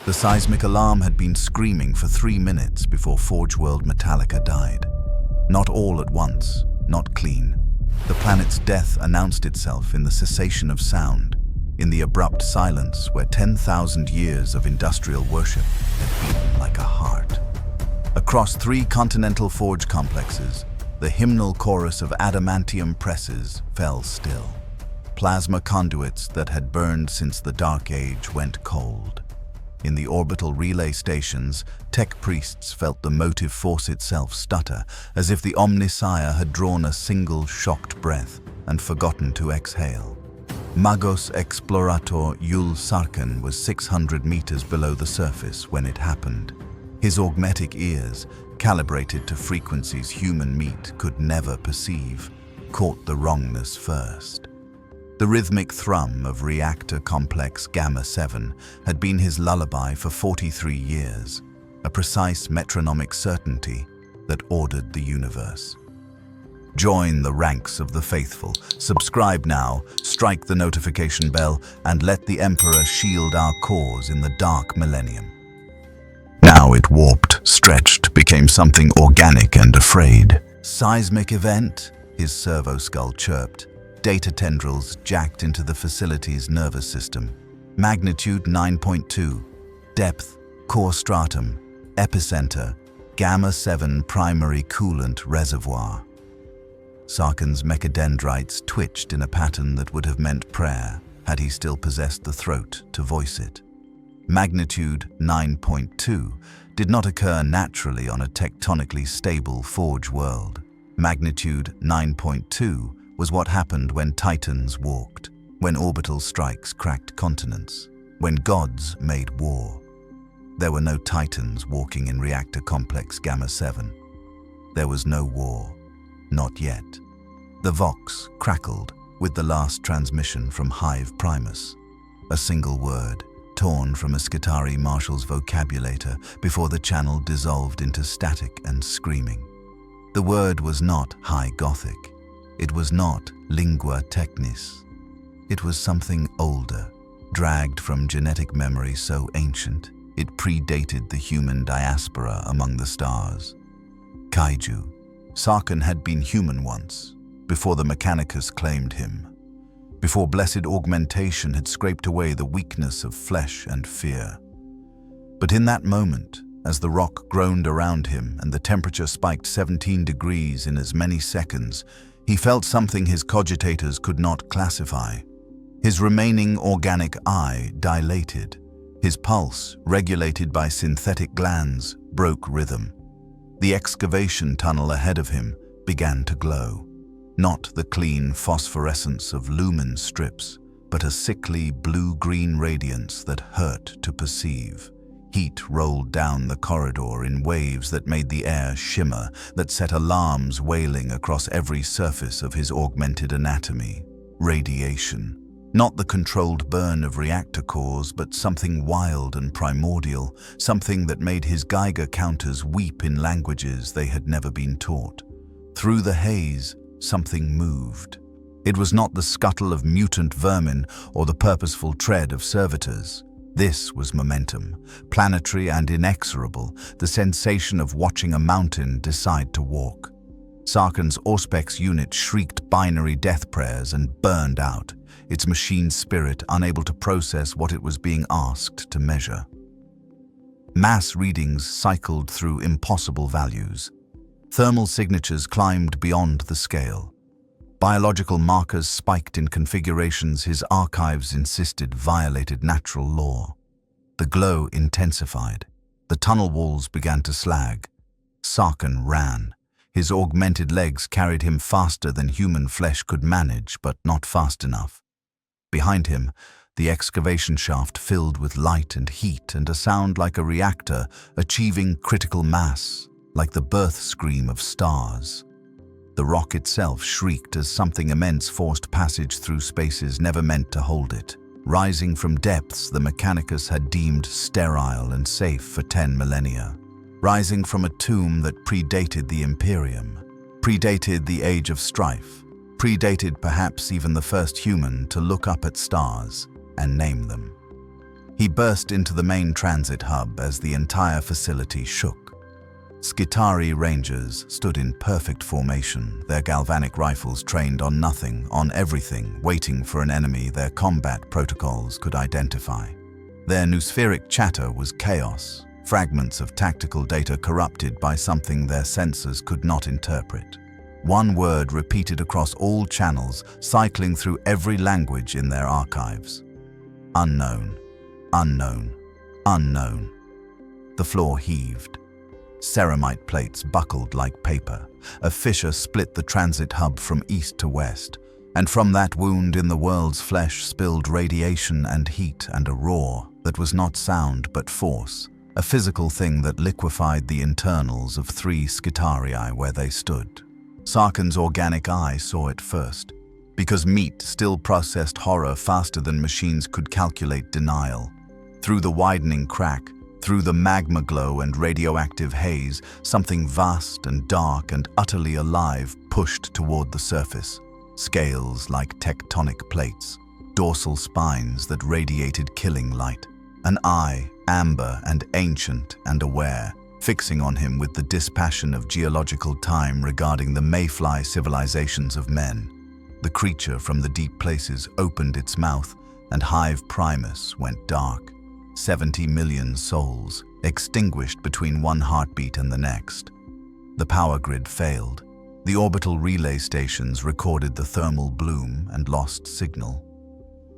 The seismic alarm had been screaming for 3 minutes before Forge World Metalica died. Not all at once, not clean. The planet's death announced itself in the cessation of sound, in the abrupt silence where 10,000 years of industrial worship had beaten like a heart. Across 3 continental forge complexes, the hymnal chorus of adamantium presses fell still. Plasma conduits that had burned since the Dark Age went cold. In the orbital relay stations, tech priests felt the motive force itself stutter, as if the Omnissiah had drawn a single shocked breath and forgotten to exhale. Magos Explorator Yul Sarkin was 600 meters below the surface when it happened. His augmetic ears, calibrated to frequencies human meat could never perceive, caught the wrongness first. The rhythmic thrum of reactor complex Gamma 7 had been his lullaby for 43 years, a precise metronomic certainty that ordered the universe. Join the ranks of the faithful. Subscribe now, strike the notification bell, and let the Emperor shield our cause in the dark millennium. Now it warped, stretched, became something organic and afraid. Seismic event, his servo skull chirped. Data tendrils jacked into the facility's nervous system. Magnitude 9.2. Depth, core stratum. Epicenter, Gamma 7 primary coolant reservoir. Sarkin's mechadendrites twitched in a pattern that would have meant prayer had he still possessed the throat to voice it. Magnitude 9.2 did not occur naturally on a tectonically stable forge world. Magnitude 9.2 was what happened when titans walked, when orbital strikes cracked continents, when gods made war. There were no titans walking in reactor complex Gamma 7. There was no war, not yet. The Vox crackled with the last transmission from Hive Primus, a single word torn from a Skitarii Marshal's vocabulator before the channel dissolved into static and screaming. The word was not High Gothic. It was not lingua technis. It was something older, dragged from genetic memory so ancient it predated the human diaspora among the stars. Kaiju. Sarkin had been human once, before the Mechanicus claimed him, before blessed augmentation had scraped away the weakness of flesh and fear. But in that moment, as the rock groaned around him and the temperature spiked 17 degrees in as many seconds, he felt something his cogitators could not classify. His remaining organic eye dilated. His pulse, regulated by synthetic glands, broke rhythm. The excavation tunnel ahead of him began to glow. Not the clean phosphorescence of lumen strips, but a sickly blue-green radiance that hurt to perceive. Heat rolled down the corridor in waves that made the air shimmer, that set alarms wailing across every surface of his augmented anatomy. Radiation. Not the controlled burn of reactor cores, but something wild and primordial, something that made his Geiger counters weep in languages they had never been taught. Through the haze, something moved. It was not the scuttle of mutant vermin or the purposeful tread of servitors. This was momentum, planetary and inexorable, the sensation of watching a mountain decide to walk. Sarkin's Auspex unit shrieked binary death prayers and burned out, its machine spirit unable to process what it was being asked to measure. Mass readings cycled through impossible values. Thermal signatures climbed beyond the scale. Biological markers spiked in configurations his archives insisted violated natural law. The glow intensified. The tunnel walls began to slag. Sarkin ran. His augmented legs carried him faster than human flesh could manage, but not fast enough. Behind him, the excavation shaft filled with light and heat and a sound like a reactor achieving critical mass, like the birth scream of stars. The rock itself shrieked as something immense forced passage through spaces never meant to hold it, rising from depths the Mechanicus had deemed sterile and safe for 10 millennia, rising from a tomb that predated the Imperium, predated the Age of Strife, predated perhaps even the first human to look up at stars and name them. He burst into the main transit hub as the entire facility shook. Skitarii Rangers stood in perfect formation, their galvanic rifles trained on nothing, on everything, waiting for an enemy their combat protocols could identify. Their noospheric chatter was chaos, fragments of tactical data corrupted by something their sensors could not interpret. One word repeated across all channels, cycling through every language in their archives. Unknown, unknown, unknown. The floor heaved. Ceramite plates buckled like paper. A fissure split the transit hub from east to west, and from that wound in the world's flesh spilled radiation and heat and a roar that was not sound but force, a physical thing that liquefied the internals of 3 Skitarii where they stood. Sarkhan's organic eye saw it first, because meat still processed horror faster than machines could calculate denial. Through the widening crack, through the magma glow and radioactive haze, something vast and dark and utterly alive pushed toward the surface. Scales like tectonic plates, dorsal spines that radiated killing light, an eye, amber and ancient and aware, fixing on him with the dispassion of geological time regarding the mayfly civilizations of men. The creature from the deep places opened its mouth, and Hive Primus went dark. 70 million souls, extinguished between one heartbeat and the next. The power grid failed. The orbital relay stations recorded the thermal bloom and lost signal.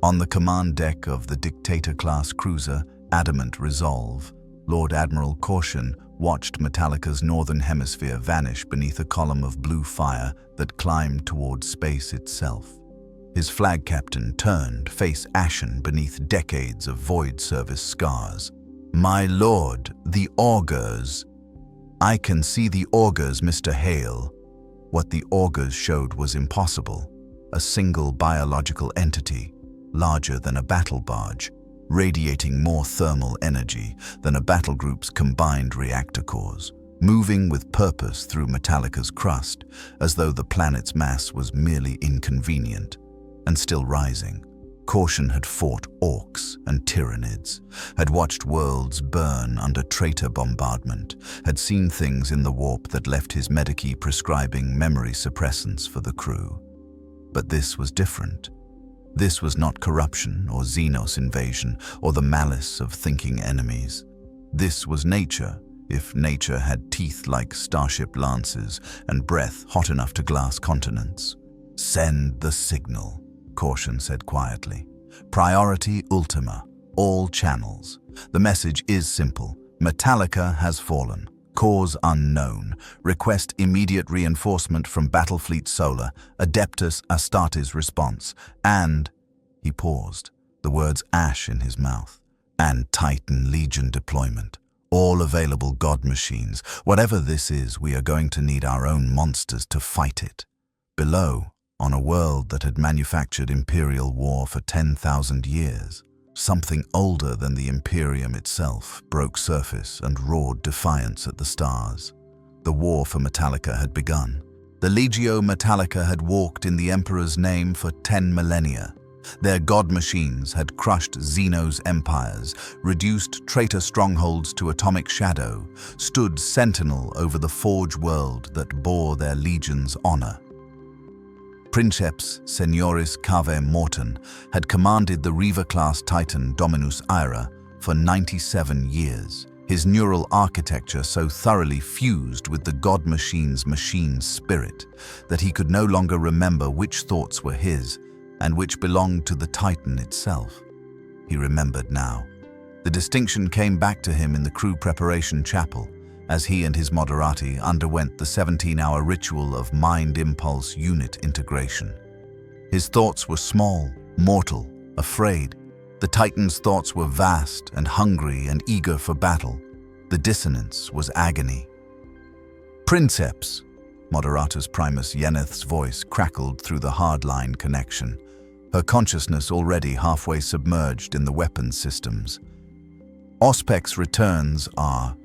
On the command deck of the Dictator-class cruiser Adamant Resolve, Lord Admiral Keshen watched Metalica's northern hemisphere vanish beneath a column of blue fire that climbed toward space itself. His flag captain turned, face ashen beneath decades of void service scars. "My lord, the augurs." "I can see the augurs, Mr. Hale." What the augurs showed was impossible. A single biological entity, larger than a battle barge, radiating more thermal energy than a battle group's combined reactor cores, moving with purpose through Metalica's crust, as though the planet's mass was merely inconvenient, and still rising. Keshen had fought orcs and tyrannids, had watched worlds burn under traitor bombardment, had seen things in the warp that left his medici prescribing memory suppressants for the crew. But this was different. This was not corruption or Xenos invasion or the malice of thinking enemies. This was nature, if nature had teeth like starship lances and breath hot enough to glass continents. "Send the signal," Keshen said quietly. "Priority Ultima, all channels. The message is simple. Metalica has fallen. Cause unknown. Request immediate reinforcement from Battlefleet Solar, Adeptus Astartes response, and..." He paused, the words ash in his mouth. "And Titan Legion deployment. All available god machines. Whatever this is, we are going to need our own monsters to fight it." Below, on a world that had manufactured Imperial war for 10,000 years, something older than the Imperium itself broke surface and roared defiance at the stars. The war for Metalica had begun. The Legio Metalica had walked in the Emperor's name for 10 millennia. Their god machines had crushed Xenos empires, reduced traitor strongholds to atomic shadow, stood sentinel over the Forge world that bore their legion's honor. Princeps Senioris Cave Morton had commanded the Reaver-class Titan Dominus Ira for 97 years, his neural architecture so thoroughly fused with the god machine's machine spirit that he could no longer remember which thoughts were his and which belonged to the Titan itself. He remembered now. The distinction came back to him in the crew preparation chapel, as he and his moderati underwent the 17-hour ritual of mind impulse unit integration. His thoughts were small, mortal, afraid. The Titan's thoughts were vast and hungry and eager for battle. The dissonance was agony. "Princeps," Moderatus Primus Yeneth's voice crackled through the hardline connection, her consciousness already halfway submerged in the weapons systems. "Auspex returns are...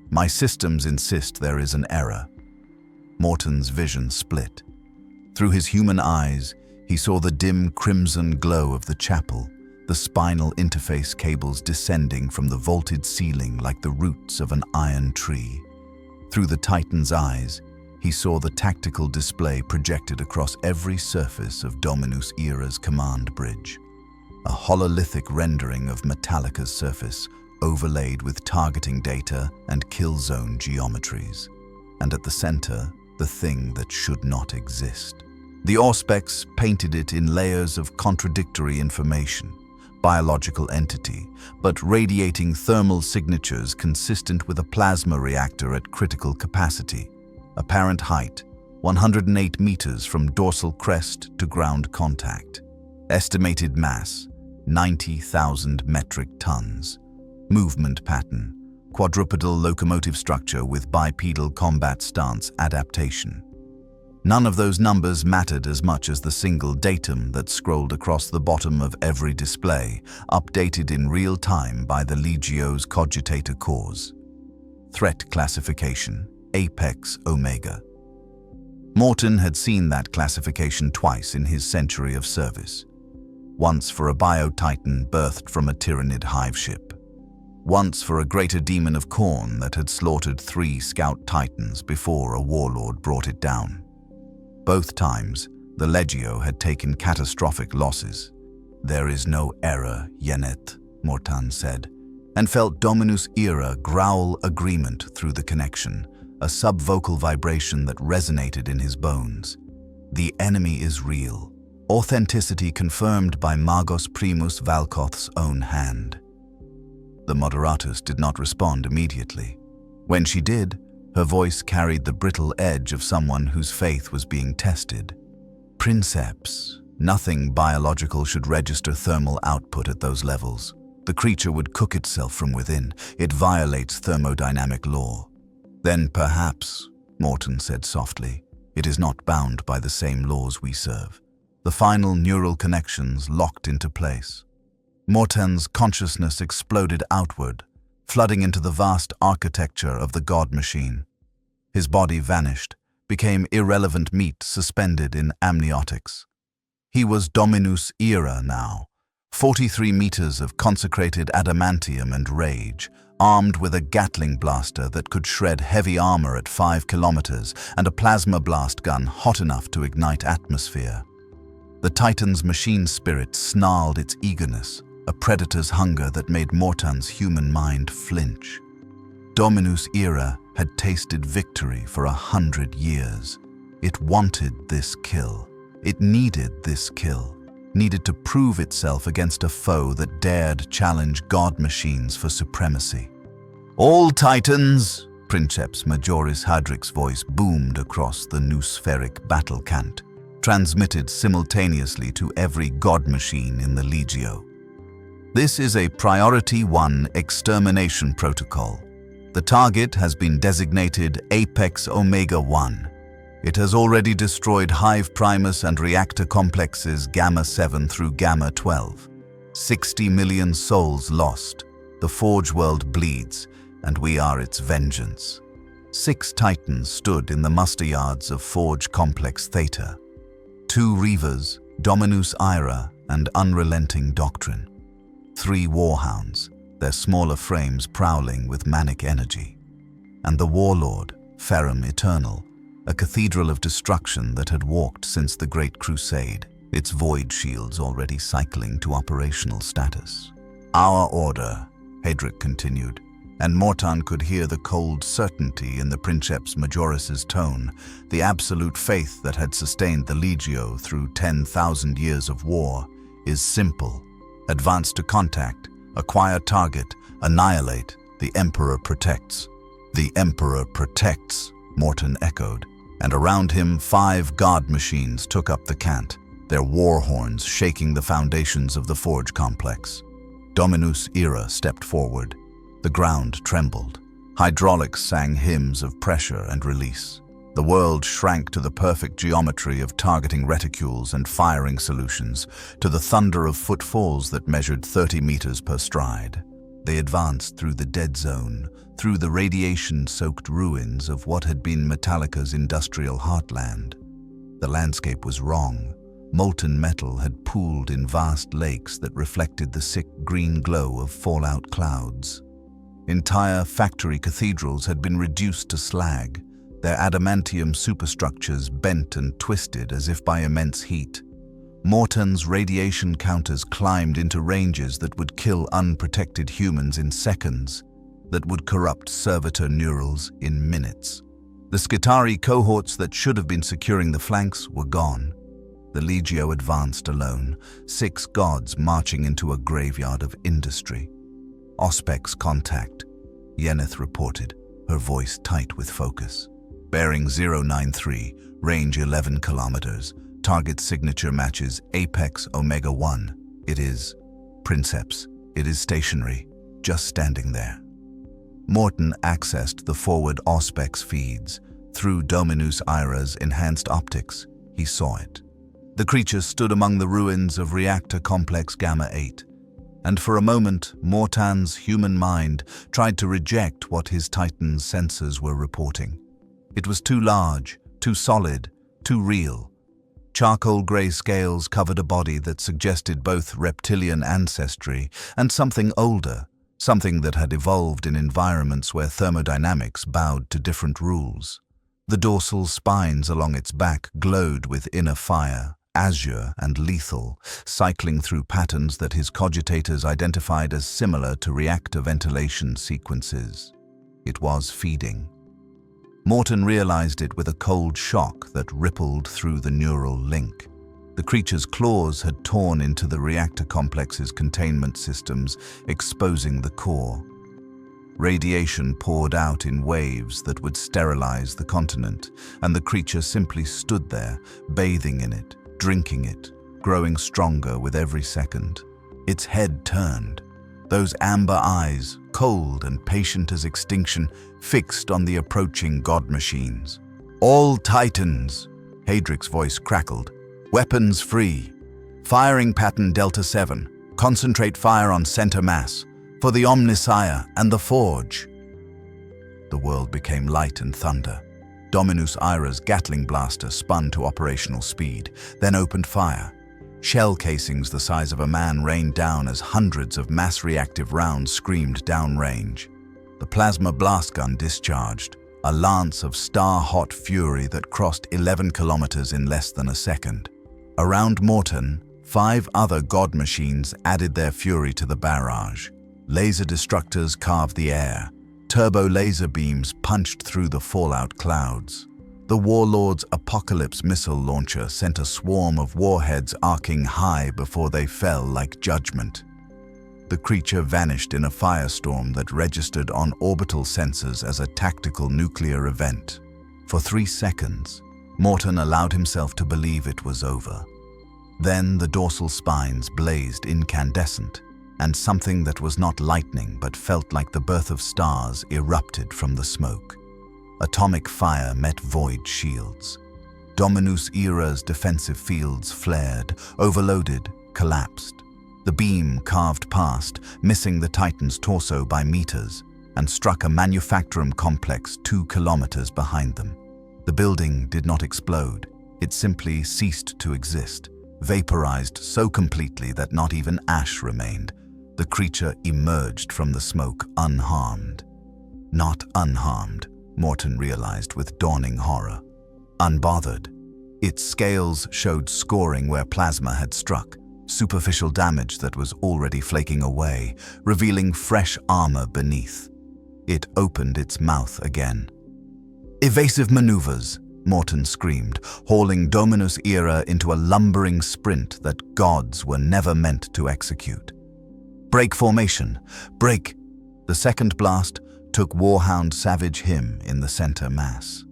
My systems insist there is an error." Morton's vision split. Through his human eyes, he saw the dim crimson glow of the chapel, the spinal interface cables descending from the vaulted ceiling like the roots of an iron tree. Through the Titan's eyes, he saw the tactical display projected across every surface of Dominus Era's command bridge. A hololithic rendering of Metalica's surface, overlaid with targeting data and kill zone geometries. And at the center, the thing that should not exist. The Auspex painted it in layers of contradictory information. Biological entity, but radiating thermal signatures consistent with a plasma reactor at critical capacity. Apparent height, 108 meters from dorsal crest to ground contact. Estimated mass, 90,000 metric tons. Movement pattern, quadrupedal locomotive structure with bipedal combat stance adaptation. None of those numbers mattered as much as the single datum that scrolled across the bottom of every display, updated in real time by the Legio's cogitator cores. Threat classification, Apex Omega. Morton had seen that classification twice in his century of service. Once for a bio-titan birthed from a Tyranid hive ship. Once for a greater demon of Khorne that had slaughtered 3 scout titans before a warlord brought it down. Both times, the Legio had taken catastrophic losses. "There is no error, Yeneth," Morton said, and felt Dominus Era growl agreement through the connection, a subvocal vibration that resonated in his bones. The enemy is real, authenticity confirmed by Magos Primus Valkoth's own hand. The Moderatus did not respond immediately. When she did, her voice carried the brittle edge of someone whose faith was being tested. "Princeps, nothing biological should register thermal output at those levels. The creature would cook itself from within. It violates thermodynamic law." "Then perhaps," Morton said softly, "it is not bound by the same laws we serve." The final neural connections locked into place. Morton's consciousness exploded outward, flooding into the vast architecture of the God Machine. His body vanished, became irrelevant meat suspended in amniotics. He was Dominus Era now, 43 meters of consecrated adamantium and rage, armed with a Gatling blaster that could shred heavy armor at 5 kilometers and a plasma blast gun hot enough to ignite atmosphere. The Titan's machine spirit snarled its eagerness, a predator's hunger that made Morton's human mind flinch. Dominus Era had tasted victory for 100 years. It wanted this kill. It needed this kill. Needed to prove itself against a foe that dared challenge God machines for supremacy. "All Titans!" Princeps Majoris Hadric's voice boomed across the noospheric battle cant, transmitted simultaneously to every God machine in the Legio. "This is a Priority 1 extermination protocol. The target has been designated Apex Omega 1. It has already destroyed Hive Primus and reactor complexes Gamma 7 through Gamma 12. 60 million souls lost. The Forge World bleeds, and we are its vengeance." 6 Titans stood in the muster yards of Forge Complex Theta. 2 Reavers, Dominus Era, and Unrelenting Doctrine. 3 Warhounds, their smaller frames prowling with manic energy. And the Warlord, Ferrum Eternal, a cathedral of destruction that had walked since the Great Crusade, its void shields already cycling to operational status. "Our order," Hadric continued, and Morton could hear the cold certainty in the Princeps Majoris's tone, the absolute faith that had sustained the Legio through 10,000 years of war, "is simple. Advance to contact, acquire target, annihilate, the Emperor protects." "The Emperor protects," Morton echoed, and around him 5 God machines took up the cant, their war horns shaking the foundations of the Forge complex. Dominus Era stepped forward. The ground trembled. Hydraulics sang hymns of pressure and release. The world shrank to the perfect geometry of targeting reticules and firing solutions, to the thunder of footfalls that measured 30 meters per stride. They advanced through the dead zone, through the radiation-soaked ruins of what had been Metalica's industrial heartland. The landscape was wrong, Molten metal had pooled in vast lakes that reflected the sick green glow of fallout clouds. Entire factory cathedrals had been reduced to slag, their adamantium superstructures bent and twisted as if by immense heat. Morton's radiation counters climbed into ranges that would kill unprotected humans in seconds, that would corrupt servitor neurals in minutes. The Skitarii cohorts that should have been securing the flanks were gone. The Legio advanced alone, 6 gods marching into a graveyard of industry. Auspex contact, Yeneth reported, her voice tight with focus. Bearing 093, range 11 kilometers. Target signature matches Apex Omega 1. It is Princeps. It is stationary, just standing there. Morton accessed the forward Auspex feeds. Through Dominus Ira's enhanced optics, he saw it. The creature stood among the ruins of Reactor Complex Gamma 8. And for a moment, Morton's human mind tried to reject what his Titan's sensors were reporting. It was too large, too solid, too real. Charcoal grey scales covered a body that suggested both reptilian ancestry and something older, something that had evolved in environments where thermodynamics bowed to different rules. The dorsal spines along its back glowed with inner fire, azure and lethal, cycling through patterns that his cogitators identified as similar to reactor ventilation sequences. It was feeding. Morton realized it with a cold shock that rippled through the neural link. The creature's claws had torn into the reactor complex's containment systems, exposing the core. Radiation poured out in waves that would sterilize the continent, and the creature simply stood there, bathing in it, drinking it, growing stronger with every second. Its head turned. Those amber eyes, cold and patient as extinction, fixed on the approaching god machines. "All Titans," Hadric's voice crackled. "Weapons free. Firing pattern Delta 7. Concentrate fire on center mass. For the Omnissiah and the Forge." The world became light and thunder. Dominus Ira's Gatling blaster spun to operational speed, then opened fire. Shell casings the size of a man rained down as hundreds of mass-reactive rounds screamed downrange. The plasma blast gun discharged, a lance of star-hot fury that crossed 11 kilometers in less than a second. Around Morton, 5 other god machines added their fury to the barrage. Laser destructors carved the air. Turbo laser beams punched through the fallout clouds. The Warlord's Apocalypse missile launcher sent a swarm of warheads arcing high before they fell like judgment. The creature vanished in a firestorm that registered on orbital sensors as a tactical nuclear event. For 3 seconds, Morton allowed himself to believe it was over. Then the dorsal spines blazed incandescent, and something that was not lightning but felt like the birth of stars erupted from the smoke. Atomic fire met void shields. Dominus Ira's defensive fields flared, overloaded, collapsed. The beam carved past, missing the Titan's torso by meters, and struck a manufacturing complex 2 kilometers behind them. The building did not explode. It simply ceased to exist, vaporized so completely that not even ash remained. The creature emerged from the smoke unharmed. Not unharmed, Morton realized with dawning horror. Unbothered. Its scales showed scoring where plasma had struck, superficial damage that was already flaking away, revealing fresh armor beneath. It opened its mouth again. "Evasive maneuvers," Morton screamed, hauling Dominus Ira into a lumbering sprint that gods were never meant to execute. "Break formation! Break!" The second blast took Warhound Savage Him in the center mass.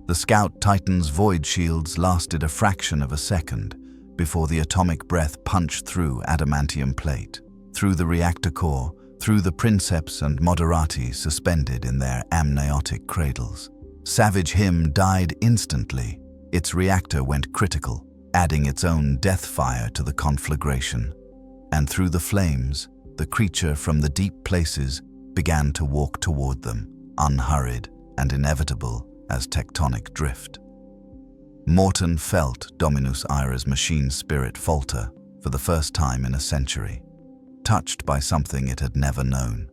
The Scout Titan's void shields lasted a fraction of a second before the atomic breath punched through adamantium plate, through the reactor core, through the Princeps and Moderati suspended in their amniotic cradles. Savage Him died instantly. Its reactor went critical, adding its own death fire to the conflagration. And through the flames, the creature from the deep places began to walk toward them, unhurried and inevitable as tectonic drift. Morton felt Dominus Ira's machine spirit falter for the first time in a century, touched by something it had never known.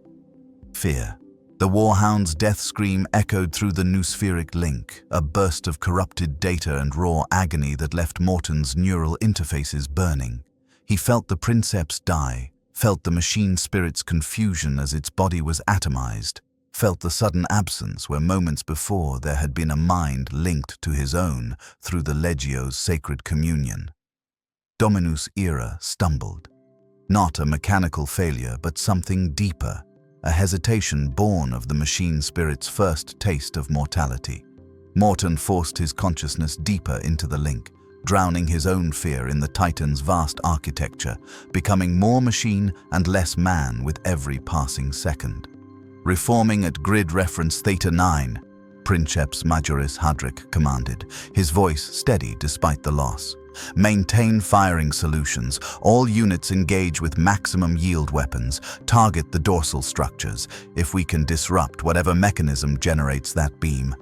Fear. The Warhound's death scream echoed through the noospheric link, a burst of corrupted data and raw agony that left Morton's neural interfaces burning. He felt the Princeps die, felt the machine spirit's confusion as its body was atomized, felt the sudden absence where moments before there had been a mind linked to his own through the Legio's sacred communion. Dominus Ira stumbled. Not a mechanical failure, but something deeper, a hesitation born of the machine spirit's first taste of mortality. Morton forced his consciousness deeper into the link, drowning his own fear in the Titan's vast architecture, becoming more machine and less man with every passing second. Reforming at grid reference Theta 9, Princeps Majoris Hadric commanded, his voice steady despite the loss. Maintain firing solutions. All units engage with maximum yield weapons. Target the dorsal structures. If we can disrupt whatever mechanism generates that beam.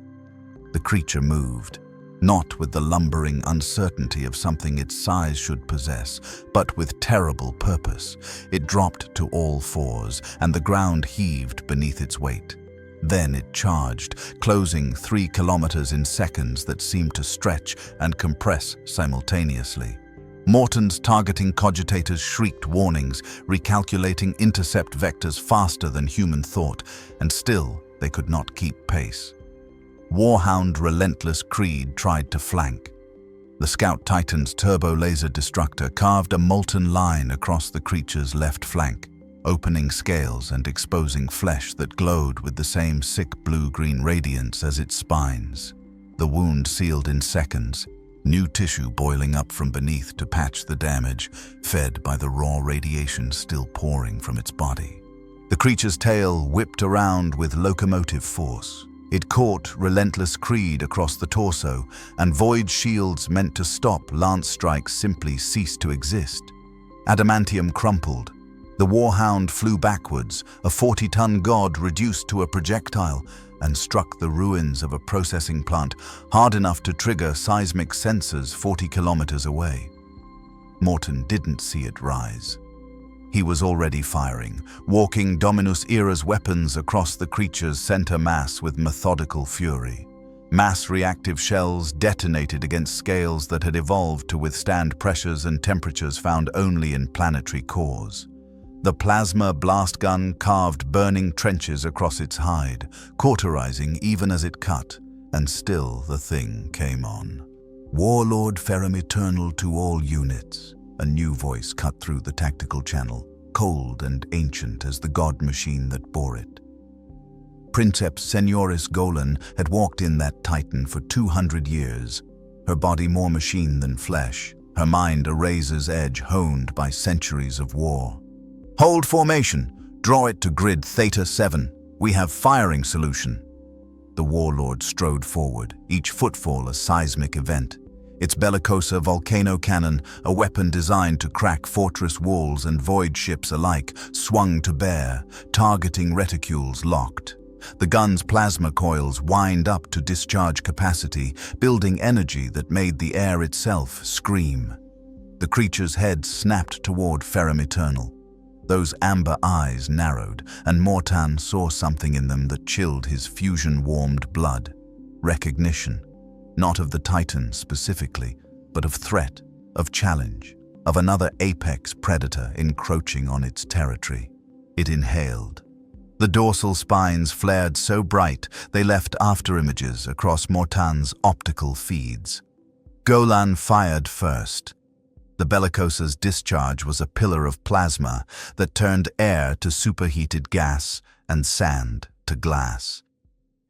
The creature moved, not with the lumbering uncertainty of something its size should possess, but with terrible purpose. It dropped to all fours, and the ground heaved beneath its weight. Then it charged, closing 3 kilometers in seconds that seemed to stretch and compress simultaneously. Morton's targeting cogitators shrieked warnings, recalculating intercept vectors faster than human thought, and still they could not keep pace. Warhound Relentless Creed tried to flank. The Scout Titan's turbo laser destructor carved a molten line across the creature's left flank, opening scales and exposing flesh that glowed with the same sick blue-green radiance as its spines. The wound sealed in seconds, new tissue boiling up from beneath to patch the damage, fed by the raw radiation still pouring from its body. The creature's tail whipped around with locomotive force. It caught Relentless Creed across the torso, and void shields meant to stop lance strikes simply ceased to exist. Adamantium crumpled. The Warhound flew backwards, a 40-ton god reduced to a projectile, and struck the ruins of a processing plant hard enough to trigger seismic sensors 40 kilometers away. Morton didn't see it rise. He was already firing, walking Dominus Ira's weapons across the creature's center mass with methodical fury. Mass reactive shells detonated against scales that had evolved to withstand pressures and temperatures found only in planetary cores. The plasma blast gun carved burning trenches across its hide, cauterizing even as it cut, and still the thing came on. Warlord Ferrum Eternal to all units. A new voice cut through the tactical channel, cold and ancient as the god machine that bore it. Princeps Senioris Golan had walked in that Titan for 200 years, her body more machine than flesh, her mind a razor's edge honed by centuries of war. Hold formation. Draw it to grid Theta 7. We have firing solution. The warlord strode forward, each footfall a seismic event. Its Bellicosa volcano cannon, a weapon designed to crack fortress walls and void ships alike, swung to bear, targeting reticules locked. The gun's plasma coils wind up to discharge capacity, building energy that made the air itself scream. The creature's head snapped toward Ferrum Eternal. Those amber eyes narrowed, and Morton saw something in them that chilled his fusion-warmed blood. Recognition. Not of the Titan specifically, but of threat, of challenge, of another apex predator encroaching on its territory. It inhaled. The dorsal spines flared so bright they left afterimages across Morton's optical feeds. Golan fired first. The Bellicosa's discharge was a pillar of plasma that turned air to superheated gas and sand to glass.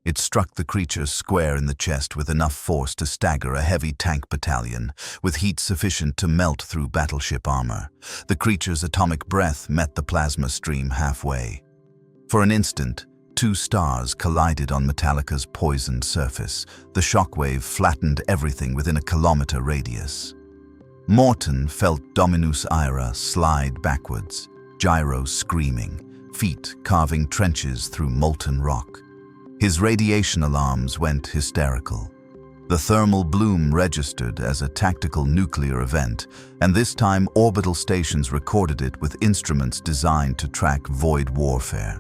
It struck the creature square in the chest with enough force to stagger a heavy tank battalion, with heat sufficient to melt through battleship armor. The creature's atomic breath met the plasma stream halfway. For an instant, 2 stars collided on Metalica's poisoned surface. The shockwave flattened everything within a kilometer radius. Morton felt Dominus Ira slide backwards, gyro screaming, feet carving trenches through molten rock. His radiation alarms went hysterical. The thermal bloom registered as a tactical nuclear event, and this time orbital stations recorded it with instruments designed to track void warfare.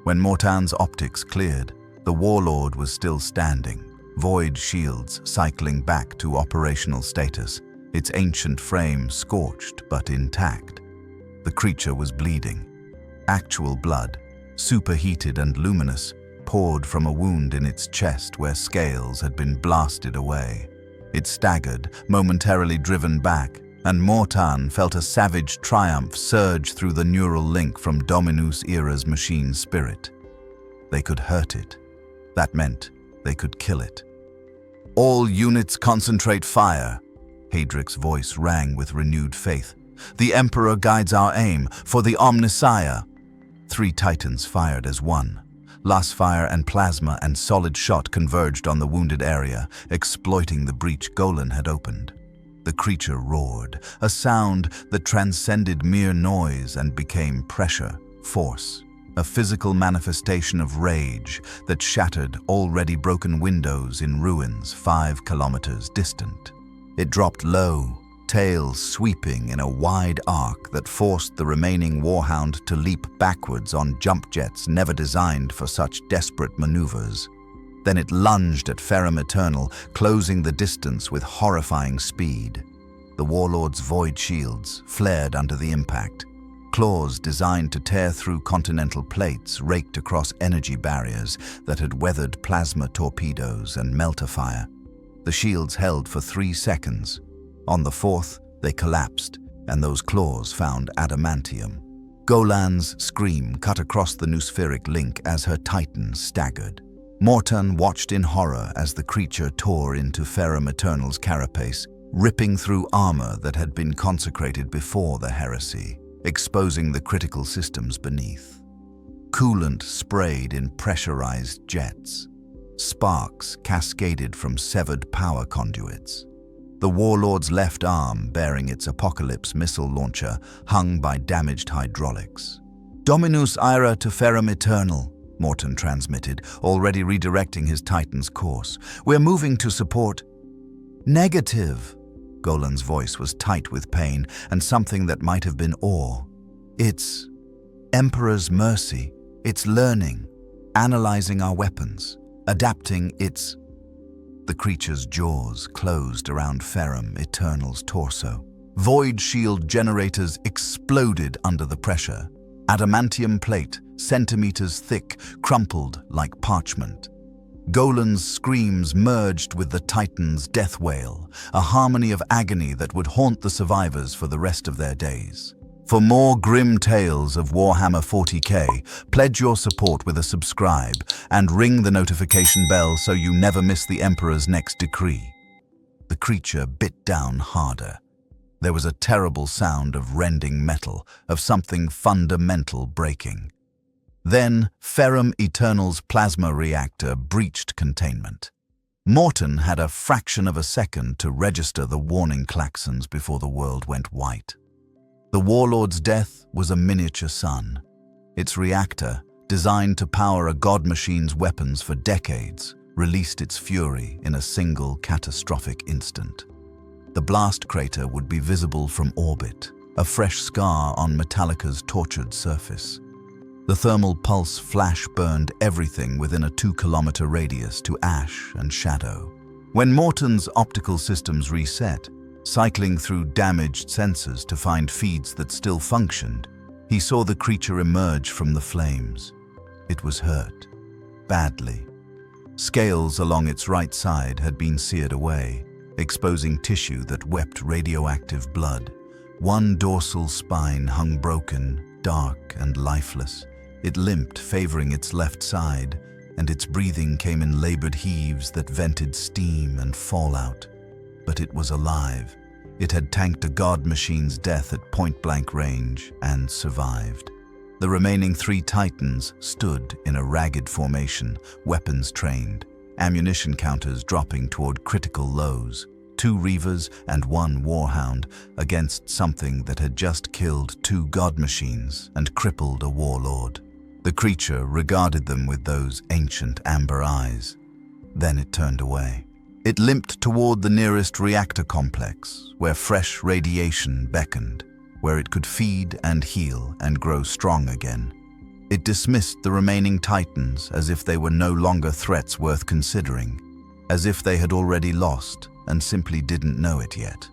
When Mortan's optics cleared, the warlord was still standing, void shields cycling back to operational status, its ancient frame scorched but intact. The creature was bleeding. Actual blood, superheated and luminous, poured from a wound in its chest where scales had been blasted away. It staggered, momentarily driven back, and Mortan felt a savage triumph surge through the neural link from Dominus Era's machine spirit. They could hurt it. That meant they could kill it. "All units concentrate fire," Hadric's voice rang with renewed faith. "The Emperor guides our aim for the Omnissiah." 3 Titans fired as one. Lasfire and plasma and solid shot converged on the wounded area, exploiting the breach Golan had opened. The creature roared, a sound that transcended mere noise and became pressure, force, a physical manifestation of rage that shattered already broken windows in ruins 5 kilometers distant. It dropped low, tail sweeping in a wide arc that forced the remaining warhound to leap backwards on jump jets never designed for such desperate maneuvers. Then it lunged at Ferrum Eternal, closing the distance with horrifying speed. The warlord's void shields flared under the impact. Claws designed to tear through continental plates raked across energy barriers that had weathered plasma torpedoes and melter-fire. The shields held for 3 seconds. On the 4th, they collapsed, and those claws found adamantium. Golan's scream cut across the noospheric link as her titan staggered. Mortan watched in horror as the creature tore into Ferrum Eternal's carapace, ripping through armor that had been consecrated before the heresy, exposing the critical systems beneath. Coolant sprayed in pressurized jets. Sparks cascaded from severed power conduits. The warlord's left arm, bearing its Apocalypse missile launcher, hung by damaged hydraulics. "Dominus Ira to Ferrum Eternal," Mortan transmitted, already redirecting his Titan's course. "We're moving to support." "Negative." Golan's voice was tight with pain and something that might have been awe. "It's Emperor's mercy. It's learning, analyzing our weapons, adapting its..." The creature's jaws closed around Ferrum Eternal's torso. Void shield generators exploded under the pressure. Adamantium plate, centimeters thick, crumpled like parchment. Golan's screams merged with the Titan's death wail, a harmony of agony that would haunt the survivors for the rest of their days. For more grim tales of Warhammer 40K, pledge your support with a subscribe and ring the notification bell so you never miss the Emperor's next decree. The creature bit down harder. There was a terrible sound of rending metal, of something fundamental breaking. Then, Ferrum Eternal's plasma reactor breached containment. Mortan had a fraction of a second to register the warning klaxons before the world went white. The warlord's death was a miniature sun. Its reactor, designed to power a god machine's weapons for decades, released its fury in a single catastrophic instant. The blast crater would be visible from orbit, a fresh scar on Metalica's tortured surface. The thermal pulse flash burned everything within a 2-kilometer radius to ash and shadow. When Mortan's optical systems reset, cycling through damaged sensors to find feeds that still functioned, he saw the creature emerge from the flames. It was hurt, badly. Scales along its right side had been seared away, exposing tissue that wept radioactive blood. One dorsal spine hung broken, dark and lifeless. It limped, favoring its left side, and its breathing came in labored heaves that vented steam and fallout. But it was alive. It had tanked a god machine's death at point-blank range and survived. The remaining 3 Titans stood in a ragged formation, weapons trained, ammunition counters dropping toward critical lows. 2 Reavers and 1 Warhound against something that had just killed 2 god machines and crippled a warlord. The creature regarded them with those ancient amber eyes. Then it turned away. It limped toward the nearest reactor complex, where fresh radiation beckoned, where it could feed and heal and grow strong again. It dismissed the remaining Titans as if they were no longer threats worth considering, as if they had already lost and simply didn't know it yet.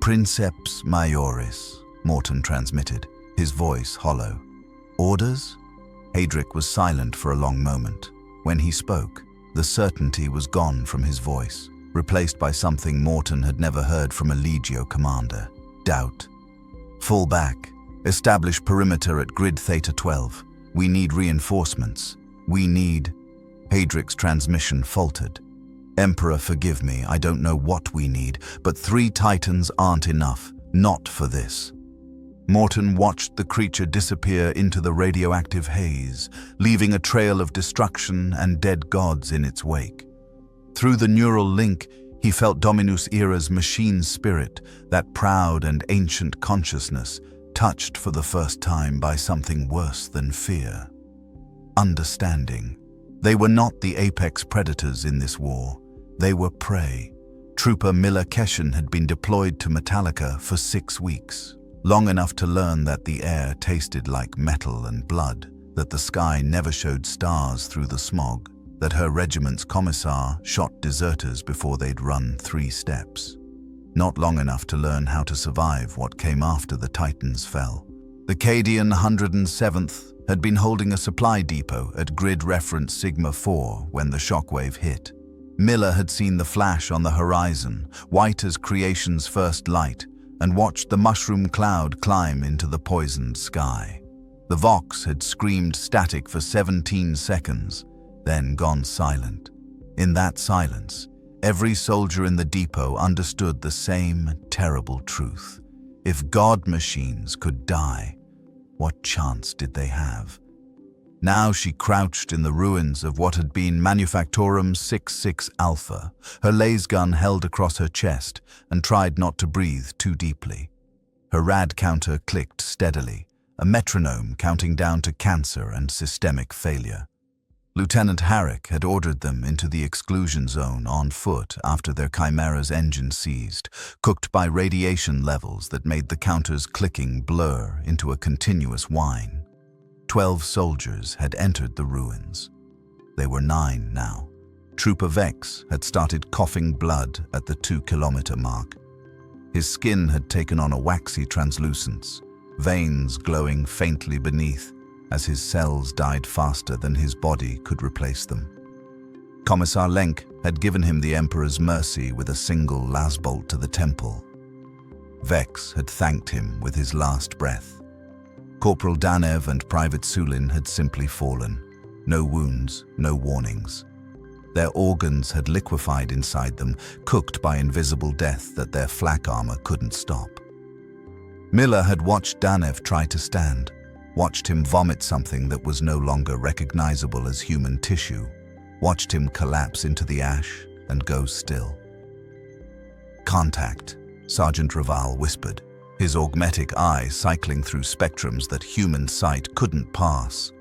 "Princeps Majoris," Morton transmitted, his voice hollow. "Orders?" Hadric was silent for a long moment. When he spoke, the certainty was gone from his voice, replaced by something Morton had never heard from a Legio commander: doubt. "Fall back. Establish perimeter at grid Theta 12. We need reinforcements. We need..." Hadric's transmission faltered. "Emperor, forgive me, I don't know what we need, but 3 Titans aren't enough. Not for this." Morton watched the creature disappear into the radioactive haze, leaving a trail of destruction and dead gods in its wake. Through the neural link, he felt Dominus Era's machine spirit, that proud and ancient consciousness, touched for the first time by something worse than fear. Understanding. They were not the apex predators in this war. They were prey. Trooper Milla Keshen had been deployed to Metalica for 6 weeks. Long enough to learn that the air tasted like metal and blood, that the sky never showed stars through the smog, that her regiment's commissar shot deserters before they'd run 3 steps. Not long enough to learn how to survive what came after the Titans fell. The Cadian 107th had been holding a supply depot at grid reference Sigma 4 when the shockwave hit. Milla had seen the flash on the horizon, white as creation's first light, and watched the mushroom cloud climb into the poisoned sky. The Vox had screamed static for 17 seconds, then gone silent. In that silence, every soldier in the depot understood the same terrible truth. If God machines could die, what chance did they have? Now she crouched in the ruins of what had been Manufactorum's 66 Alpha, her laser gun held across her chest, and tried not to breathe too deeply. Her rad counter clicked steadily, a metronome counting down to cancer and systemic failure. Lieutenant Harrick had ordered them into the exclusion zone on foot after their Chimera's engine seized, cooked by radiation levels that made the counter's clicking blur into a continuous whine. 12 soldiers had entered the ruins. They were 9 now. Trooper Vex had started coughing blood at the 2-kilometer mark. His skin had taken on a waxy translucence, veins glowing faintly beneath as his cells died faster than his body could replace them. Commissar Lenk had given him the Emperor's mercy with a single lasbolt to the temple. Vex had thanked him with his last breath. Corporal Danev and Private Sulin had simply fallen. No wounds, no warnings. Their organs had liquefied inside them, cooked by invisible death that their flak armor couldn't stop. Milla had watched Danev try to stand, watched him vomit something that was no longer recognizable as human tissue, watched him collapse into the ash and go still. "Contact," Sergeant Raval whispered, his augmetic eye cycling through spectrums that human sight couldn't pass.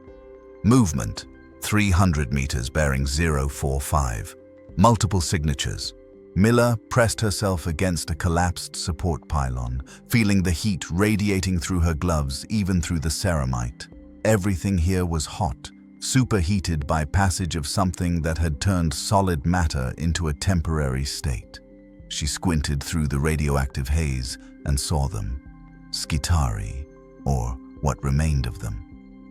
Movement, 300 meters bearing 045. Multiple signatures. Milla pressed herself against a collapsed support pylon, feeling the heat radiating through her gloves, even through the ceramite. Everything here was hot, superheated by passage of something that had turned solid matter into a temporary state. She squinted through the radioactive haze and saw them. Skitari, or what remained of them.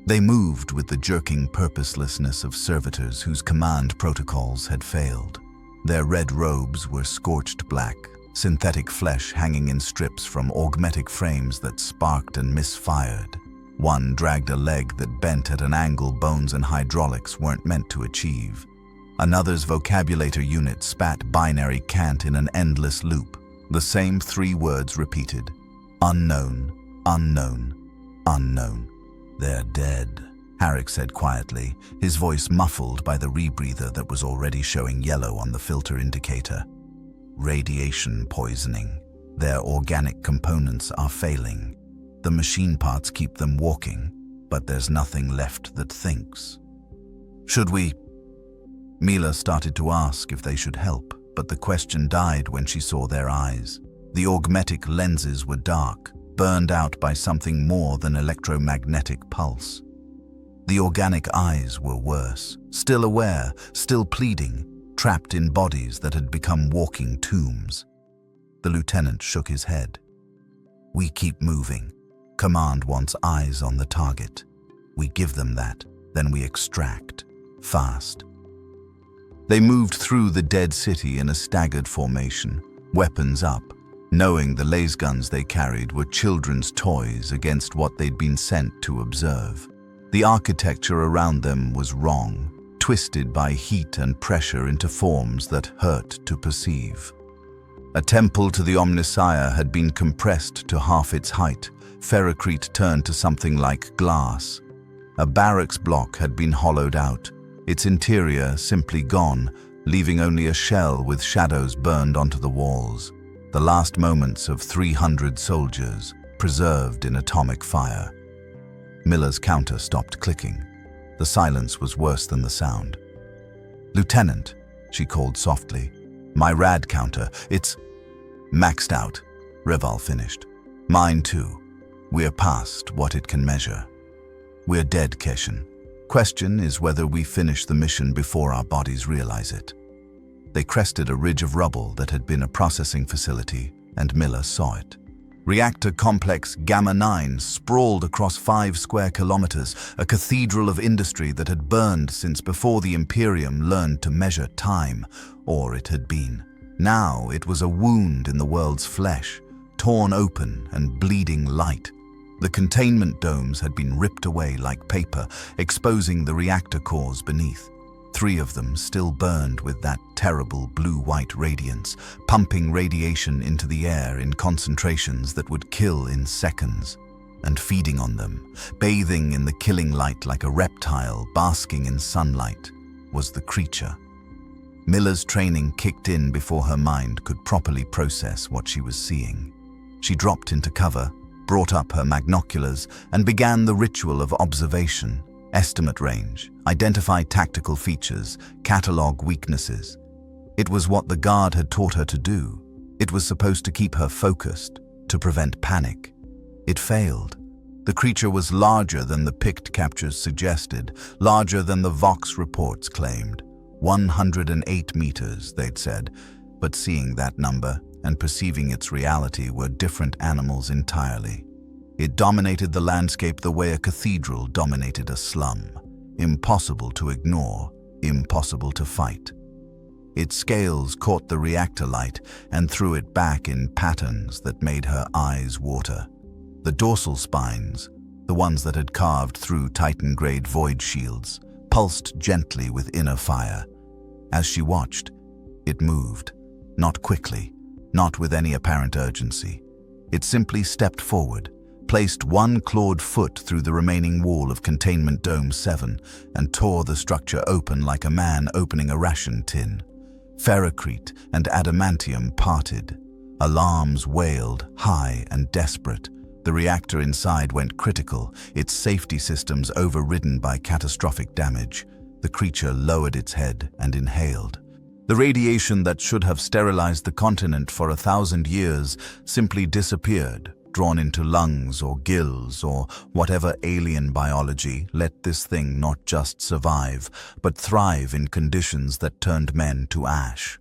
They moved with the jerking purposelessness of servitors whose command protocols had failed. Their red robes were scorched black, synthetic flesh hanging in strips from augmetic frames that sparked and misfired. One dragged a leg that bent at an angle bones and hydraulics weren't meant to achieve. Another's vocabulator unit spat binary cant in an endless loop, the same 3 words repeated. Unknown, unknown, unknown. "They're dead," Harrick said quietly, his voice muffled by the rebreather that was already showing yellow on the filter indicator. "Radiation poisoning. Their organic components are failing. The machine parts keep them walking, but there's nothing left that thinks." "Should we..." Milla started to ask if they should help, but the question died when she saw their eyes. The augmetic lenses were dark, burned out by something more than electromagnetic pulse. The organic eyes were worse, still aware, still pleading, trapped in bodies that had become walking tombs. The lieutenant shook his head. "We keep moving. Command wants eyes on the target. We give them that, then we extract. Fast." They moved through the dead city in a staggered formation, weapons up, knowing the lasguns they carried were children's toys against what they'd been sent to observe. The architecture around them was wrong, twisted by heat and pressure into forms that hurt to perceive. A temple to the Omnissiah had been compressed to half its height, ferrocrete turned to something like glass. A barracks block had been hollowed out, its interior simply gone, leaving only a shell with shadows burned onto the walls. The last moments of 300 soldiers, preserved in atomic fire. Milla's counter stopped clicking. The silence was worse than the sound. "Lieutenant," she called softly, "my rad counter, it's maxed out." Reval finished. "Mine too. We're past what it can measure. We're dead, Keshen. Question is whether we finish the mission before our bodies realize it." They crested a ridge of rubble that had been a processing facility, and Milla saw it. Reactor Complex Gamma 9 sprawled across 5 square kilometers, a cathedral of industry that had burned since before the Imperium learned to measure time, or it had been. Now it was a wound in the world's flesh, torn open and bleeding light. The containment domes had been ripped away like paper, exposing the reactor cores beneath. 3 of them still burned with that terrible blue-white radiance, pumping radiation into the air in concentrations that would kill in seconds. And feeding on them, bathing in the killing light like a reptile basking in sunlight, was the creature. Milla's training kicked in before her mind could properly process what she was seeing. She dropped into cover, brought up her magnoculars, and began the ritual of observation. Estimate range, identify tactical features, catalog weaknesses. It was what the guard had taught her to do. It was supposed to keep her focused, to prevent panic. It failed. The creature was larger than the picked captures suggested, larger than the Vox reports claimed. 108 meters, they'd said, but seeing that number and perceiving its reality were different animals entirely. It dominated the landscape the way a cathedral dominated a slum. Impossible to ignore, impossible to fight. Its scales caught the reactor light and threw it back in patterns that made her eyes water. The dorsal spines, the ones that had carved through Titan-grade void shields, pulsed gently with inner fire. As she watched, it moved, not quickly, not with any apparent urgency. It simply stepped forward, placed one clawed foot through the remaining wall of Containment Dome 7 and tore the structure open like a man opening a ration tin. Ferrocrete and adamantium parted. Alarms wailed, high and desperate. The reactor inside went critical, its safety systems overridden by catastrophic damage. The creature lowered its head and inhaled. The radiation that should have sterilized the continent for 1,000 years simply disappeared, drawn into lungs or gills or whatever alien biology let this thing not just survive, but thrive in conditions that turned men to ash.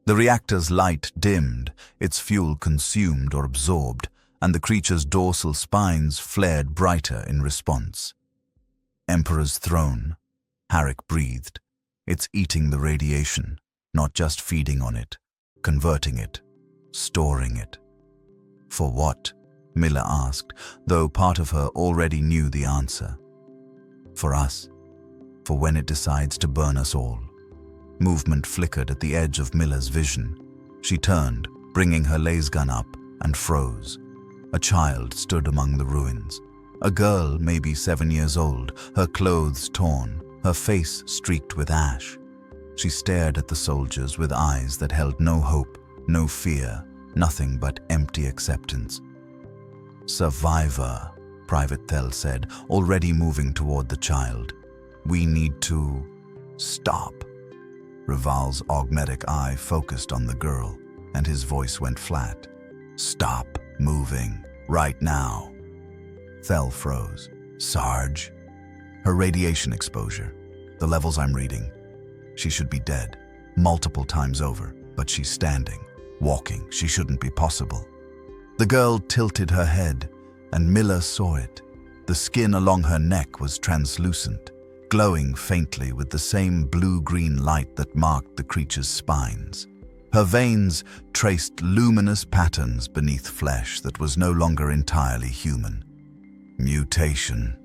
The reactor's light dimmed, its fuel consumed or absorbed, and the creature's dorsal spines flared brighter in response. Emperor's throne, Harrick breathed. It's eating the radiation, not just feeding on it, converting it, storing it. For what? Milla asked, though part of her already knew the answer. For us. For when it decides to burn us all. Movement flickered at the edge of Milla's vision. She turned, bringing her lasgun up, and froze. A child stood among the ruins. A girl, maybe 7 years old, her clothes torn, her face streaked with ash. She stared at the soldiers with eyes that held no hope, no fear, nothing but empty acceptance. "Survivor," Private Thel said, already moving toward the child. "We need to stop." Rival's augmetic eye focused on the girl, and his voice went flat. "Stop moving, right now." Thel froze. "Sarge?" "Her radiation exposure. The levels I'm reading. She should be dead, multiple times over, but she's standing, walking. She shouldn't be possible." The girl tilted her head, and Milla saw it. The skin along her neck was translucent, glowing faintly with the same blue-green light that marked the creature's spines. Her veins traced luminous patterns beneath flesh that was no longer entirely human. "Mutation,"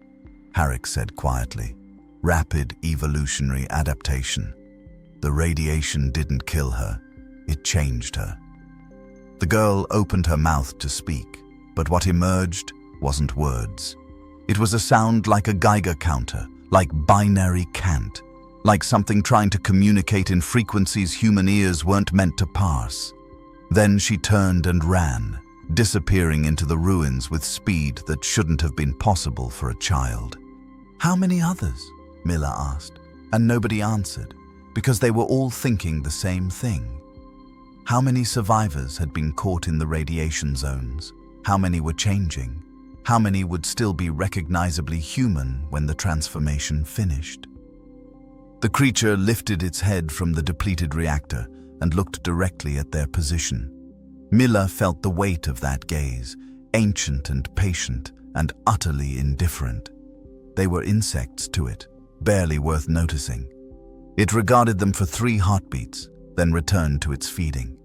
Harrick said quietly. "Rapid evolutionary adaptation. The radiation didn't kill her, it changed her." The girl opened her mouth to speak, but what emerged wasn't words. It was a sound like a Geiger counter, like binary cant, like something trying to communicate in frequencies human ears weren't meant to parse. Then she turned and ran, disappearing into the ruins with speed that shouldn't have been possible for a child. "How many others?" Milla asked, and nobody answered, because they were all thinking the same thing. How many survivors had been caught in the radiation zones? How many were changing? How many would still be recognizably human when the transformation finished? The creature lifted its head from the depleted reactor and looked directly at their position. Milla felt the weight of that gaze, ancient and patient and utterly indifferent. They were insects to it, barely worth noticing. It regarded them for 3 heartbeats, then returned to its feeding.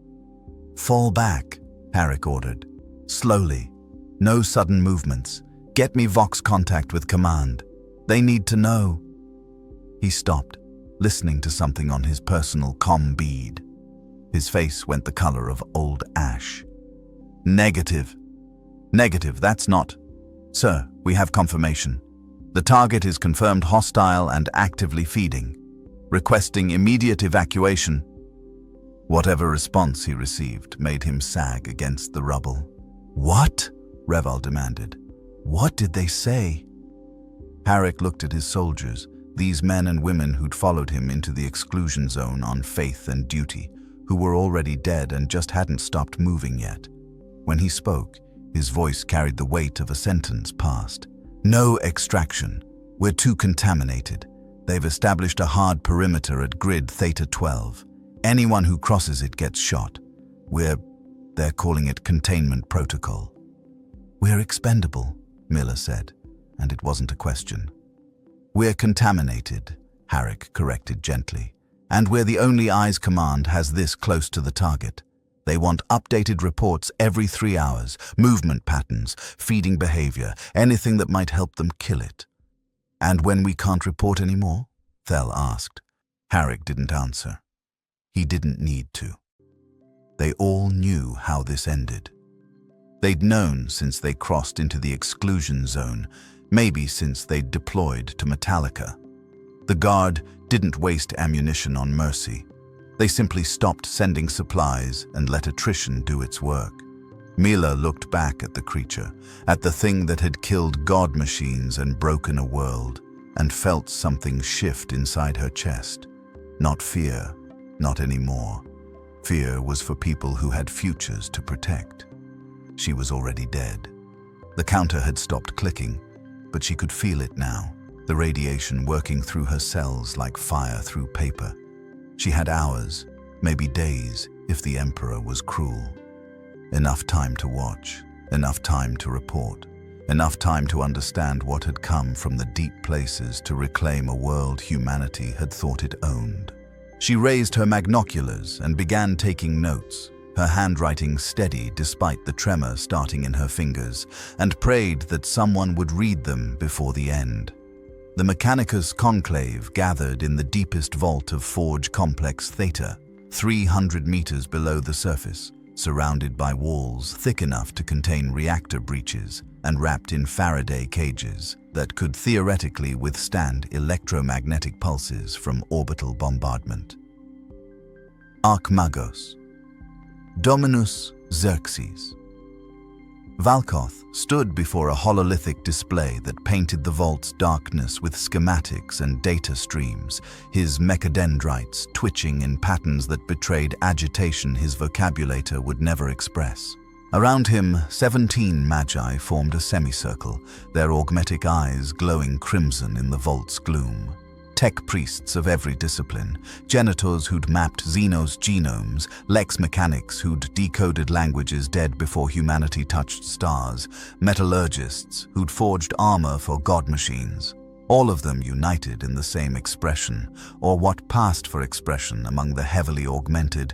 "Fall back," Harrick ordered. "Slowly. No sudden movements. Get me Vox contact with command. They need to know." He stopped, listening to something on his personal comm bead. His face went the color of old ash. Negative, that's not. Sir, we have confirmation. The target is confirmed hostile and actively feeding. Requesting immediate evacuation." Whatever response he received made him sag against the rubble. "What?" Reval demanded. "What did they say?" Harrick looked at his soldiers, these men and women who'd followed him into the exclusion zone on faith and duty, who were already dead and just hadn't stopped moving yet. When he spoke, his voice carried the weight of a sentence passed. "No extraction. We're too contaminated. They've established a hard perimeter at grid Theta 12. Anyone who crosses it gets shot. They're calling it containment protocol." "We're expendable," Milla said, and it wasn't a question. "We're contaminated," Harrick corrected gently, "and we're the only eyes command has this close to the target. They want updated reports every 3 hours, movement patterns, feeding behavior, anything that might help them kill it." "And when we can't report anymore?" Thel asked. Harrick didn't answer. He didn't need to. They all knew how this ended. They'd known since they crossed into the exclusion zone, maybe since they'd deployed to Metalica. The Guard didn't waste ammunition on mercy. They simply stopped sending supplies and let attrition do its work. Milla looked back at the creature, at the thing that had killed god machines and broken a world, and felt something shift inside her chest. Not fear, not anymore. Fear was for people who had futures to protect. She was already dead. The counter had stopped clicking, but she could feel it now, the radiation working through her cells like fire through paper. She had hours, maybe days, if the Emperor was cruel. Enough time to watch, enough time to report, enough time to understand what had come from the deep places to reclaim a world humanity had thought it owned. She raised her magnoculars and began taking notes, her handwriting steady despite the tremor starting in her fingers, and prayed that someone would read them before the end. The Mechanicus conclave gathered in the deepest vault of Forge Complex Theta, 300 meters below the surface, surrounded by walls thick enough to contain reactor breaches and wrapped in Faraday cages that could theoretically withstand electromagnetic pulses from orbital bombardment. Archmagos. Dominus Xerxes. Valkoth stood before a hololithic display that painted the vault's darkness with schematics and data streams, his mechadendrites twitching in patterns that betrayed agitation his vocabulator would never express. Around him, 17 magi formed a semicircle, their augmetic eyes glowing crimson in the vault's gloom. Tech priests of every discipline, genitors who'd mapped Xenos genomes, lex mechanics who'd decoded languages dead before humanity touched stars, metallurgists who'd forged armor for god machines. All of them united in the same expression, or what passed for expression among the heavily augmented: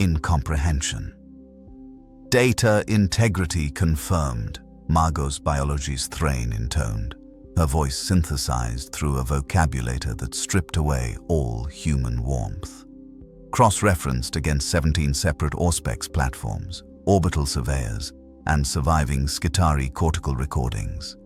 incomprehension. Data integrity confirmed, Margot's biology's Thrain intoned, her voice synthesized through a vocabulator that stripped away all human warmth. Cross-referenced against 17 separate Auspex platforms, orbital surveyors, and surviving Skitarii cortical recordings.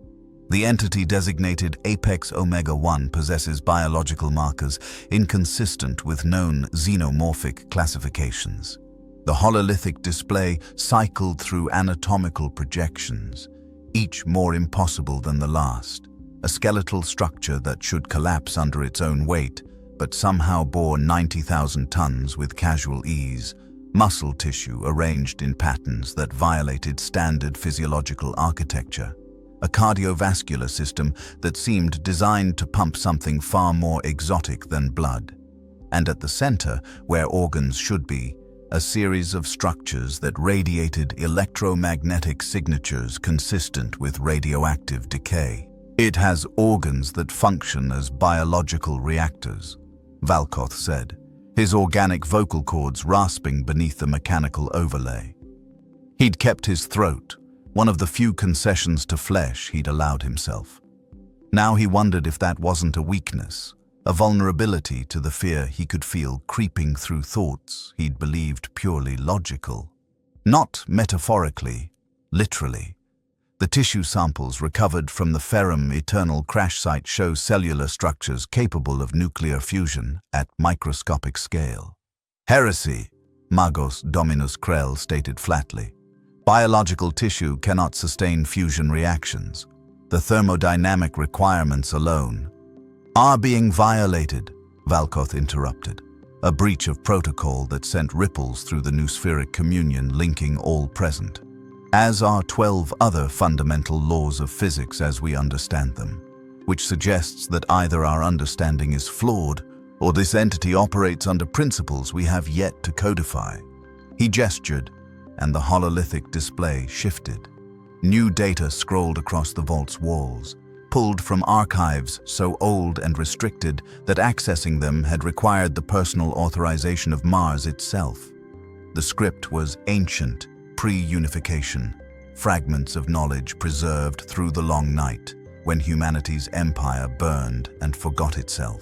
The entity designated Apex Omega-1 possesses biological markers inconsistent with known xenomorphic classifications. The hololithic display cycled through anatomical projections, each more impossible than the last. A skeletal structure that should collapse under its own weight, but somehow bore 90,000 tons with casual ease. Muscle tissue arranged in patterns that violated standard physiological architecture. A cardiovascular system that seemed designed to pump something far more exotic than blood. And at the center, where organs should be, a series of structures that radiated electromagnetic signatures consistent with radioactive decay. It has organs that function as biological reactors, Valkoth said, his organic vocal cords rasping beneath the mechanical overlay. He'd kept his throat, one of the few concessions to flesh he'd allowed himself. Now he wondered if that wasn't a weakness, a vulnerability to the fear he could feel creeping through thoughts he'd believed purely logical. Not metaphorically, literally. The tissue samples recovered from the Ferrum Eternal crash site show cellular structures capable of nuclear fusion at microscopic scale. Heresy, Magos Dominus Krell stated flatly. Biological tissue cannot sustain fusion reactions. The thermodynamic requirements alone are being violated, Valkoth interrupted. A breach of protocol that sent ripples through the noospheric communion linking all present. As are 12 other fundamental laws of physics as we understand them, which suggests that either our understanding is flawed or this entity operates under principles we have yet to codify. He gestured, and the hololithic display shifted. New data scrolled across the vault's walls, pulled from archives so old and restricted that accessing them had required the personal authorization of Mars itself. The script was ancient, pre-unification, fragments of knowledge preserved through the long night, when humanity's empire burned and forgot itself.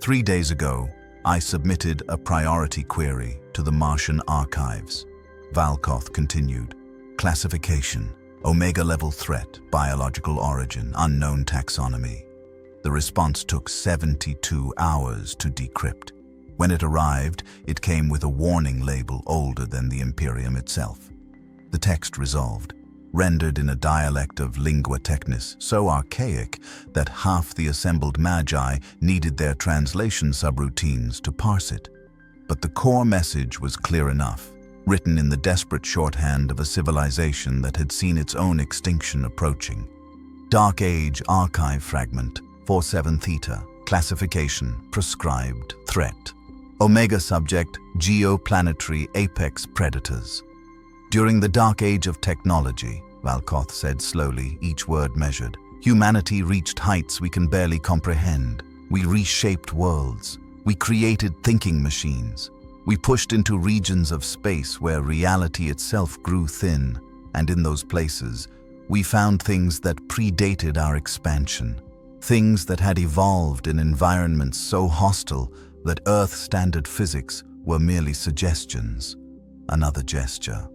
3 days ago, I submitted a priority query to the Martian archives. Valkoth continued. Classification: Omega-level threat, biological origin, unknown taxonomy. The response took 72 hours to decrypt. When it arrived, it came with a warning label older than the Imperium itself. The text resolved, rendered in a dialect of lingua technis so archaic that half the assembled magi needed their translation subroutines to parse it. But the core message was clear enough, written in the desperate shorthand of a civilization that had seen its own extinction approaching. Dark Age Archive Fragment 47 Theta. Classification: Prescribed Threat. Omega Subject: Geoplanetary Apex Predators. During the Dark Age of technology, Valkoth said slowly, each word measured, humanity reached heights we can barely comprehend. We reshaped worlds. We created thinking machines. We pushed into regions of space where reality itself grew thin, and in those places, we found things that predated our expansion. Things that had evolved in environments so hostile that Earth-standard physics were merely suggestions. Another gesture.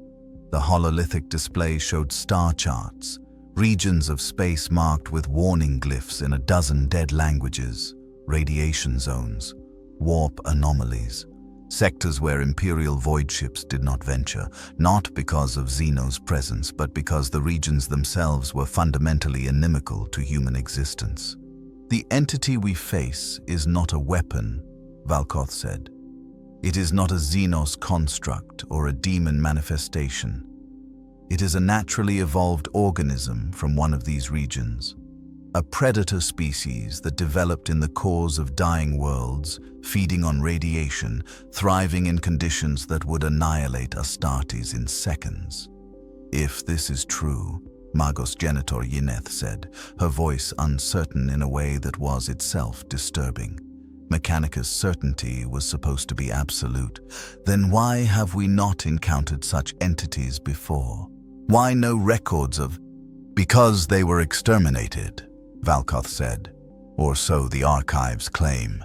The hololithic display showed star charts, regions of space marked with warning glyphs in a dozen dead languages, radiation zones, warp anomalies. sectors where Imperial void ships did not venture, not because of Xeno's presence, but because the regions themselves were fundamentally inimical to human existence. "The entity we face is not a weapon," Valkoth said. "It is not a Xenos construct or a demon manifestation. It is a naturally evolved organism from one of these regions. A predator species that developed in the cores of dying worlds, feeding on radiation, thriving in conditions that would annihilate Astartes in seconds." "If this is true," Magos Genitor Yineth said, her voice uncertain in a way that was itself disturbing. Mechanicus' certainty was supposed to be absolute. "Then why have we not encountered such entities before? Why no records of—" "Because they were exterminated," Valkoth said, "or so the archives claim.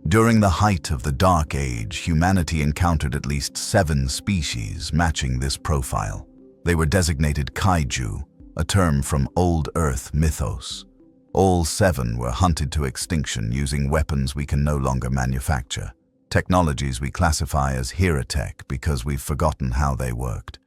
During the height of the Dark Age, humanity encountered at least 7 species matching this profile. They were designated kaiju, a term from Old Earth mythos. All 7 were hunted to extinction using weapons we can no longer manufacture, technologies we classify as Heratech because we've forgotten how they worked.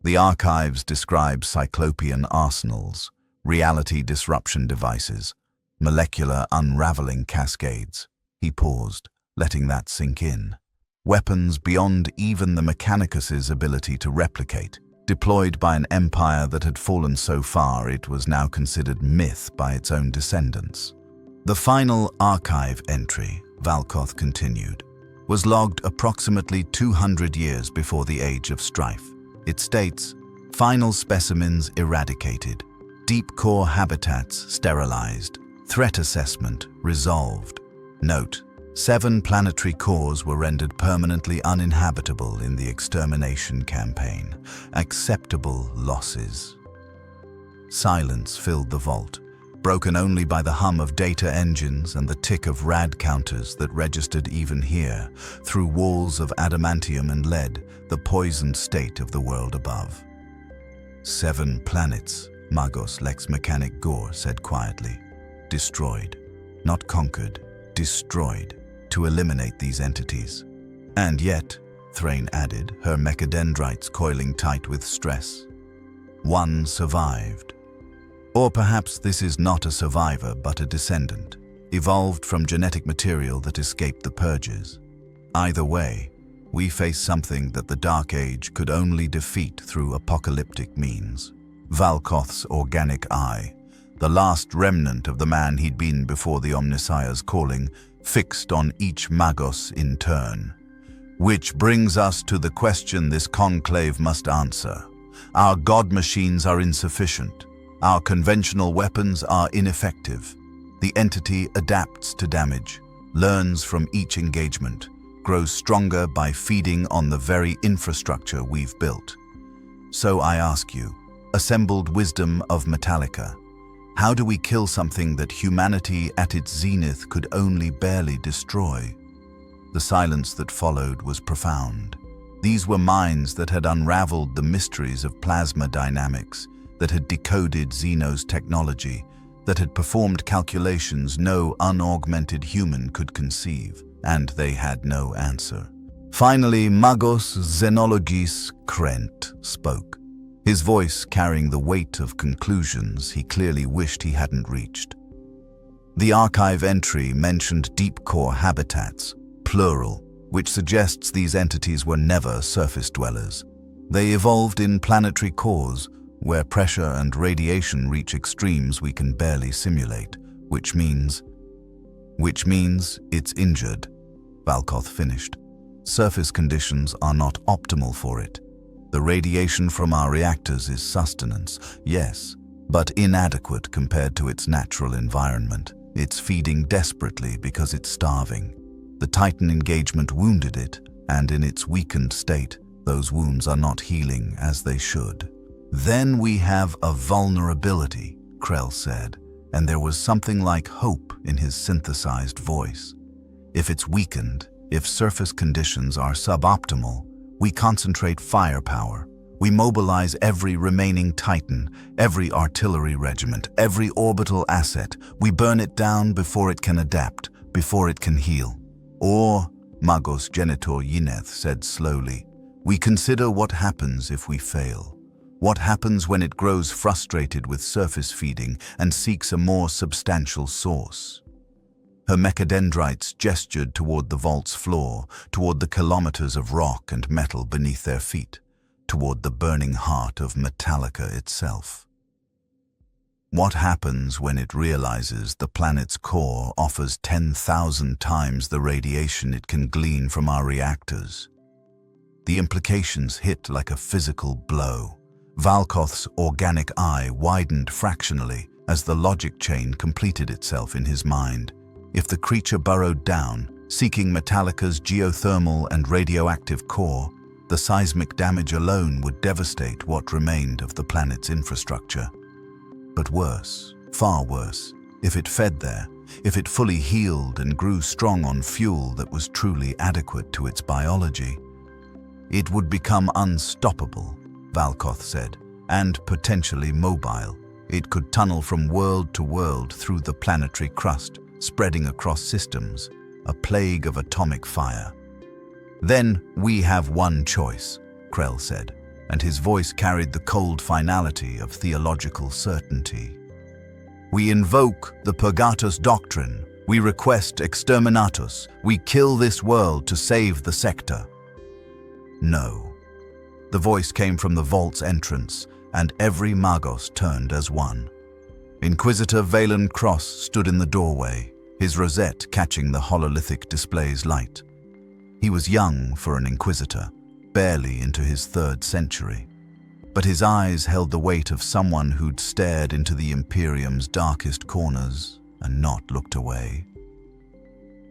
The archives describe cyclopean arsenals, reality disruption devices, molecular unraveling cascades." He paused, letting that sink in. "Weapons beyond even the Mechanicus's ability to replicate, deployed by an empire that had fallen so far it was now considered myth by its own descendants." "The final archive entry," Valkoth continued, "was logged approximately 200 years before the Age of Strife. It states, 'Final specimens eradicated, deep core habitats sterilized, threat assessment resolved.' Note, 7 planetary cores were rendered permanently uninhabitable in the extermination campaign. Acceptable losses." Silence filled the vault, broken only by the hum of data engines and the tick of rad counters that registered even here, through walls of adamantium and lead, the poisoned state of the world above. 7 planets, Magos Lex Mechanic Gore said quietly. "Destroyed. Not conquered. Destroyed. To eliminate these entities. And yet," Thrain added, her mechadendrites coiling tight with stress, "one survived. Or perhaps this is not a survivor but a descendant, evolved from genetic material that escaped the purges. Either way, we face something that the Dark Age could only defeat through apocalyptic means." Valkoth's organic eye, the last remnant of the man he'd been before the Omnissiah's calling, fixed on each Magos in turn. "Which brings us to the question this conclave must answer. Our god machines are insufficient. Our conventional weapons are ineffective. The entity adapts to damage, learns from each engagement, grows stronger by feeding on the very infrastructure we've built. So I ask you, assembled wisdom of Metalica, how do we kill something that humanity at its zenith could only barely destroy?" The silence that followed was profound. These were minds that had unraveled the mysteries of plasma dynamics, that had decoded Xeno's technology, that had performed calculations no unaugmented human could conceive, and they had no answer. Finally, Magos Xenologis Krent spoke, his voice carrying the weight of conclusions he clearly wished he hadn't reached. "The archive entry mentioned deep core habitats, plural, which suggests these entities were never surface dwellers. They evolved in planetary cores, where pressure and radiation reach extremes we can barely simulate, which means it's injured," Valkoth finished. "Surface conditions are not optimal for it. The radiation from our reactors is sustenance, yes, but inadequate compared to its natural environment. It's feeding desperately because it's starving. The Titan engagement wounded it, and in its weakened state, those wounds are not healing as they should." "Then we have a vulnerability," Krell said, and there was something like hope in his synthesized voice. "If it's weakened, if surface conditions are suboptimal, we concentrate firepower. We mobilize every remaining Titan, every artillery regiment, every orbital asset. We burn it down before it can adapt, before it can heal. Or Magos Genitor Yineth said slowly. We consider what happens if we fail. What happens when it grows frustrated with surface feeding and seeks a more substantial source. Her mechadendrites gestured toward the vault's floor, toward the kilometers of rock and metal beneath their feet, toward the burning heart of Metalica itself. What happens when it realizes the planet's core offers 10,000 times the radiation it can glean from our reactors? The implications hit like a physical blow. Valkoth's organic eye widened fractionally as the logic chain completed itself in his mind. If the creature burrowed down, seeking Metalica's geothermal and radioactive core, the seismic damage alone would devastate what remained of the planet's infrastructure. But worse, far worse, if it fed there, if it fully healed and grew strong on fuel that was truly adequate to its biology, it would become unstoppable, Valkoth said, and potentially mobile. It could tunnel from world to world through the planetary crust, spreading across systems, a plague of atomic fire. Then we have one choice, Krell said, and his voice carried the cold finality of theological certainty. We invoke the Purgatus Doctrine. We request exterminatus. We kill this world to save the sector. No. The voice came from the vault's entrance, and every Magos turned as one. Inquisitor Valen Cross stood in the doorway, his rosette catching the hololithic display's light. He was young for an Inquisitor, barely into his 3rd century, but his eyes held the weight of someone who'd stared into the Imperium's darkest corners and not looked away.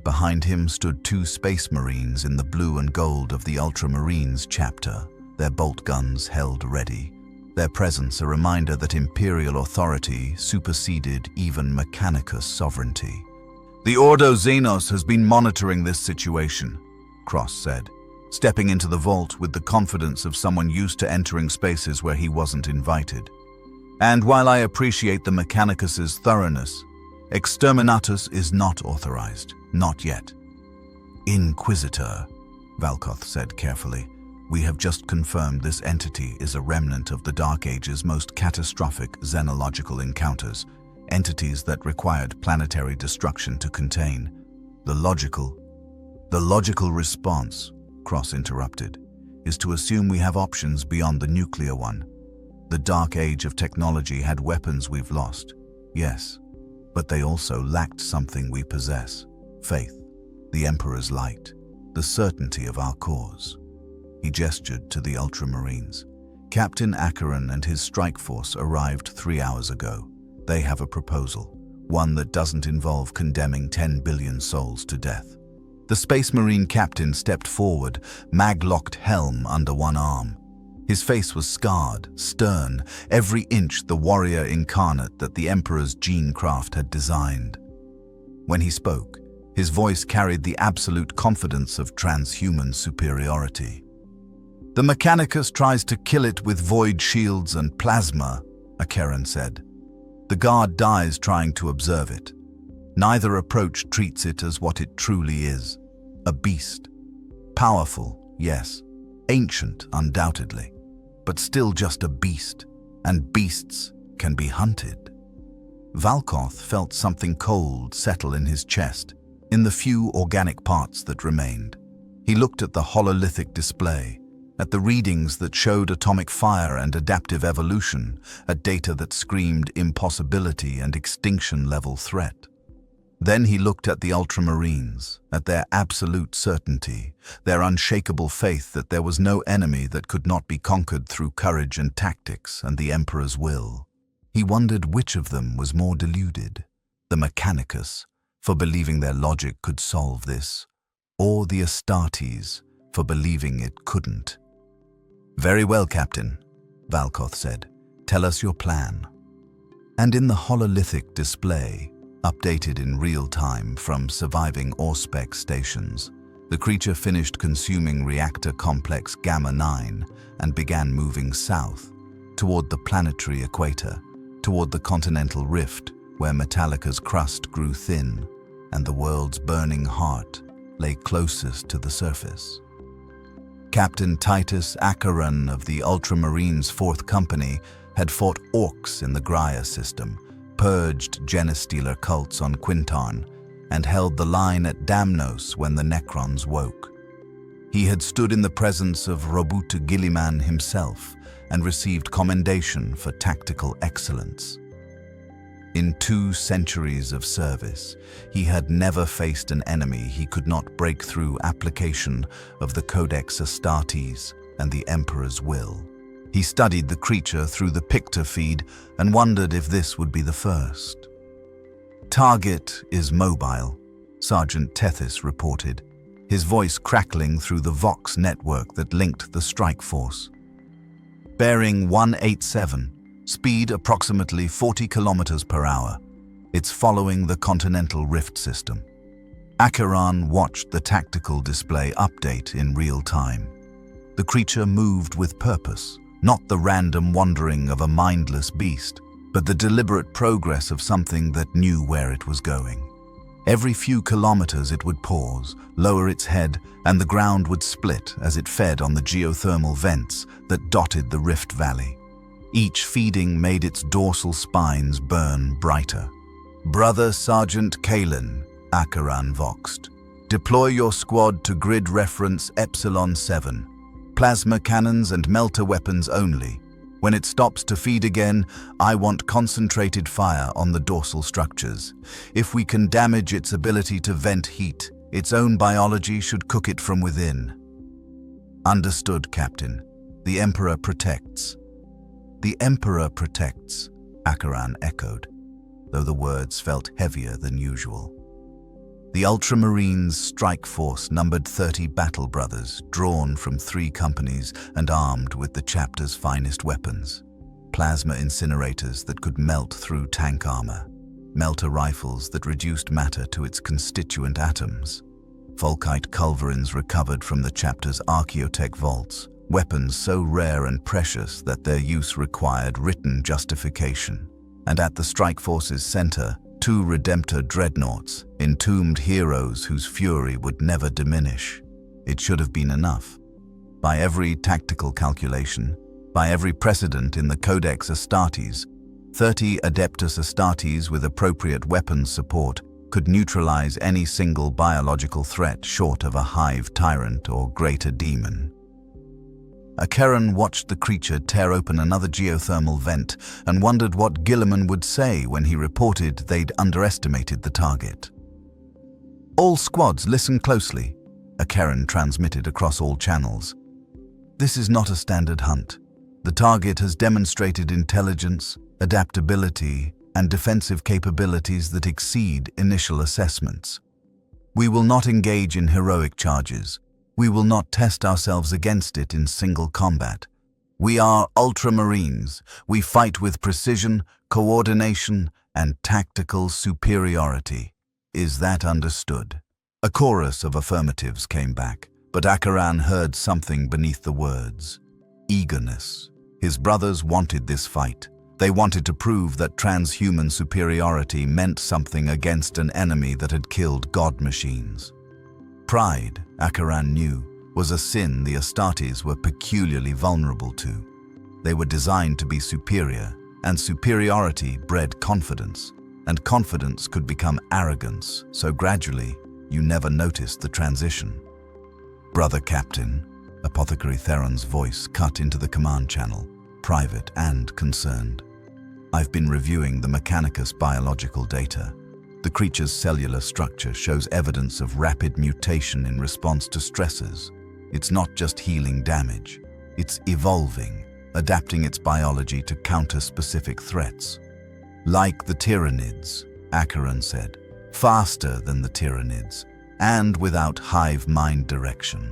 Behind him stood 2 Space Marines in the blue and gold of the Ultramarines chapter, their bolt guns held ready, their presence a reminder that Imperial authority superseded even Mechanicus sovereignty. The Ordo Xenos has been monitoring this situation, Cross said, stepping into the vault with the confidence of someone used to entering spaces where he wasn't invited. And while I appreciate the Mechanicus's thoroughness, exterminatus is not authorized, not yet. Inquisitor, Valkoth said carefully, we have just confirmed this entity is a remnant of the Dark Age's most catastrophic xenological encounters, entities that required planetary destruction to contain. The logical response, Cross interrupted, is to assume we have options beyond the nuclear one. The Dark Age of technology had weapons we've lost, yes, but they also lacked something we possess: faith, the Emperor's light, the certainty of our cause. He gestured to the Ultramarines. Captain Acheran and his strike force arrived 3 hours ago. They have a proposal, one that doesn't involve condemning 10 billion souls to death. The Space Marine captain stepped forward, mag-locked helm under one arm. His face was scarred, stern, every inch the warrior incarnate that the Emperor's gene craft had designed. When he spoke, his voice carried the absolute confidence of transhuman superiority. The Mechanicus tries to kill it with void shields and plasma, Acheran said. The guard dies trying to observe it. Neither approach treats it as what it truly is: a beast. Powerful, yes. Ancient, undoubtedly. But still just a beast. And beasts can be hunted. Valkoth felt something cold settle in his chest, in the few organic parts that remained. He looked at the hololithic display, at the readings that showed atomic fire and adaptive evolution, at data that screamed impossibility and extinction-level threat. Then he looked at the Ultramarines, at their absolute certainty, their unshakable faith that there was no enemy that could not be conquered through courage and tactics and the Emperor's will. He wondered which of them was more deluded, the Mechanicus, for believing their logic could solve this, or the Astartes, for believing it couldn't. Very well, Captain, Valkoth said. Tell us your plan. And in the hololithic display, updated in real time from surviving Auspex stations, the creature finished consuming reactor complex Gamma-9 and began moving south, toward the planetary equator, toward the continental rift where Metalica's crust grew thin and the world's burning heart lay closest to the surface. Captain Acheran of the Ultramarines' 4th Company had fought orcs in the Graia system, purged genestealer cults on Quintarn, and held the line at Damnos when the Necrons woke. He had stood in the presence of Robutu Gilliman himself and received commendation for tactical excellence. In 2 centuries of service, he had never faced an enemy he could not break through application of the Codex Astartes and the Emperor's will. He studied the creature through the Pictor feed and wondered if this would be the first. "Target is mobile," Sergeant Tethys reported, his voice crackling through the Vox network that linked the strike force. "Bearing 187, speed approximately 40 kilometers per hour. It's following the Continental Rift system." Acheran watched the tactical display update in real time. The creature moved with purpose, not the random wandering of a mindless beast, but the deliberate progress of something that knew where it was going. Every few kilometers it would pause, lower its head, and the ground would split as it fed on the geothermal vents that dotted the rift valley. Each feeding made its dorsal spines burn brighter. "Brother Sergeant Kalen," Acheran voxed, "deploy your squad to grid reference Epsilon 7. Plasma cannons and melter weapons only. When it stops to feed again, I want concentrated fire on the dorsal structures. If we can damage its ability to vent heat, its own biology should cook it from within." "Understood, Captain. The Emperor protects." "The Emperor protects," Acheran echoed, though the words felt heavier than usual. The Ultramarines' strike force numbered 30 battle brothers, drawn from 3 companies and armed with the chapter's finest weapons. Plasma incinerators that could melt through tank armor, melter rifles that reduced matter to its constituent atoms, Volkite culverins recovered from the chapter's archaeotech vaults, weapons so rare and precious that their use required written justification. And at the strike force's center, 2 Redemptor dreadnoughts, entombed heroes whose fury would never diminish. It should have been enough. By every tactical calculation, by every precedent in the Codex Astartes, 30 Adeptus Astartes with appropriate weapons support could neutralize any single biological threat short of a hive tyrant or greater demon. Acheran watched the creature tear open another geothermal vent and wondered what Gilliman would say when he reported they'd underestimated the target. "All squads, listen closely," Acheran transmitted across all channels. "This is not a standard hunt. The target has demonstrated intelligence, adaptability, and defensive capabilities that exceed initial assessments. We will not engage in heroic charges. We will not test ourselves against it in single combat. We are Ultramarines. We fight with precision, coordination, and tactical superiority. Is that understood?" A chorus of affirmatives came back, but Acheran heard something beneath the words. Eagerness. His brothers wanted this fight. They wanted to prove that transhuman superiority meant something against an enemy that had killed god machines. Pride, Acheran knew, was a sin the Astartes were peculiarly vulnerable to. They were designed to be superior, and superiority bred confidence, and confidence could become arrogance, so gradually, you never noticed the transition. "Brother Captain," Apothecary Theron's voice cut into the command channel, private and concerned. "I've been reviewing the Mechanicus biological data. The creature's cellular structure shows evidence of rapid mutation in response to stressors. It's not just healing damage. It's evolving, adapting its biology to counter specific threats. Like the Tyranids," Acheran said, "faster than the Tyranids, and without hive mind direction.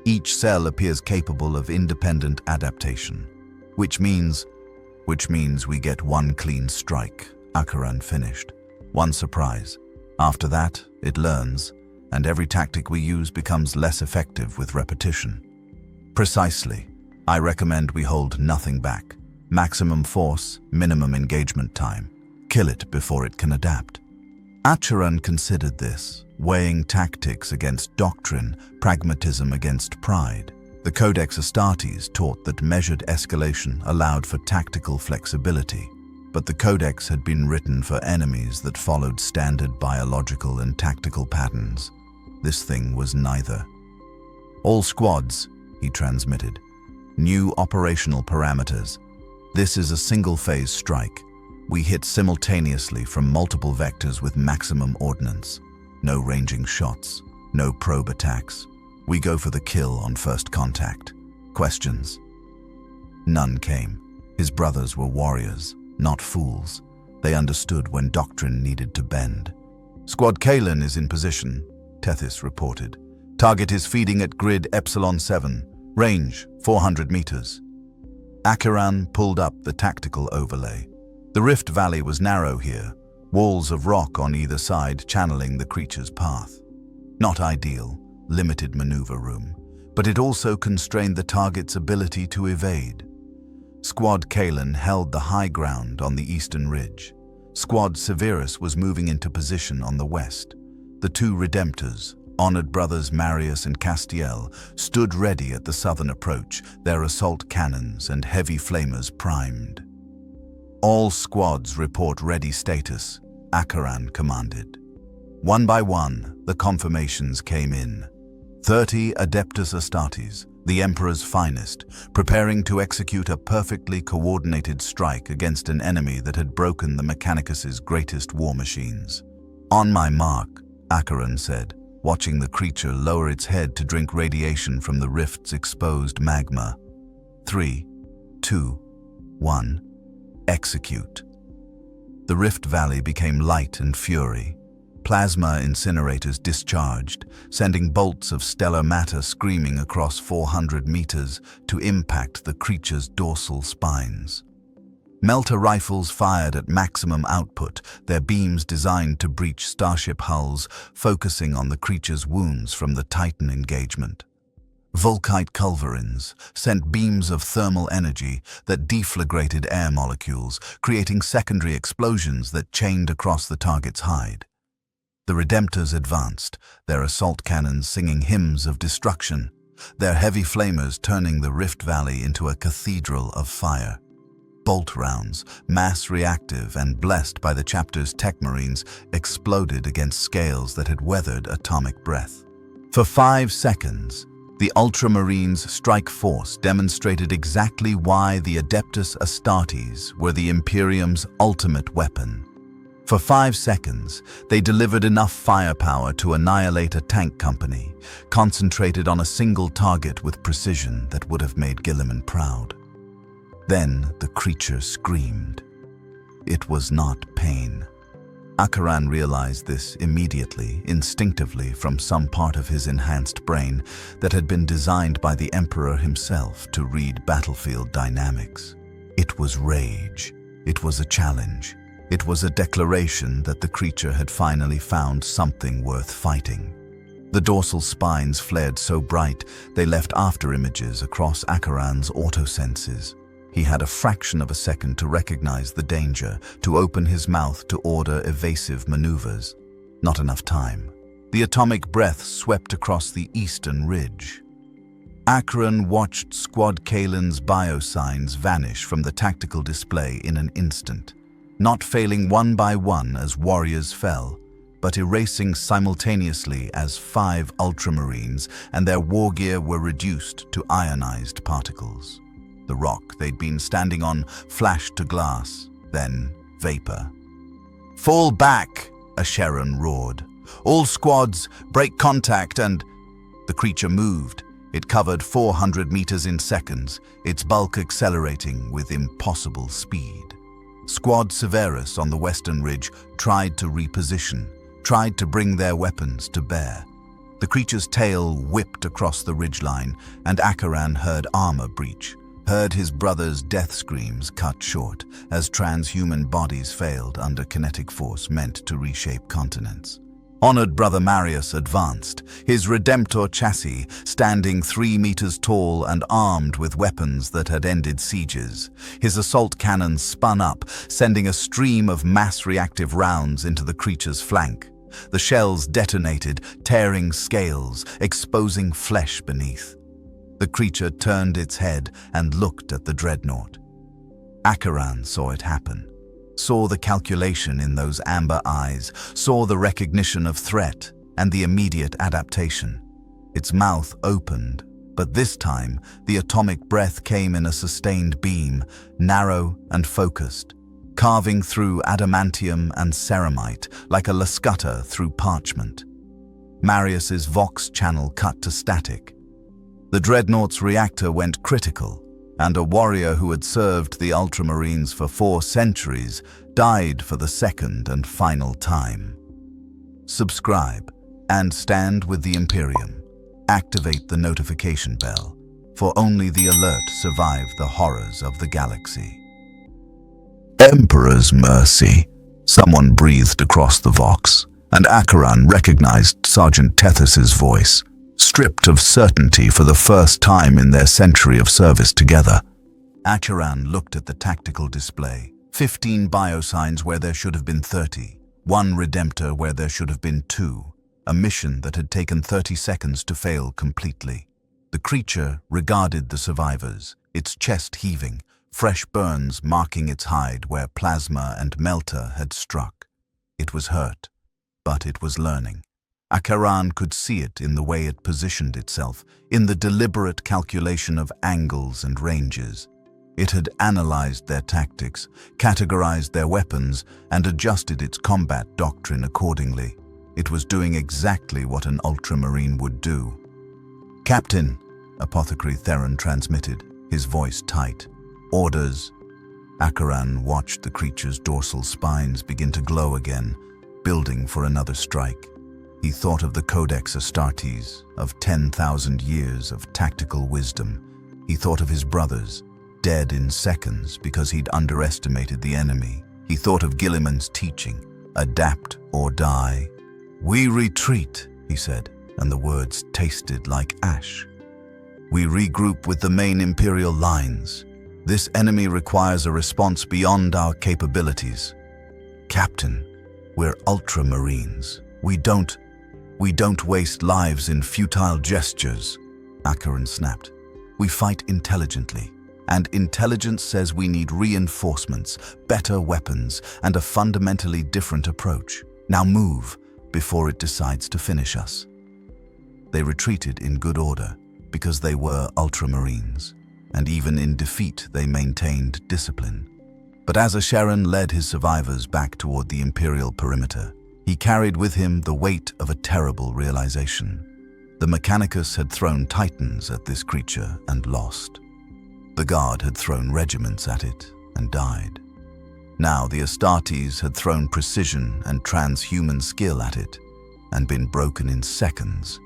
Each cell appears capable of independent adaptation, which means we get one clean strike," Acheran finished. "One surprise. After that, it learns, and every tactic we use becomes less effective with repetition." "Precisely. I recommend we hold nothing back. Maximum force, minimum engagement time. Kill it before it can adapt." Acheran considered this, weighing tactics against doctrine, pragmatism against pride. The Codex Astartes taught that measured escalation allowed for tactical flexibility, but the Codex had been written for enemies that followed standard biological and tactical patterns. This thing was neither. "All squads," he transmitted. "New operational parameters. This is a single-phase strike. We hit simultaneously from multiple vectors with maximum ordnance. No ranging shots, no probe attacks. We go for the kill on first contact. Questions?" None came. His brothers were warriors, not fools. They understood when doctrine needed to bend. "Squad Kalen is in position," Tethys reported. "Target is feeding at grid Epsilon 7. Range 400 meters. Acheran pulled up the tactical overlay. The rift valley was narrow here, walls of rock on either side channeling the creature's path. Not ideal, limited maneuver room, but it also constrained the target's ability to evade. Squad Kalen held the high ground on the eastern ridge. Squad Severus was moving into position on the west. The two Redemptors, honored brothers Marius and Castiel, stood ready at the southern approach, their assault cannons and heavy flamers primed. "All squads report ready status," Acheran commanded. One by one, the confirmations came in. 30 Adeptus Astartes, the Emperor's finest, preparing to execute a perfectly coordinated strike against an enemy that had broken the Mechanicus's greatest war machines. "On my mark," Acheran said, watching the creature lower its head to drink radiation from the rift's exposed magma. 3, 2, 1, execute. The rift valley became light and fury. Plasma incinerators discharged, sending bolts of stellar matter screaming across 400 meters to impact the creature's dorsal spines. Melter rifles fired at maximum output, their beams designed to breach starship hulls, focusing on the creature's wounds from the Titan engagement. Volkite culverins sent beams of thermal energy that deflagrated air molecules, creating secondary explosions that chained across the target's hide. The Redemptors advanced, their assault cannons singing hymns of destruction, their heavy flamers turning the Rift Valley into a cathedral of fire. Bolt rounds, mass reactive and blessed by the chapter's tech marines, exploded against scales that had weathered atomic breath. For 5 seconds, the Ultramarines' strike force demonstrated exactly why the Adeptus Astartes were the Imperium's ultimate weapon. For 5 seconds, they delivered enough firepower to annihilate a tank company, concentrated on a single target with precision that would have made Guilliman proud. Then the creature screamed. It was not pain. Acheran realized this immediately, instinctively, from some part of his enhanced brain that had been designed by the Emperor himself to read battlefield dynamics. It was rage. It was a challenge. It was a declaration that the creature had finally found something worth fighting. The dorsal spines flared so bright they left afterimages across Acheran's autosenses. He had a fraction of a second to recognize the danger, to open his mouth to order evasive maneuvers. Not enough time. The atomic breath swept across the eastern ridge. Acheran watched Squad Kalen's biosigns vanish from the tactical display in an instant, not failing one by one as warriors fell, but erasing simultaneously as 5 Ultramarines and their war gear were reduced to ionized particles. The rock they'd been standing on flashed to glass, then vapor. "Fall back!" Acheran roared. "All squads, break contact and—" The creature moved. It covered 400 meters in seconds, its bulk accelerating with impossible speed. Squad Severus on the western ridge tried to reposition, tried to bring their weapons to bear. The creature's tail whipped across the ridgeline, and Acheran heard armor breach, heard his brother's death screams cut short as transhuman bodies failed under kinetic force meant to reshape continents. Honored brother Marius advanced, his Redemptor chassis standing 3 meters tall and armed with weapons that had ended sieges. His assault cannons spun up, sending a stream of mass reactive rounds into the creature's flank. The shells detonated, tearing scales, exposing flesh beneath. The creature turned its head and looked at the dreadnought. Acheran saw it happen, saw the calculation in those amber eyes, saw the recognition of threat and the immediate adaptation. Its mouth opened, but this time the atomic breath came in a sustained beam, narrow and focused, carving through adamantium and ceramite like a lascutter through parchment. Marius's Vox channel cut to static. The dreadnought's reactor went critical, and a warrior who had served the Ultramarines for 4 centuries died for the second and final time. Subscribe and stand with the Imperium. Activate the notification bell, for only the alert survive the horrors of the galaxy. Emperor's mercy, someone breathed across the Vox, and Acheran recognized Sergeant Tethys's voice, stripped of certainty for the first time in their century of service together. Acheran looked at the tactical display, 15 biosigns where there should have been 30, 1 redemptor where there should have been 2, a mission that had taken 30 seconds to fail completely. The creature regarded the survivors, its chest heaving, fresh burns marking its hide where plasma and melter had struck. It was hurt, but it was learning. Acheran could see it in the way it positioned itself, in the deliberate calculation of angles and ranges. It had analyzed their tactics, categorized their weapons, and adjusted its combat doctrine accordingly. It was doing exactly what an Ultramarine would do. "Captain," Apothecary Theron transmitted, his voice tight. "Orders." Acheran watched the creature's dorsal spines begin to glow again, building for another strike. He thought of the Codex Astartes, of 10,000 years of tactical wisdom. He thought of his brothers, dead in seconds because he'd underestimated the enemy. He thought of Guilliman's teaching, adapt or die. "We retreat," he said, and the words tasted like ash. "We regroup with the main Imperial lines. This enemy requires a response beyond our capabilities. Captain, we're Ultramarines. We don't waste lives in futile gestures," Acheran snapped. "We fight intelligently, and intelligence says we need reinforcements, better weapons, and a fundamentally different approach. Now move, before it decides to finish us." They retreated in good order, because they were Ultramarines, and even in defeat they maintained discipline. But as Acheran led his survivors back toward the Imperial perimeter, he carried with him the weight of a terrible realization. The Mechanicus had thrown titans at this creature and lost. The Guard had thrown regiments at it and died. Now the Astartes had thrown precision and transhuman skill at it and been broken in seconds.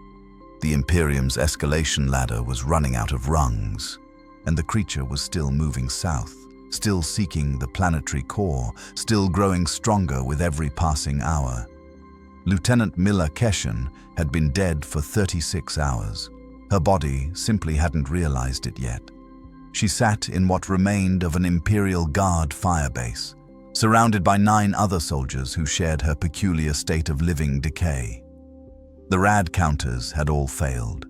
The Imperium's escalation ladder was running out of rungs, and the creature was still moving south, still seeking the planetary core, still growing stronger with every passing hour. Lieutenant Milla Keshen had been dead for 36 hours. Her body simply hadn't realized it yet. She sat in what remained of an Imperial Guard firebase, surrounded by 9 other soldiers who shared her peculiar state of living decay. The rad counters had all failed.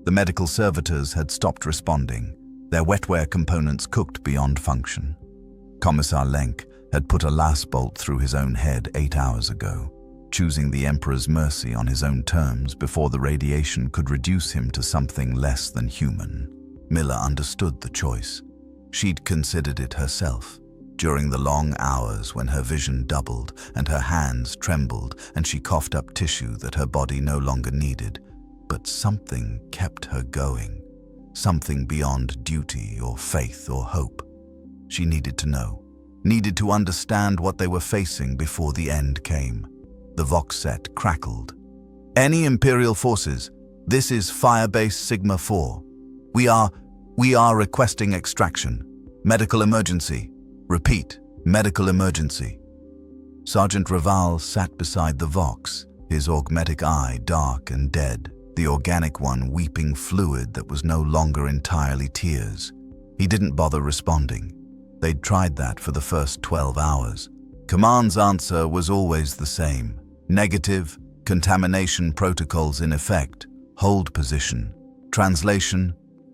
The medical servitors had stopped responding, their wetware components cooked beyond function. Commissar Lenk had put a last bolt through his own head 8 hours ago, choosing the Emperor's mercy on his own terms before the radiation could reduce him to something less than human. Milla understood the choice. She'd considered it herself, during the long hours when her vision doubled and her hands trembled and she coughed up tissue that her body no longer needed. But something kept her going, something beyond duty or faith or hope. She needed to know, needed to understand what they were facing before the end came. The Vox set crackled. "Any Imperial forces, this is Firebase Sigma 4. We are requesting extraction. Medical emergency. Repeat, medical emergency." Sergeant Raval sat beside the Vox, his augmetic eye dark and dead, the organic one weeping fluid that was no longer entirely tears. He didn't bother responding. They'd tried that for the first 12 hours. Command's answer was always the same: negative, Contamination protocols in effect. Hold position. Translation: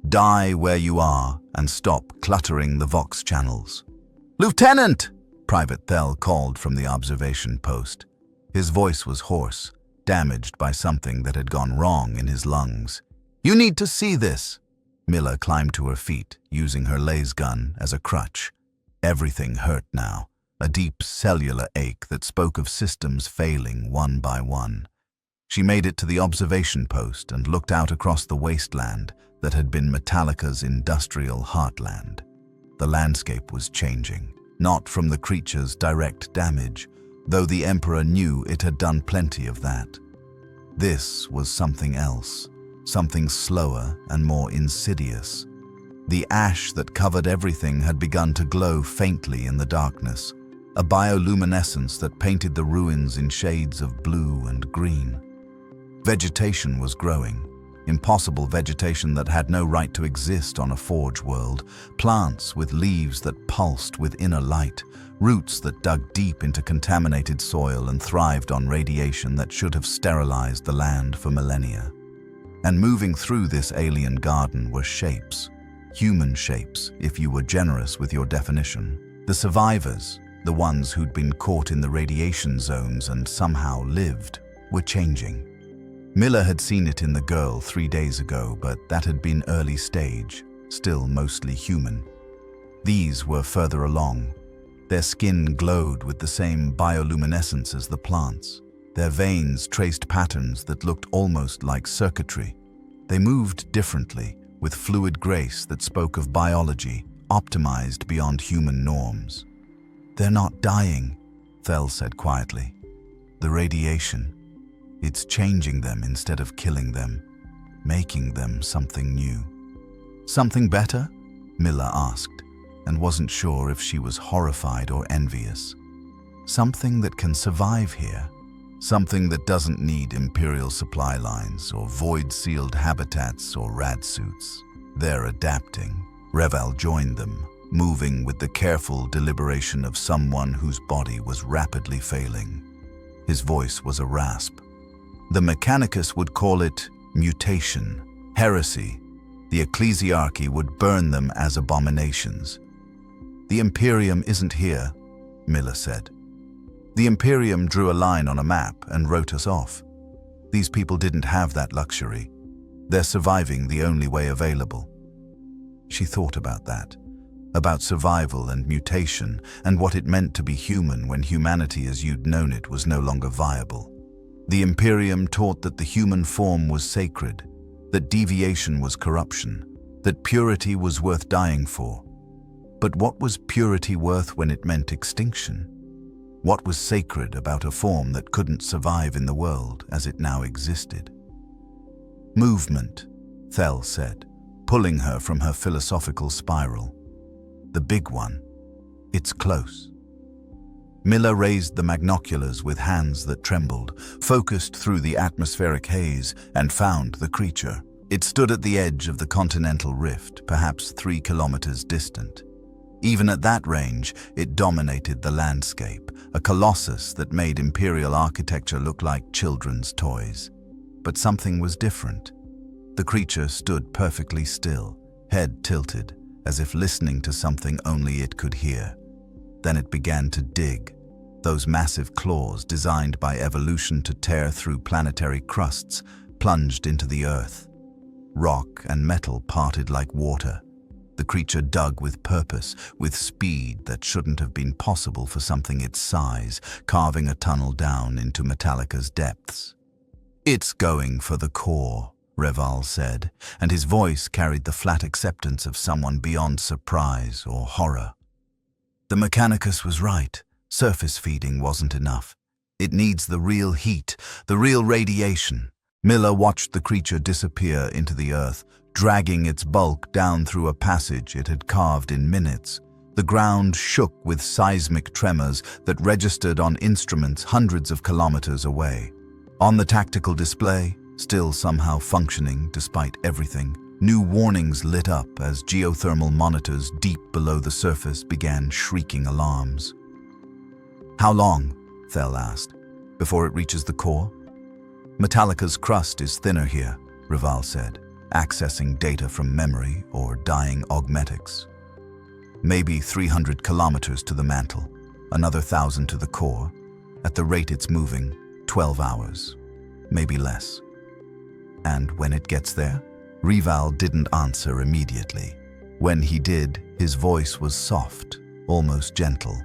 die where you are and stop cluttering the Vox channels. "Lieutenant!" Private Thel called from the observation post. His voice was hoarse, damaged by something that had gone wrong in his lungs. "You need to see this." Milla climbed to her feet, using her laser gun as a crutch. Everything hurt now, a deep cellular ache that spoke of systems failing one by one. She made it to the observation post and looked out across the wasteland that had been Metalica's industrial heartland. The landscape was changing, not from the creature's direct damage, though the Emperor knew it had done plenty of that. This was something else, something slower and more insidious. The ash that covered everything had begun to glow faintly in the darkness, a bioluminescence that painted the ruins in shades of blue and green. Vegetation was growing, impossible vegetation that had no right to exist on a Forge world, plants with leaves that pulsed with inner light, roots that dug deep into contaminated soil and thrived on radiation that should have sterilized the land for millennia. And moving through this alien garden were shapes, human shapes, if you were generous with your definition. The survivors, the ones who'd been caught in the radiation zones and somehow lived, were changing. Milla had seen it in the girl 3 days ago, but that had been early stage, still mostly human. These were further along. Their skin glowed with the same bioluminescence as the plants. Their veins traced patterns that looked almost like circuitry. They moved differently, with fluid grace that spoke of biology, optimized beyond human norms. "They're not dying," Thel said quietly. "The radiation, it's changing them instead of killing them, making them something new." "Something better?" Milla asked, and wasn't sure if she was horrified or envious. "Something that can survive here. Something that doesn't need Imperial supply lines or void-sealed habitats or rad suits. They're adapting." Reval joined them, moving with the careful deliberation of someone whose body was rapidly failing. His voice was a rasp. "The Mechanicus would call it mutation, heresy. The ecclesiarchy would burn them as abominations." "The Imperium isn't here," Milla said. "The Imperium drew a line on a map and wrote us off. These people didn't have that luxury. They're surviving the only way available." She thought about that, about survival and mutation and what it meant to be human when humanity as you'd known it was no longer viable. The Imperium taught that the human form was sacred, that deviation was corruption, that purity was worth dying for. But what was purity worth when it meant extinction? What was sacred about a form that couldn't survive in the world as it now existed? "Movement," Thel said, pulling her from her philosophical spiral. "The big one. It's close." Milla raised the magnoculars with hands that trembled, focused through the atmospheric haze, and found the creature. It stood at the edge of the continental rift, perhaps 3 kilometers distant. Even at that range, it dominated the landscape, a colossus that made Imperial architecture look like children's toys. But something was different. The creature stood perfectly still, head tilted, as if listening to something only it could hear. Then it began to dig, those massive claws designed by evolution to tear through planetary crusts, plunged into the earth. Rock and metal parted like water. The creature dug with purpose, with speed that shouldn't have been possible for something its size, carving a tunnel down into Metalica's depths. "It's going for the core," Reval said, and his voice carried the flat acceptance of someone beyond surprise or horror. The Mechanicus was right. Surface feeding wasn't enough. It needs the real heat, the real radiation. Milla watched the creature disappear into the earth, dragging its bulk down through a passage it had carved in minutes. The ground shook with seismic tremors that registered on instruments hundreds of kilometers away. On the tactical display, still somehow functioning despite everything, new warnings lit up as geothermal monitors deep below the surface began shrieking alarms. "How long," Thel asked, "before it reaches the core?" Metalica's crust is thinner here, Rival said, accessing data from memory or dying augmetics. Maybe 300 kilometers to the mantle, another 1,000 to the core. At the rate it's moving, 12 hours, maybe less. And when it gets there? Rival didn't answer immediately. When he did, his voice was soft, almost gentle.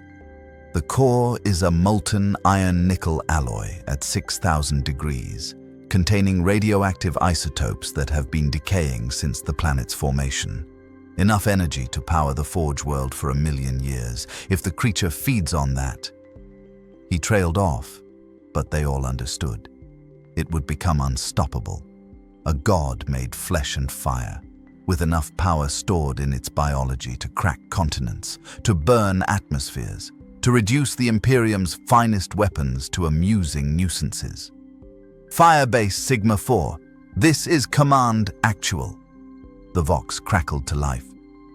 The core is a molten iron-nickel alloy at 6,000 degrees, containing radioactive isotopes that have been decaying since the planet's formation. Enough energy to power the Forge World for 1,000,000 years, if the creature feeds on that. He trailed off, but they all understood. It would become unstoppable. A god made flesh and fire, with enough power stored in its biology to crack continents, to burn atmospheres, to reduce the Imperium's finest weapons to amusing nuisances. Firebase Sigma 4, this is Command Actual. The Vox crackled to life,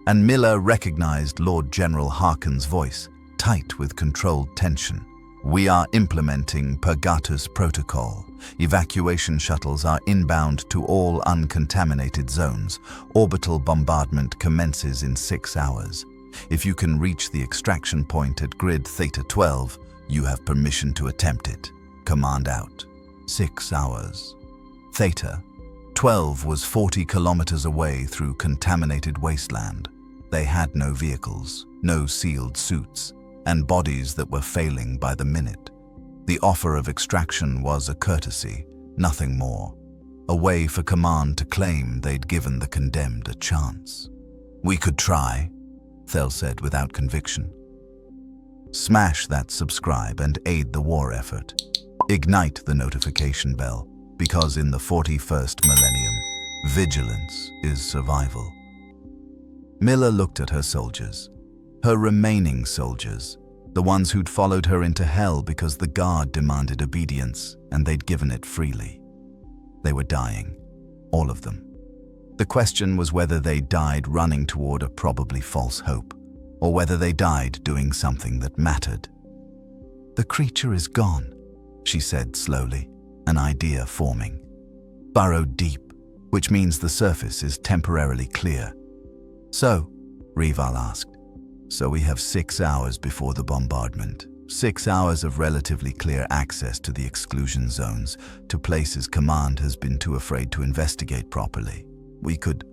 and Milla recognized Lord General Harkin's voice, tight with controlled tension. We are implementing Purgatus Protocol. Evacuation shuttles are inbound to all uncontaminated zones. Orbital bombardment commences in 6 hours. If you can reach the extraction point at grid Theta 12, you have permission to attempt it. Command out. 6 hours. Theta 12 was 40 kilometers away through contaminated wasteland. They had no vehicles, no sealed suits, and bodies that were failing by the minute. The offer of extraction was a courtesy, nothing more. A way for Command to claim they'd given the condemned a chance. We could try, Thel said without conviction. Smash that subscribe and aid the war effort. Ignite the notification bell, because in the 41st millennium, vigilance is survival. Milla looked at her soldiers, her remaining soldiers, the ones who'd followed her into hell because the guard demanded obedience and they'd given it freely. They were dying, all of them. The question was whether they died running toward a probably false hope, or whether they died doing something that mattered. The creature is gone, she said slowly, an idea forming. Burrowed deep, which means the surface is temporarily clear. So, Rival asked, so we have 6 hours before the bombardment. 6 hours of relatively clear access to the exclusion zones, to places Command has been too afraid to investigate properly. We could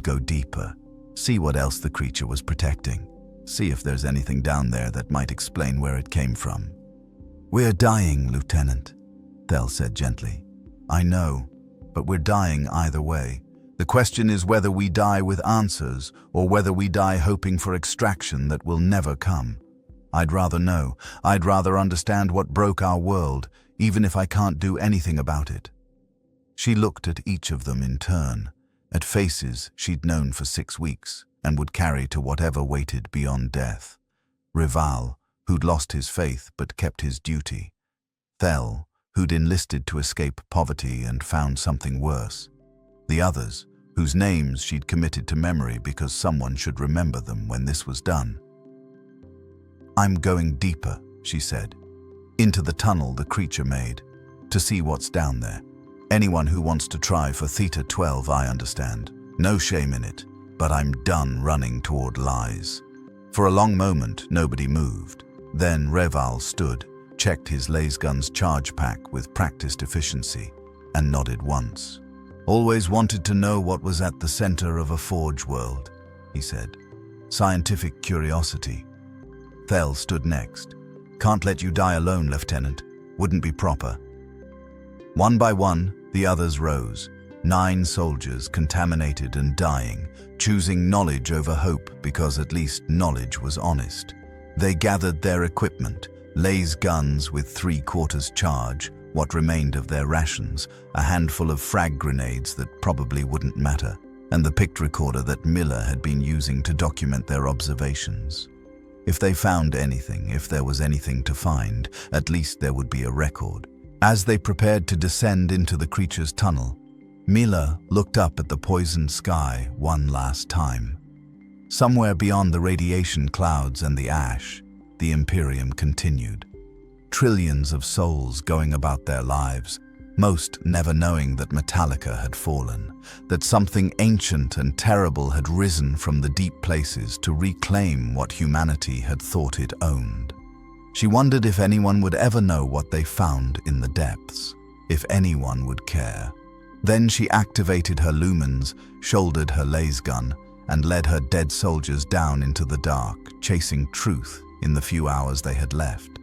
go deeper, see what else the creature was protecting, see if there's anything down there that might explain where it came from. We're dying, Lieutenant, Thel said gently. I know, but we're dying either way. The question is whether we die with answers or whether we die hoping for extraction that will never come. I'd rather know. I'd rather understand what broke our world, even if I can't do anything about it. She looked at each of them in turn, at faces she'd known for 6 weeks and would carry to whatever waited beyond death. Rival, who'd lost his faith but kept his duty. Thel, who'd enlisted to escape poverty and found something worse. The others, whose names she'd committed to memory because someone should remember them when this was done. I'm going deeper, she said, into the tunnel the creature made, to see what's down there. Anyone who wants to try for Theta 12, I understand. No shame in it, but I'm done running toward lies. For a long moment, nobody moved. Then Rival stood, checked his lasgun's charge pack with practiced efficiency, and nodded once. Always wanted to know what was at the center of a Forge world, he said. Scientific curiosity. Thel stood next. Can't let you die alone, Lieutenant. Wouldn't be proper. One by one, the others rose. 9 soldiers contaminated and dying, choosing knowledge over hope because at least knowledge was honest. They gathered their equipment, las guns with 3/4 charge, what remained of their rations, a handful of frag grenades that probably wouldn't matter, and the pict recorder that Milla had been using to document their observations. If they found anything, if there was anything to find, at least there would be a record. As they prepared to descend into the creature's tunnel, Milla looked up at the poisoned sky one last time. Somewhere beyond the radiation clouds and the ash, the Imperium continued. Trillions of souls going about their lives, most never knowing that Metalica had fallen, that something ancient and terrible had risen from the deep places to reclaim what humanity had thought it owned. She wondered if anyone would ever know what they found in the depths, if anyone would care. Then she activated her lumens, shouldered her laser gun, and led her dead soldiers down into the dark, chasing truth in the few hours they had left.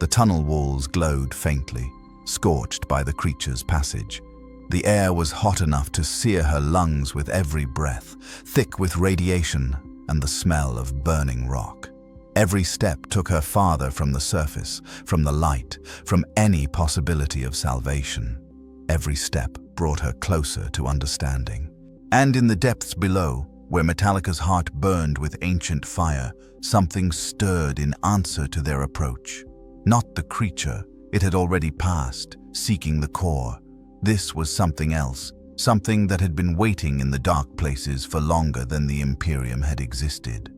The tunnel walls glowed faintly, scorched by the creature's passage. The air was hot enough to sear her lungs with every breath, thick with radiation and the smell of burning rock. Every step took her farther from the surface, from the light, from any possibility of salvation. Every step brought her closer to understanding. And in the depths below, where Metalica's heart burned with ancient fire, something stirred in answer to their approach. Not the creature, it had already passed, seeking the core. This was something else, something that had been waiting in the dark places for longer than the Imperium had existed.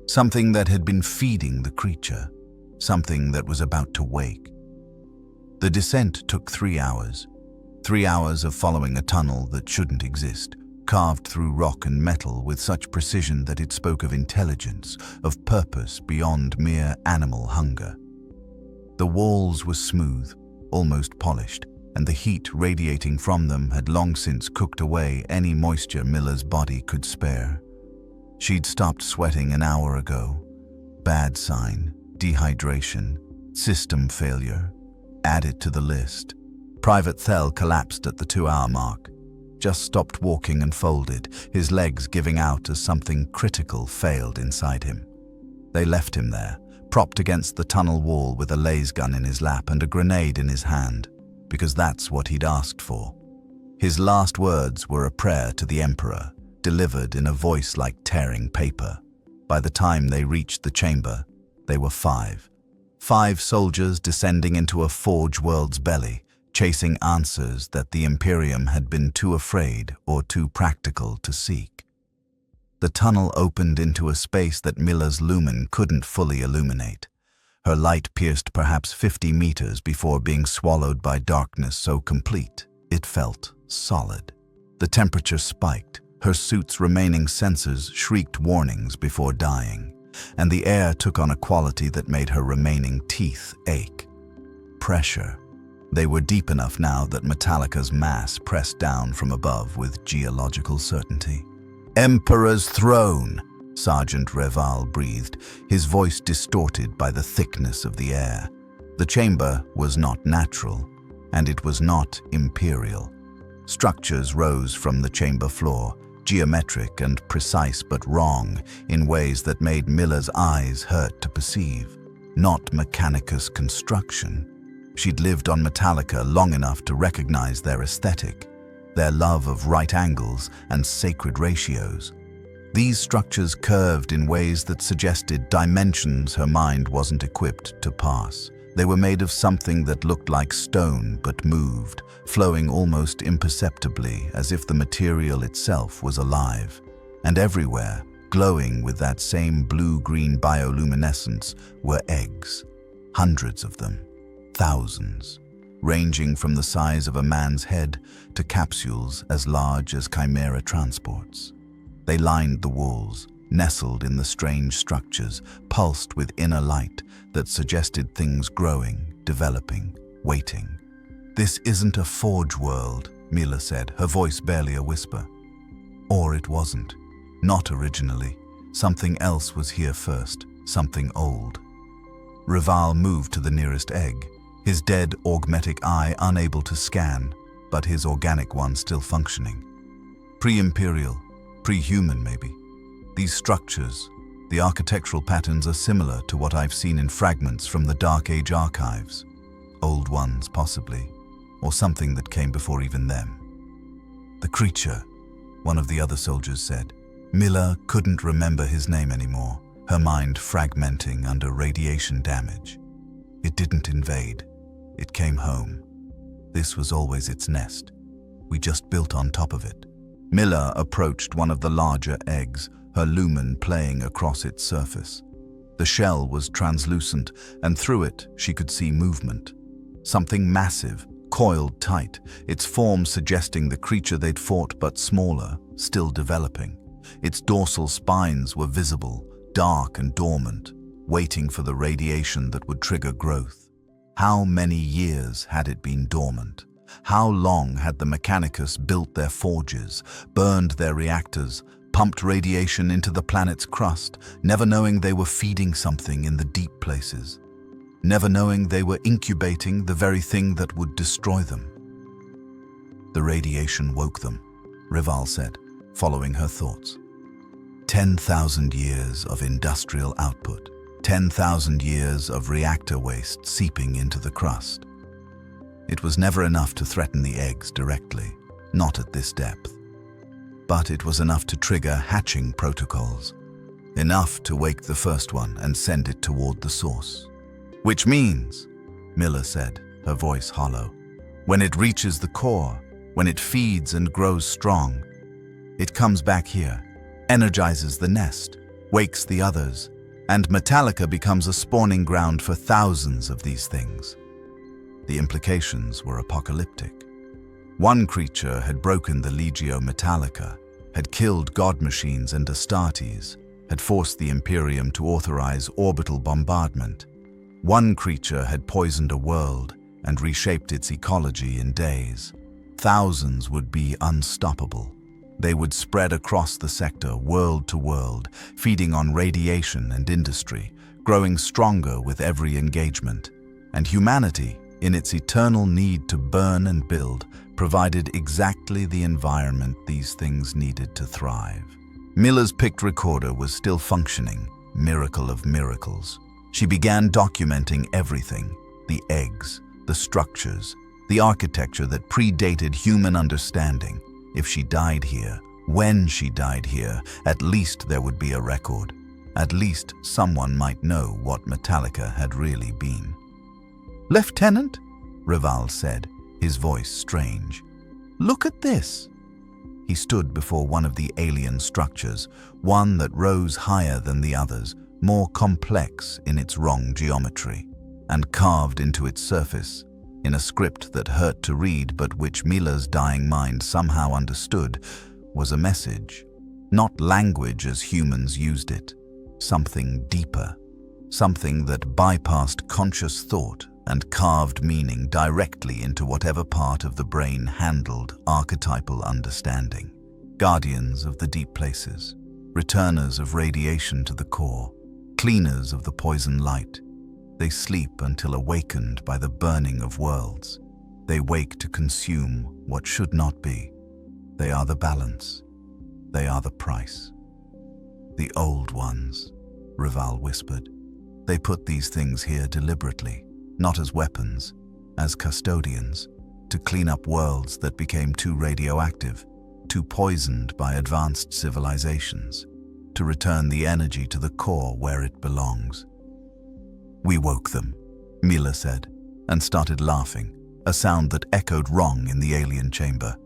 Something that had been feeding the creature, something that was about to wake. The descent took 3 hours. 3 hours of following a tunnel that shouldn't exist, carved through rock and metal with such precision that it spoke of intelligence, of purpose beyond mere animal hunger. The walls were smooth, almost polished, and the heat radiating from them had long since cooked away any moisture Milla's body could spare. She'd stopped sweating an hour ago. Bad sign, dehydration, system failure. Added to the list. Private Thel collapsed at the 2-hour mark. Just stopped walking and folded, his legs giving out as something critical failed inside him. They left him there, propped against the tunnel wall with a laser gun in his lap and a grenade in his hand, because that's what he'd asked for. His last words were a prayer to the Emperor, delivered in a voice like tearing paper. By the time they reached the chamber, they were 5. 5 soldiers descending into a Forge World's belly, chasing answers that the Imperium had been too afraid or too practical to seek. The tunnel opened into a space that Milla's lumen couldn't fully illuminate. Her light pierced perhaps 50 meters before being swallowed by darkness so complete it felt solid. The temperature spiked, her suit's remaining sensors shrieked warnings before dying, and the air took on a quality that made her remaining teeth ache. Pressure. They were deep enough now that Metalica's mass pressed down from above with geological certainty. "Emperor's throne," Sergeant Reval breathed, his voice distorted by the thickness of the air. The chamber was not natural, and it was not imperial. Structures rose from the chamber floor, geometric and precise but wrong in ways that made Milla's eyes hurt to perceive. Not Mechanicus construction. She'd lived on Metalica long enough to recognize their aesthetic, their love of right angles and sacred ratios. These structures curved in ways that suggested dimensions her mind wasn't equipped to pass. They were made of something that looked like stone but moved, flowing almost imperceptibly as if the material itself was alive. And everywhere, glowing with that same blue-green bioluminescence, were eggs. Hundreds of them. Thousands. Ranging from the size of a man's head to capsules as large as chimera transports. They lined the walls, nestled in the strange structures, pulsed with inner light that suggested things growing, developing, waiting. "This isn't a Forge world," Milla said, her voice barely a whisper. Or it wasn't. Not originally. Something else was here first, something old. Reval moved to the nearest egg, his dead augmetic eye unable to scan, but his organic one still functioning. Pre-imperial, pre-human maybe. These structures, the architectural patterns are similar to what I've seen in fragments from the Dark Age archives. Old ones, possibly, or something that came before even them. "The creature," one of the other soldiers said. Milla couldn't remember his name anymore, her mind fragmenting under radiation damage. It didn't invade. It came home. This was always its nest. We just built on top of it. Milla approached one of the larger eggs, her lumen playing across its surface. The shell was translucent, and through it she could see movement. Something massive, coiled tight, its form suggesting the creature they'd fought but smaller, still developing. Its dorsal spines were visible, dark and dormant, waiting for the radiation that would trigger growth. How many years had it been dormant? How long had the Mechanicus built their forges, burned their reactors, pumped radiation into the planet's crust, never knowing they were feeding something in the deep places, never knowing they were incubating the very thing that would destroy them? The radiation woke them, Rival said, following her thoughts. 10,000 years of industrial output, 10,000 years of reactor waste seeping into the crust. It was never enough to threaten the eggs directly, not at this depth. But it was enough to trigger hatching protocols, enough to wake the first one and send it toward the source. Which means, Milla said, her voice hollow, when it reaches the core, when it feeds and grows strong, it comes back here, energizes the nest, wakes the others, and Metalica becomes a spawning ground for thousands of these things. The implications were apocalyptic. One creature had broken the Legio Metalica, had killed god machines and Astartes, had forced the Imperium to authorize orbital bombardment. One creature had poisoned a world and reshaped its ecology in days. Thousands would be unstoppable. They would spread across the sector, world to world, feeding on radiation and industry, growing stronger with every engagement. And humanity, in its eternal need to burn and build, provided exactly the environment these things needed to thrive. Milla's picked recorder was still functioning, miracle of miracles. She began documenting everything, the eggs, the structures, the architecture that predated human understanding. If she died here, when she died here, at least there would be a record. At least someone might know what Metalica had really been. "Lieutenant," Rival said, his voice strange. "Look at this." He stood before one of the alien structures, one that rose higher than the others, more complex in its wrong geometry, and carved into its surface, in a script that hurt to read but which Milla's dying mind somehow understood, was a message. Not language as humans used it, something deeper, something that bypassed conscious thought and carved meaning directly into whatever part of the brain handled archetypal understanding. Guardians of the deep places, returners of radiation to the core, cleaners of the poison light. They sleep until awakened by the burning of worlds. They wake to consume what should not be. They are the balance. They are the price. "The old ones," Rival whispered. "They put these things here deliberately, not as weapons, as custodians, to clean up worlds that became too radioactive, too poisoned by advanced civilizations, to return the energy to the core where it belongs." "We woke them," Milla said, and started laughing, a sound that echoed wrong in the alien chamber.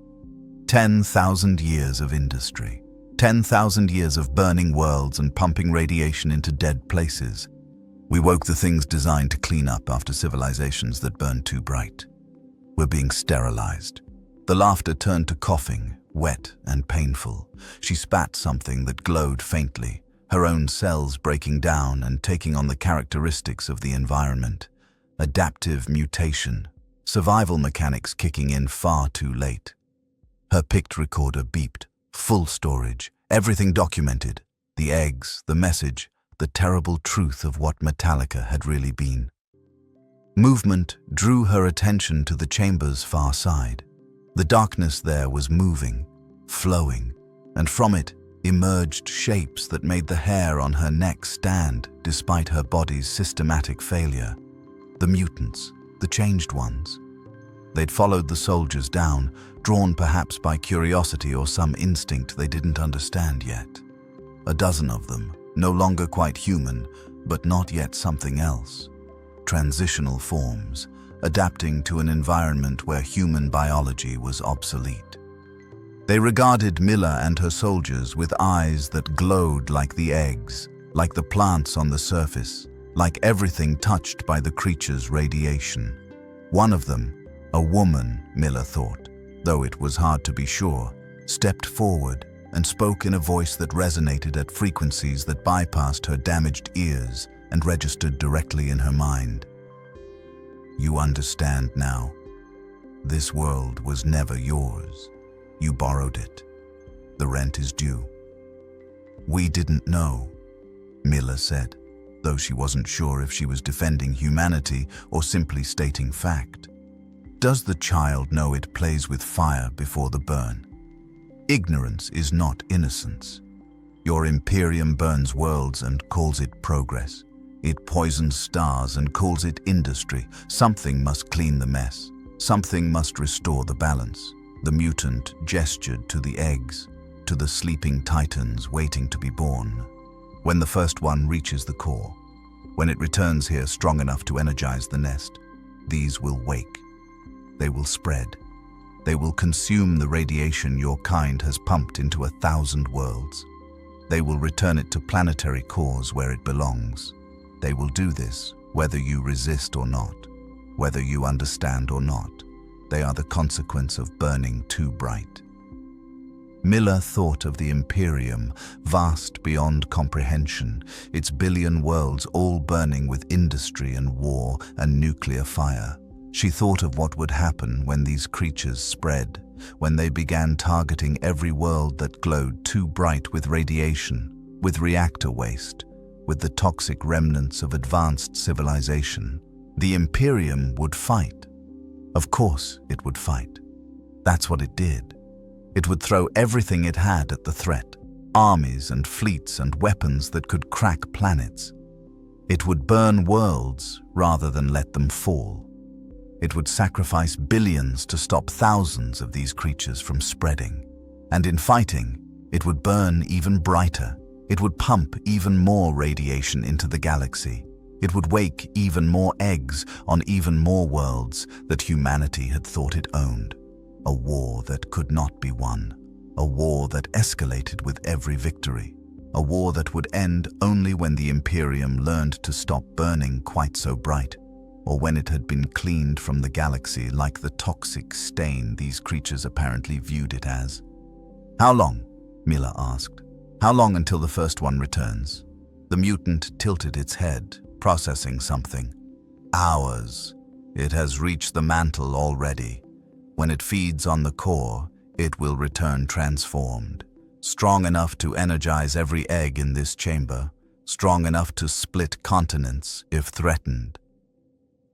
10,000 years of industry, 10,000 years of burning worlds and pumping radiation into dead places. We woke the things designed to clean up after civilizations that burned too bright. We're being sterilized. The laughter turned to coughing, wet and painful. She spat something that glowed faintly, her own cells breaking down and taking on the characteristics of the environment. Adaptive mutation, survival mechanics kicking in far too late. Her picked recorder beeped, full storage, everything documented, the eggs, the message, the terrible truth of what Metalica had really been. Movement drew her attention to the chamber's far side. The darkness there was moving, flowing, and from it emerged shapes that made the hair on her neck stand despite her body's systematic failure. The mutants, the changed ones. They'd followed the soldiers down, drawn perhaps by curiosity or some instinct they didn't understand yet. A dozen of them, no longer quite human, but not yet something else. Transitional forms, adapting to an environment where human biology was obsolete. They regarded Milla and her soldiers with eyes that glowed like the eggs, like the plants on the surface, like everything touched by the creature's radiation. One of them, A woman, Milla thought, though it was hard to be sure, stepped forward and spoke in a voice that resonated at frequencies that bypassed her damaged ears and registered directly in her mind. "You understand now. This world was never yours. You borrowed it. The rent is due." "We didn't know," Milla said, though she wasn't sure if she was defending humanity or simply stating fact. Does the child know it plays with fire before the burn? Ignorance is not innocence. Your Imperium burns worlds and calls it progress. It poisons stars and calls it industry. Something must clean the mess. Something must restore the balance. The mutant gestured to the eggs, to the sleeping titans waiting to be born. When the first one reaches the core, when it returns here strong enough to energize the nest, these will wake. They will spread. They will consume the radiation your kind has pumped into 1,000 worlds. They will return it to planetary cores where it belongs. They will do this whether you resist or not, whether you understand or not. They are the consequence of burning too bright. Milla thought of the Imperium, vast beyond comprehension, its billion worlds all burning with industry and war and nuclear fire. She thought of what would happen when these creatures spread, when they began targeting every world that glowed too bright with radiation, with reactor waste, with the toxic remnants of advanced civilization. The Imperium would fight. Of course it would fight. That's what it did. It would throw everything it had at the threat, armies and fleets and weapons that could crack planets. It would burn worlds rather than let them fall. It would sacrifice billions to stop thousands of these creatures from spreading. And in fighting, it would burn even brighter. It would pump even more radiation into the galaxy. It would wake even more eggs on even more worlds that humanity had thought it owned. A war that could not be won. A war that escalated with every victory. A war that would end only when the Imperium learned to stop burning quite so bright, or when it had been cleaned from the galaxy like the toxic stain these creatures apparently viewed it as. "How long?" Milla asked. "How long until the first one returns?" The mutant tilted its head, processing something. "Hours. It has reached the mantle already. When it feeds on the core, it will return transformed, strong enough to energize every egg in this chamber, strong enough to split continents if threatened."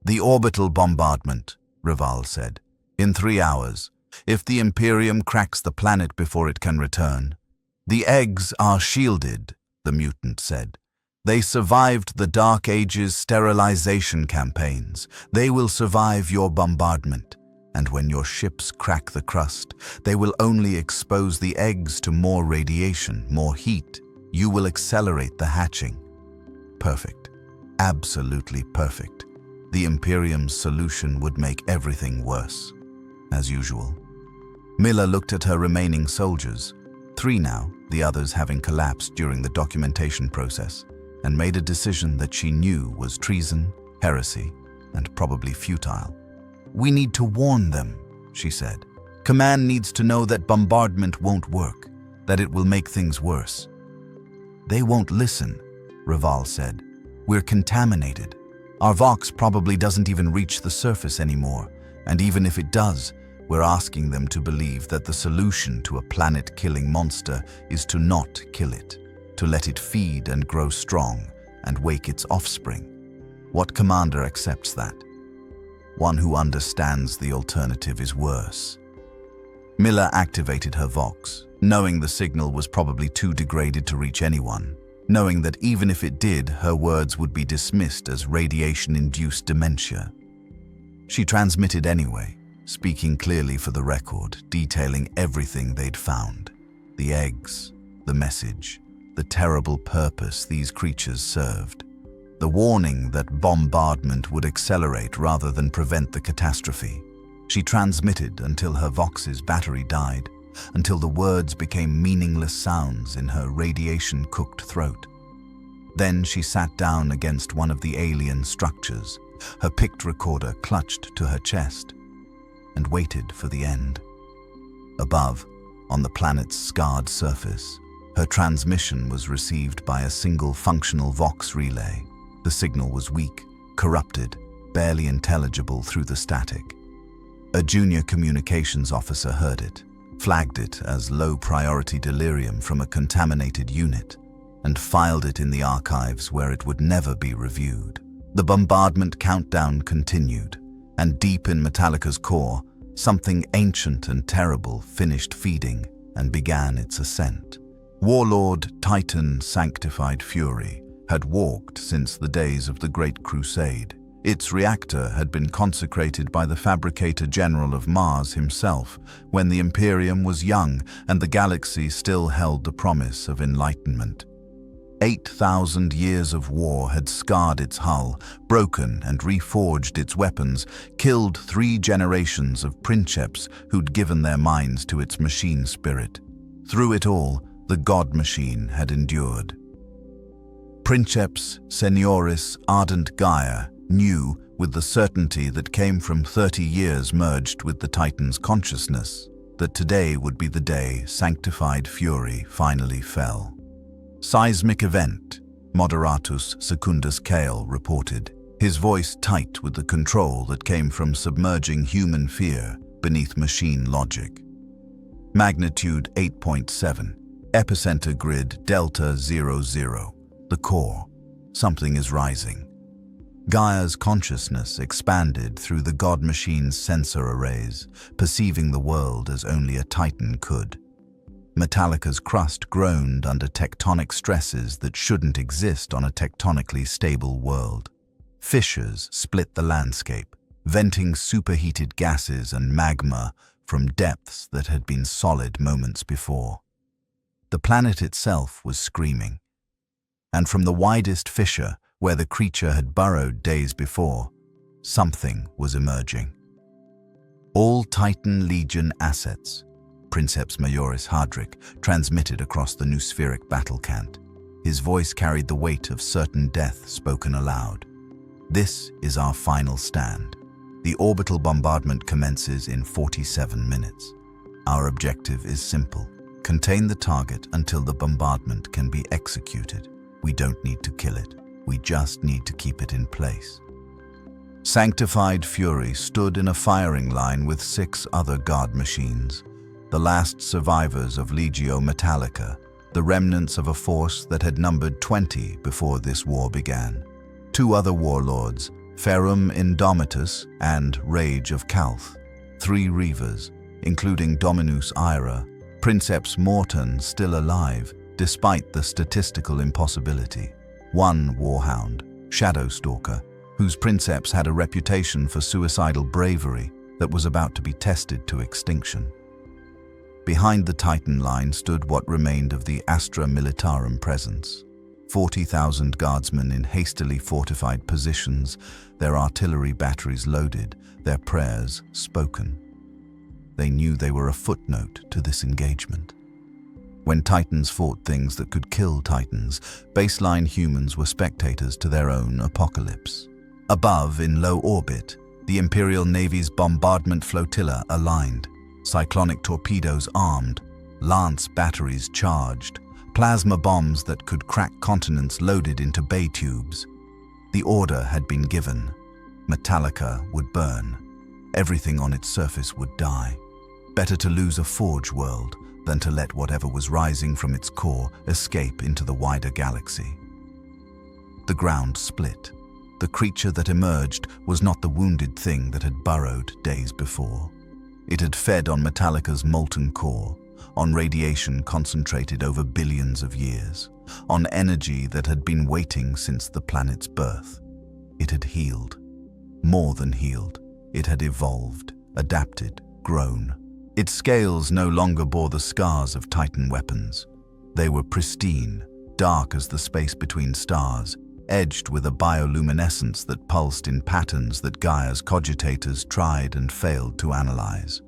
"The orbital bombardment," Rival said. "In 3 hours, if the Imperium cracks the planet before it can return." "The eggs are shielded," the mutant said. "They survived the Dark Age's sterilization campaigns. They will survive your bombardment. And when your ships crack the crust, they will only expose the eggs to more radiation, more heat. You will accelerate the hatching." Perfect. Absolutely perfect. The Imperium's solution would make everything worse. As usual. Milla looked at her remaining soldiers, 3 now, the others having collapsed during the documentation process, and made a decision that she knew was treason, heresy, and probably futile. "We need to warn them," she said. "Command needs to know that bombardment won't work, that it will make things worse." "They won't listen," Rival said. "We're contaminated. Our Vox probably doesn't even reach the surface anymore, and even if it does, we're asking them to believe that the solution to a planet-killing monster is to not kill it, to let it feed and grow strong and wake its offspring. What commander accepts that? One who understands the alternative is worse." Milla activated her Vox, knowing the signal was probably too degraded to reach anyone, knowing that even if it did, her words would be dismissed as radiation-induced dementia. She transmitted anyway, speaking clearly for the record, detailing everything they'd found. The eggs, the message, the terrible purpose these creatures served. The warning that bombardment would accelerate rather than prevent the catastrophe. She transmitted until her Vox's battery died, until the words became meaningless sounds in her radiation-cooked throat. Then she sat down against one of the alien structures, her picked recorder clutched to her chest. and waited for the end. Above, on the planet's scarred surface, her transmission was received by a single functional Vox relay. The signal was weak, corrupted, barely intelligible through the static. A junior communications officer heard it, flagged it as low-priority delirium from a contaminated unit, and filed it in the archives where it would never be reviewed. The bombardment countdown continued, and deep in Metalica's core, something ancient and terrible finished feeding and began its ascent. Warlord Titan Sanctified Fury had walked since the days of the Great Crusade. Its reactor had been consecrated by the Fabricator General of Mars himself when the Imperium was young and the galaxy still held the promise of enlightenment. 8,000 years of war had scarred its hull, broken and reforged its weapons, killed 3 generations of princeps who'd given their minds to its machine spirit. Through it all, the God Machine had endured. Princeps Senioris Ardent Gaia knew, with the certainty that came from 30 years merged with the Titan's consciousness, that today would be the day Sanctified Fury finally fell. Seismic event, Moderatus Secundus Kale reported, his voice tight with the control that came from submerging human fear beneath machine logic. Magnitude 8.7, epicenter grid Delta 00, the core. Something is rising. Gaia's consciousness expanded through the God Machine's sensor arrays, perceiving the world as only a Titan could. Metalica's crust groaned under tectonic stresses that shouldn't exist on a tectonically stable world. Fissures split the landscape, venting superheated gases and magma from depths that had been solid moments before. The planet itself was screaming, and from the widest fissure, where the creature had burrowed days before, something was emerging. All Titan Legion assets, Princeps Majoris Hardrick transmitted across the Noospheric battle cant. His voice carried the weight of certain death spoken aloud. This is our final stand. The orbital bombardment commences in 47 minutes. Our objective is simple. Contain the target until the bombardment can be executed. We don't need to kill it. We just need to keep it in place. Sanctified Fury stood in a firing line with 6 other God machines, the last survivors of Legio Metalica, the remnants of a force that had numbered 20 before this war began. 2 other warlords, Ferrum Indomitus and Rage of Calth, 3 Reavers, including Dominus Ira, Princeps Morton still alive, despite the statistical impossibility. 1 Warhound, Shadowstalker, whose Princeps had a reputation for suicidal bravery that was about to be tested to extinction. Behind the Titan line stood what remained of the Astra Militarum presence. 40,000 guardsmen in hastily fortified positions, their artillery batteries loaded, their prayers spoken. They knew they were a footnote to this engagement. When Titans fought things that could kill Titans, baseline humans were spectators to their own apocalypse. Above, in low orbit, the Imperial Navy's bombardment flotilla aligned, cyclonic torpedoes armed, lance batteries charged, plasma bombs that could crack continents loaded into bay tubes. The order had been given. Metalica would burn. Everything on its surface would die. Better to lose a Forge World than to let whatever was rising from its core escape into the wider galaxy. The ground split. The creature that emerged was not the wounded thing that had burrowed days before. It had fed on Metalica's molten core, on radiation concentrated over billions of years, on energy that had been waiting since the planet's birth. It had healed. More than healed. It had evolved, adapted, grown. Its scales no longer bore the scars of Titan weapons. They were pristine, dark as the space between stars, edged with a bioluminescence that pulsed in patterns that Gaia's cogitators tried and failed to analyze.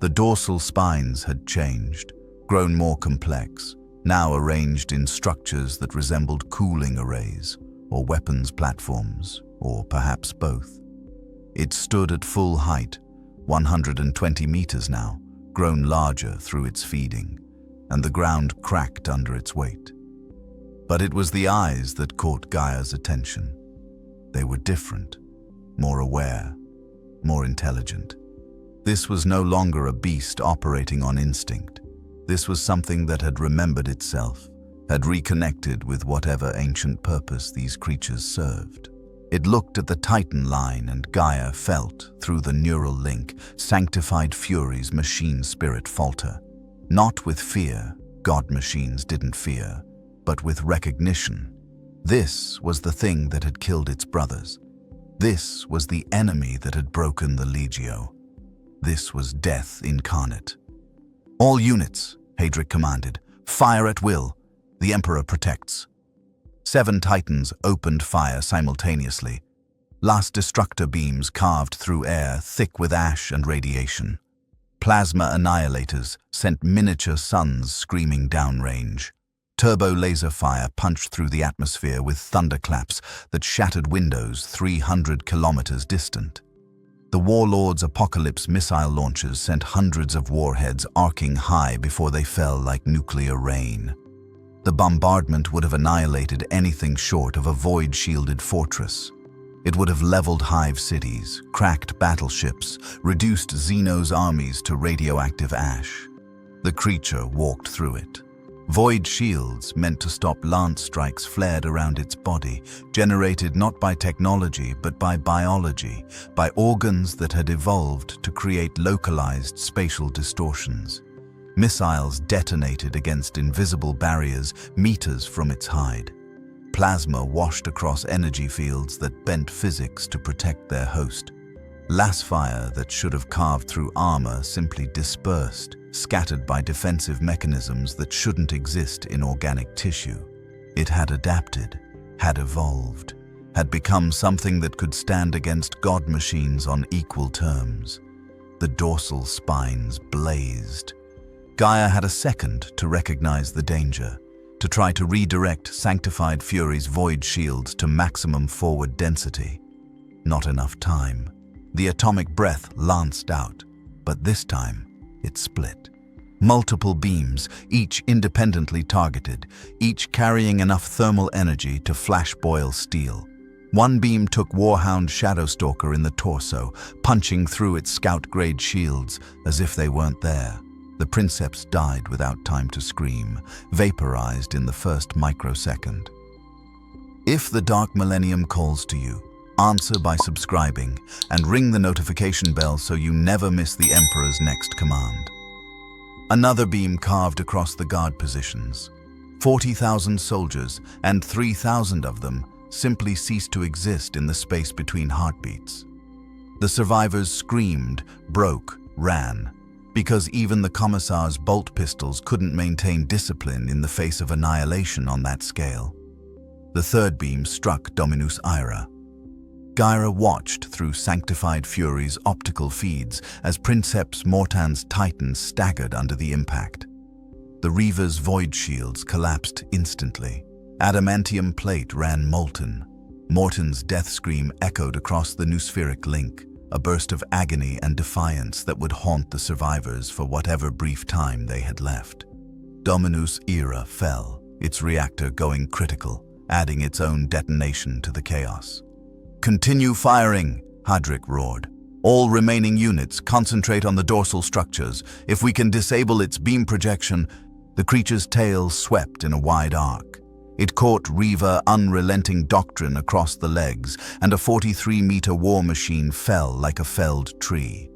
The dorsal spines had changed, grown more complex, now arranged in structures that resembled cooling arrays, or weapons platforms, or perhaps both. It stood at full height, 120 meters now, grown larger through its feeding, and the ground cracked under its weight. But it was the eyes that caught Gaia's attention. They were different, more aware, more intelligent. This was no longer a beast operating on instinct. This was something that had remembered itself, had reconnected with whatever ancient purpose these creatures served. It looked at the Titan line, and Gaia felt, through the neural link, sanctified Fury's machine spirit falter. Not with fear, god machines didn't fear, but with recognition. This was the thing that had killed its brothers. This was the enemy that had broken the Legio. This was death incarnate. "All units," Hadric commanded, "fire at will. The Emperor protects." 7 Titans opened fire simultaneously. Last destructor beams carved through air, thick with ash and radiation. Plasma annihilators sent miniature suns screaming downrange. Turbo laser fire punched through the atmosphere with thunderclaps that shattered windows 300 kilometers distant. The Warlord's Apocalypse missile launchers sent hundreds of warheads arcing high before they fell like nuclear rain. The bombardment would have annihilated anything short of a void-shielded fortress. It would have leveled hive cities, cracked battleships, reduced Xeno's armies to radioactive ash. The creature walked through it. Void shields, meant to stop lance strikes, flared around its body, generated not by technology but by biology, by organs that had evolved to create localized spatial distortions. Missiles detonated against invisible barriers meters from its hide. Plasma washed across energy fields that bent physics to protect their host. Lasfire that should have carved through armor simply dispersed, scattered by defensive mechanisms that shouldn't exist in organic tissue. It had adapted, had evolved, had become something that could stand against god machines on equal terms. The dorsal spines blazed. Gaia had a second to recognize the danger, to try to redirect Sanctified Fury's void shields to maximum forward density. Not enough time. The atomic breath lanced out, but this time it split. Multiple beams, each independently targeted, each carrying enough thermal energy to flash boil steel. One beam took Warhound Shadowstalker in the torso, punching through its scout-grade shields as if they weren't there. The Princeps died without time to scream, vaporized in the first microsecond. If the Dark Millennium calls to you, answer by subscribing and ring the notification bell so you never miss the Emperor's next command. Another beam carved across the guard positions. 40,000 soldiers, and 3,000 of them, simply ceased to exist in the space between heartbeats. The survivors screamed, broke, ran, because even the Commissar's bolt pistols couldn't maintain discipline in the face of annihilation on that scale. The third beam struck Dominus Ira. Gaia watched through Sanctified Fury's optical feeds as Princeps Mortan's Titans staggered under the impact. The Reaver's void shields collapsed instantly. Adamantium plate ran molten. Mortan's death scream echoed across the noospheric link, a burst of agony and defiance that would haunt the survivors for whatever brief time they had left. Dominus Ira fell, its reactor going critical, adding its own detonation to the chaos. "Continue firing," Hadric roared. "All remaining units concentrate on the dorsal structures. If we can disable its beam projection..." The creature's tail swept in a wide arc. It caught Reaver unrelenting doctrine across the legs, and a 43-meter war machine fell like a felled tree.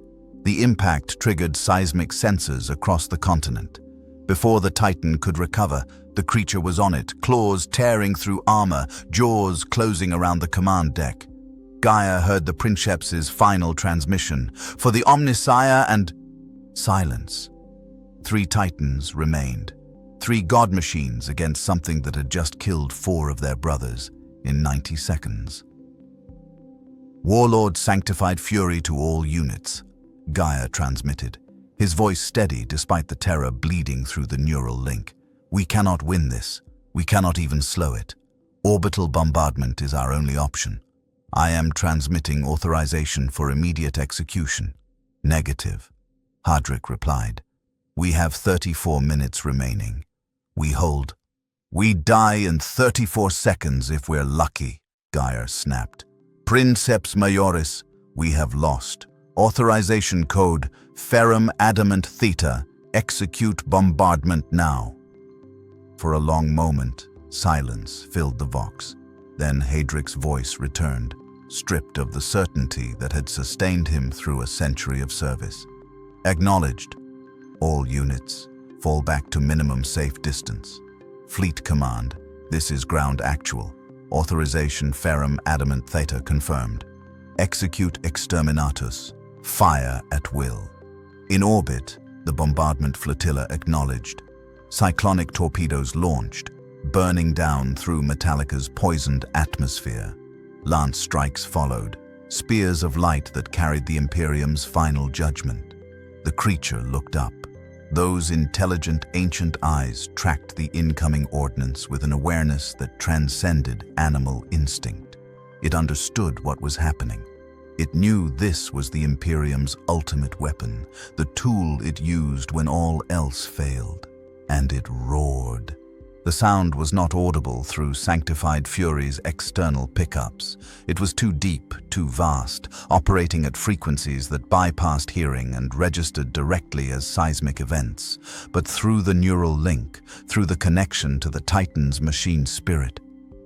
The impact triggered seismic sensors across the continent. Before the Titan could recover, the creature was on it, claws tearing through armor, jaws closing around the command deck. Gaia heard the Princeps' final transmission, "For the Omnissiah and..." Silence. 3 Titans remained. 3 god machines against something that had just killed 4 of their brothers in 90 seconds. "Warlord Sanctified Fury to all units," Gaia transmitted, his voice steady despite the terror bleeding through the neural link. "We cannot win this. We cannot even slow it. Orbital bombardment is our only option. I am transmitting authorization for immediate execution. Negative, Hadric replied. We have 34 minutes remaining. We hold. We die in 34 seconds if we're lucky, Gaia snapped. Princeps Majoris, we have lost. Authorization code, Ferrum Adamant Theta. Execute bombardment now. For a long moment, silence filled the Vox. Then Hadric's voice returned, stripped of the certainty that had sustained him through a century of service. Acknowledged. All units, fall back to minimum safe distance. Fleet Command, this is ground actual. Authorization Ferrum Adamant Theta confirmed. Execute Exterminatus. Fire at will. In orbit, the bombardment flotilla acknowledged. Cyclonic torpedoes launched, burning down through Metalica's poisoned atmosphere. Lance strikes followed, spears of light that carried the Imperium's final judgment. The creature looked up. Those intelligent ancient eyes tracked the incoming ordnance with an awareness that transcended animal instinct. It understood what was happening. It knew this was the Imperium's ultimate weapon, the tool it used when all else failed. And it roared. The sound was not audible through Sanctified Fury's external pickups. It was too deep, too vast, operating at frequencies that bypassed hearing and registered directly as seismic events. But through the neural link, through the connection to the Titan's machine spirit,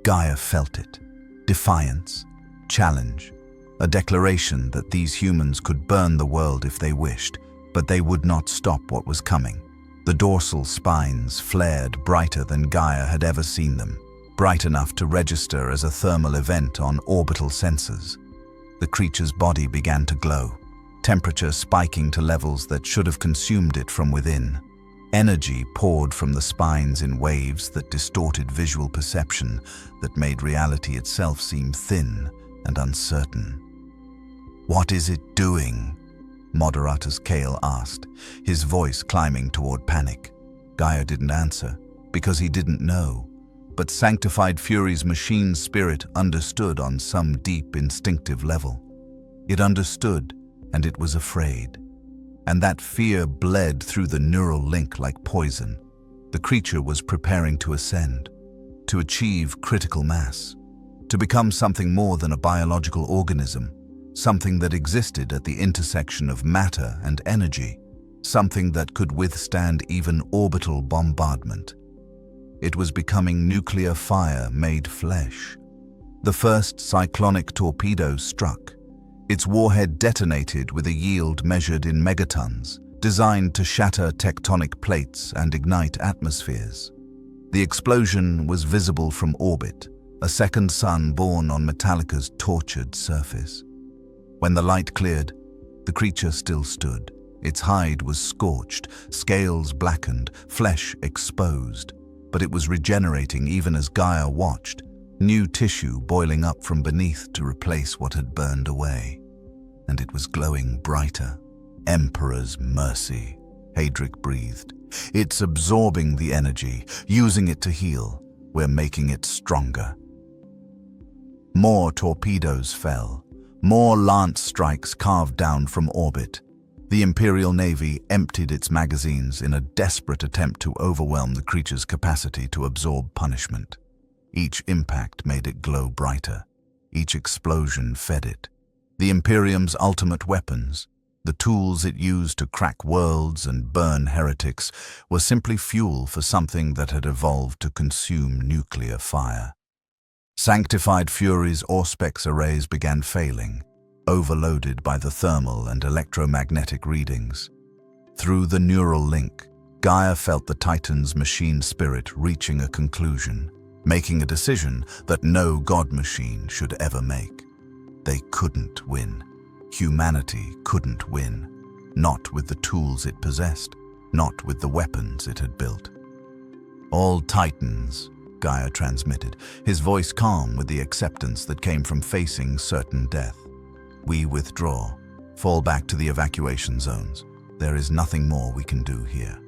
Gaia felt it. Defiance, challenge, a declaration that these humans could burn the world if they wished, but they would not stop what was coming. The dorsal spines flared brighter than Gaia had ever seen them, bright enough to register as a thermal event on orbital sensors. The creature's body began to glow, temperature spiking to levels that should have consumed it from within. Energy poured from the spines in waves that distorted visual perception, that made reality itself seem thin and uncertain. What is it doing? Moderatus Kale asked, his voice climbing toward panic. Gaia didn't answer, because he didn't know. But Sanctified Fury's machine spirit understood on some deep instinctive level. It understood, and it was afraid. And that fear bled through the neural link like poison. The creature was preparing to ascend, to achieve critical mass, to become something more than a biological organism, something that existed at the intersection of matter and energy, something that could withstand even orbital bombardment. It was becoming nuclear fire made flesh. The first cyclonic torpedo struck. Its warhead detonated with a yield measured in megatons, designed to shatter tectonic plates and ignite atmospheres. The explosion was visible from orbit, a second sun born on Metalica's tortured surface. When the light cleared, the creature still stood. Its hide was scorched, scales blackened, flesh exposed. But it was regenerating even as Gaia watched, new tissue boiling up from beneath to replace what had burned away. And it was glowing brighter. Emperor's mercy, Hadric breathed. It's absorbing the energy, using it to heal. We're making it stronger. More torpedoes fell. More lance strikes carved down from orbit. The Imperial Navy emptied its magazines in a desperate attempt to overwhelm the creature's capacity to absorb punishment. Each impact made it glow brighter. Each explosion fed it. The Imperium's ultimate weapons, the tools it used to crack worlds and burn heretics, were simply fuel for something that had evolved to consume nuclear fire. Sanctified Fury's Auspex arrays began failing, overloaded by the thermal and electromagnetic readings. Through the neural link, Gaia felt the Titan's machine spirit reaching a conclusion, making a decision that no god machine should ever make. They couldn't win. Humanity couldn't win. Not with the tools it possessed, not with the weapons it had built. All Titans, Gaia transmitted, his voice calm with the acceptance that came from facing certain death. We withdraw, fall back to the evacuation zones. There is nothing more we can do here.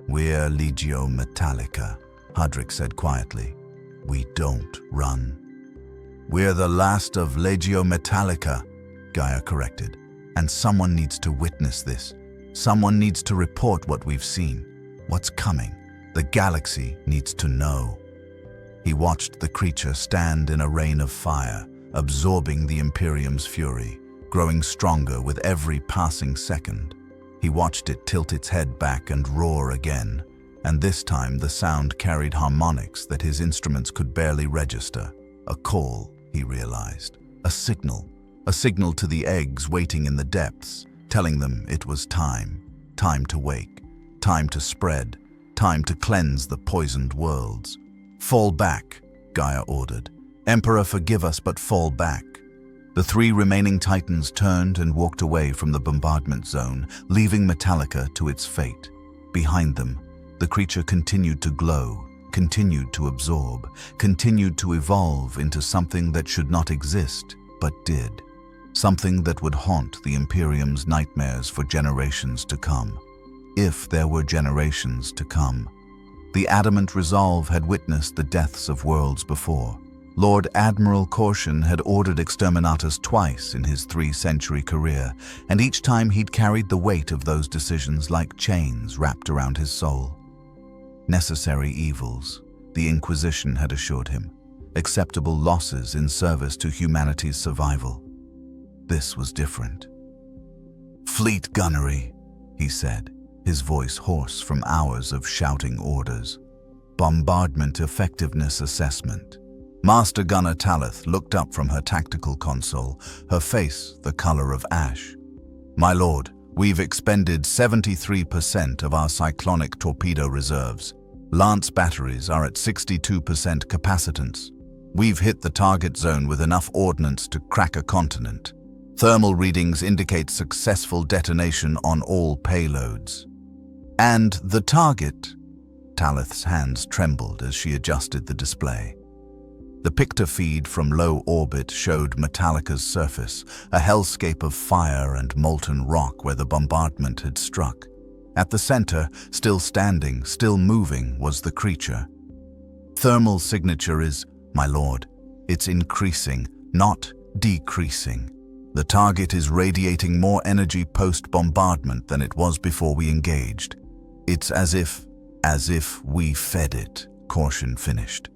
We're Legio Metalica, Hadric said quietly. We don't run. We're the last of Legio Metalica, Gaia corrected, And someone needs to witness this. Someone needs to report what we've seen, what's coming. The galaxy needs to know. He watched the creature stand in a rain of fire, absorbing the Imperium's fury, growing stronger with every passing second. He watched it tilt its head back and roar again, and this time the sound carried harmonics that his instruments could barely register. A call, he realized. A signal to the eggs waiting in the depths, telling them it was time. Time to wake, time to spread, time to cleanse the poisoned worlds. Fall back, Gaia ordered. Emperor, forgive us, but fall back. The three remaining Titans turned and walked away from the bombardment zone, leaving Metalica to its fate. Behind them, the creature continued to glow, continued to absorb, continued to evolve into something that should not exist, but did. Something that would haunt the Imperium's nightmares for generations to come. If there were generations to come. The adamant resolve had witnessed the deaths of worlds before. Lord Admiral Keshen had ordered exterminatus twice in his 3-century career, and each time he'd carried the weight of those decisions like chains wrapped around his soul. Necessary evils, the Inquisition had assured him, acceptable losses in service to humanity's survival. This was different. Fleet gunnery, he said, his voice hoarse from hours of shouting orders. Bombardment effectiveness assessment. Master Gunner Talith looked up from her tactical console, her face the color of ash. My lord, we've expended 73% of our cyclonic torpedo reserves. Lance batteries are at 62% capacitance. We've hit the target zone with enough ordnance to crack a continent. Thermal readings indicate successful detonation on all payloads. And the target? Talith's hands trembled as she adjusted the display. The picture feed from low orbit showed Metalica's surface, a hellscape of fire and molten rock where the bombardment had struck. At the center, still standing, still moving, was the creature. Thermal signature is, my lord, it's increasing, not decreasing. The target is radiating more energy post-bombardment than it was before we engaged. It's as if we fed it, Keshen finished.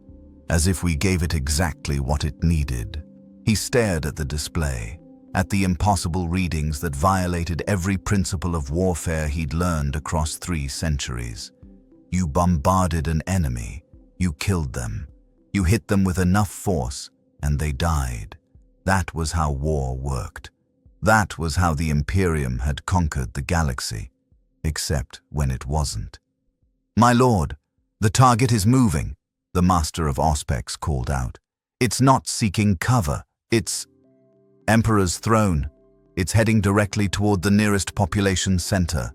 As if we gave it exactly what it needed. He stared at the display, at the impossible readings that violated every principle of warfare he'd learned across 3 centuries. You bombarded an enemy, you killed them, you hit them with enough force, and they died. That was how war worked. That was how the Imperium had conquered the galaxy, except when it wasn't. My lord, the target is moving. The Master of Auspex called out. It's not seeking cover. It's Emperor's throne. It's heading directly toward the nearest population center.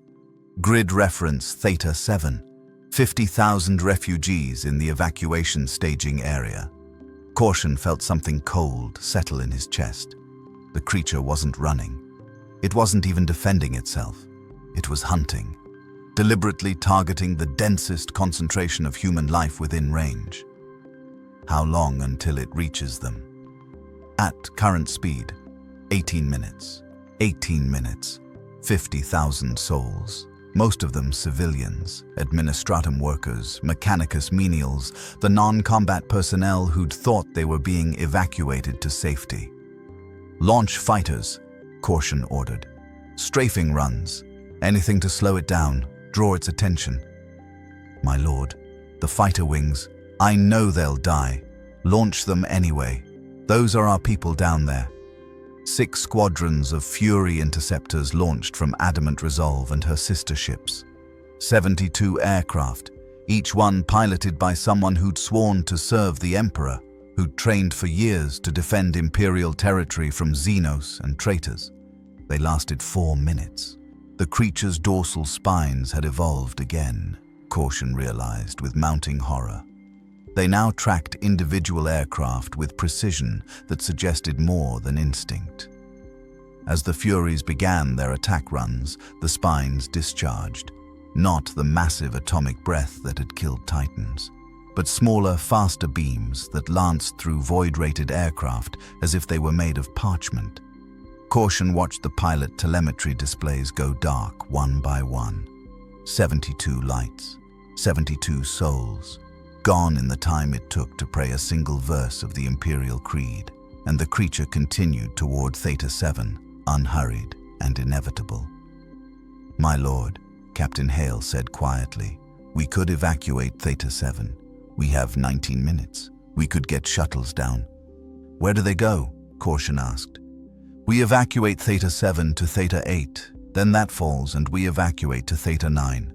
Grid reference Theta 7. 50,000 refugees in the evacuation staging area. Keshen felt something cold settle in his chest. The creature wasn't running. It wasn't even defending itself. It was hunting. Deliberately targeting the densest concentration of human life within range. How long until it reaches them? At current speed, 18 minutes. 18 minutes. 50,000 souls. Most of them civilians, administratum workers, mechanicus menials, the non-combat personnel who'd thought they were being evacuated to safety. Launch fighters, Keshen ordered. Strafing runs. Anything to slow it down. Draw its attention. My lord, the fighter wings, I know they'll die. Launch them anyway. Those are our people down there. 6 squadrons of Fury interceptors launched from Adamant Resolve and her sister ships. 72 aircraft, each one piloted by someone who'd sworn to serve the Emperor, who'd trained for years to defend Imperial territory from Xenos and traitors. They lasted 4 minutes. The creature's dorsal spines had evolved again, Keshen realized with mounting horror. They now tracked individual aircraft with precision that suggested more than instinct. As the Furies began their attack runs, the spines discharged. Not the massive atomic breath that had killed Titans, but smaller, faster beams that lanced through void-rated aircraft as if they were made of parchment. Caution watched the pilot telemetry displays go dark one by one. 72 lights, 72 souls, gone in the time it took to pray a single verse of the Imperial Creed, and the creature continued toward Theta 7, unhurried and inevitable. "My lord," Captain Hale said quietly, "we could evacuate Theta 7. We have 19 minutes. We could get shuttles down." "Where do they go?" Caution asked. "We evacuate Theta 7 to Theta 8, then that falls and we evacuate to Theta 9.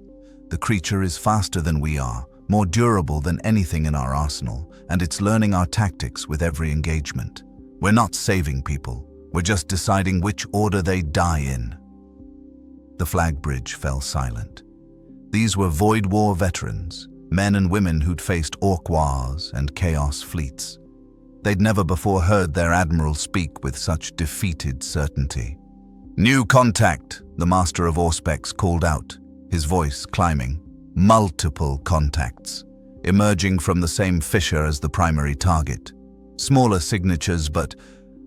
The creature is faster than we are, more durable than anything in our arsenal, and it's learning our tactics with every engagement. We're not saving people, we're just deciding which order they die in." The flag bridge fell silent. These were Void War veterans, men and women who'd faced Orc Wars and Chaos fleets. They'd never before heard their admiral speak with such defeated certainty. "New contact," the master of Auspex called out, his voice climbing. "Multiple contacts, emerging from the same fissure as the primary target. Smaller signatures, but,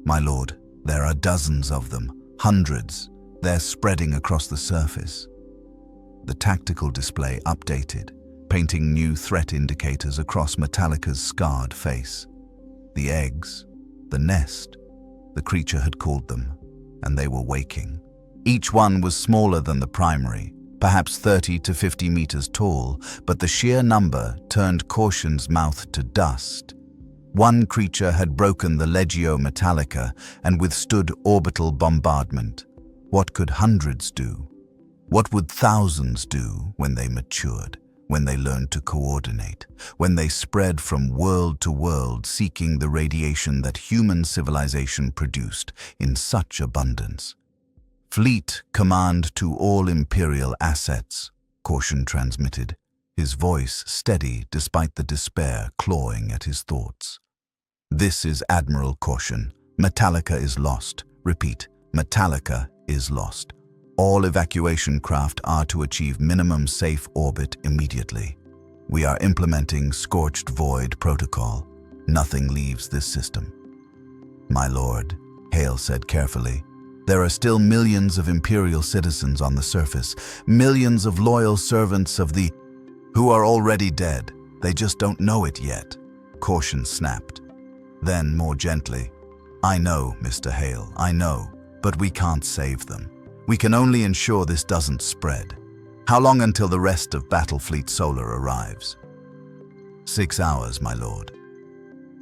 my lord, there are dozens of them, hundreds. They're spreading across the surface." The tactical display updated, painting new threat indicators across Metalica's scarred face. The eggs, the nest, the creature had called them, and they were waking. Each one was smaller than the primary, perhaps 30 to 50 meters tall, but the sheer number turned Caution's mouth to dust. One creature had broken the Legio Metalica and withstood orbital bombardment. What could hundreds do? What would thousands do when they matured? When they learned to coordinate, when they spread from world to world seeking the radiation that human civilization produced in such abundance. "Fleet command to all Imperial assets," Caution transmitted, his voice steady despite the despair clawing at his thoughts. "This is Admiral Caution. Metalica is lost. Repeat, Metalica is lost. All evacuation craft are to achieve minimum safe orbit immediately. We are implementing Scorched Void protocol. Nothing leaves this system." "My lord," Hale said carefully, "there are still millions of Imperial citizens on the surface, millions of loyal servants of the who are already dead. They just don't know it yet." Caution snapped. Then, more gently, "I know, Mr. Hale, I know, but we can't save them. We can only ensure this doesn't spread. How long until the rest of Battlefleet Solar arrives?" 6 hours, my lord.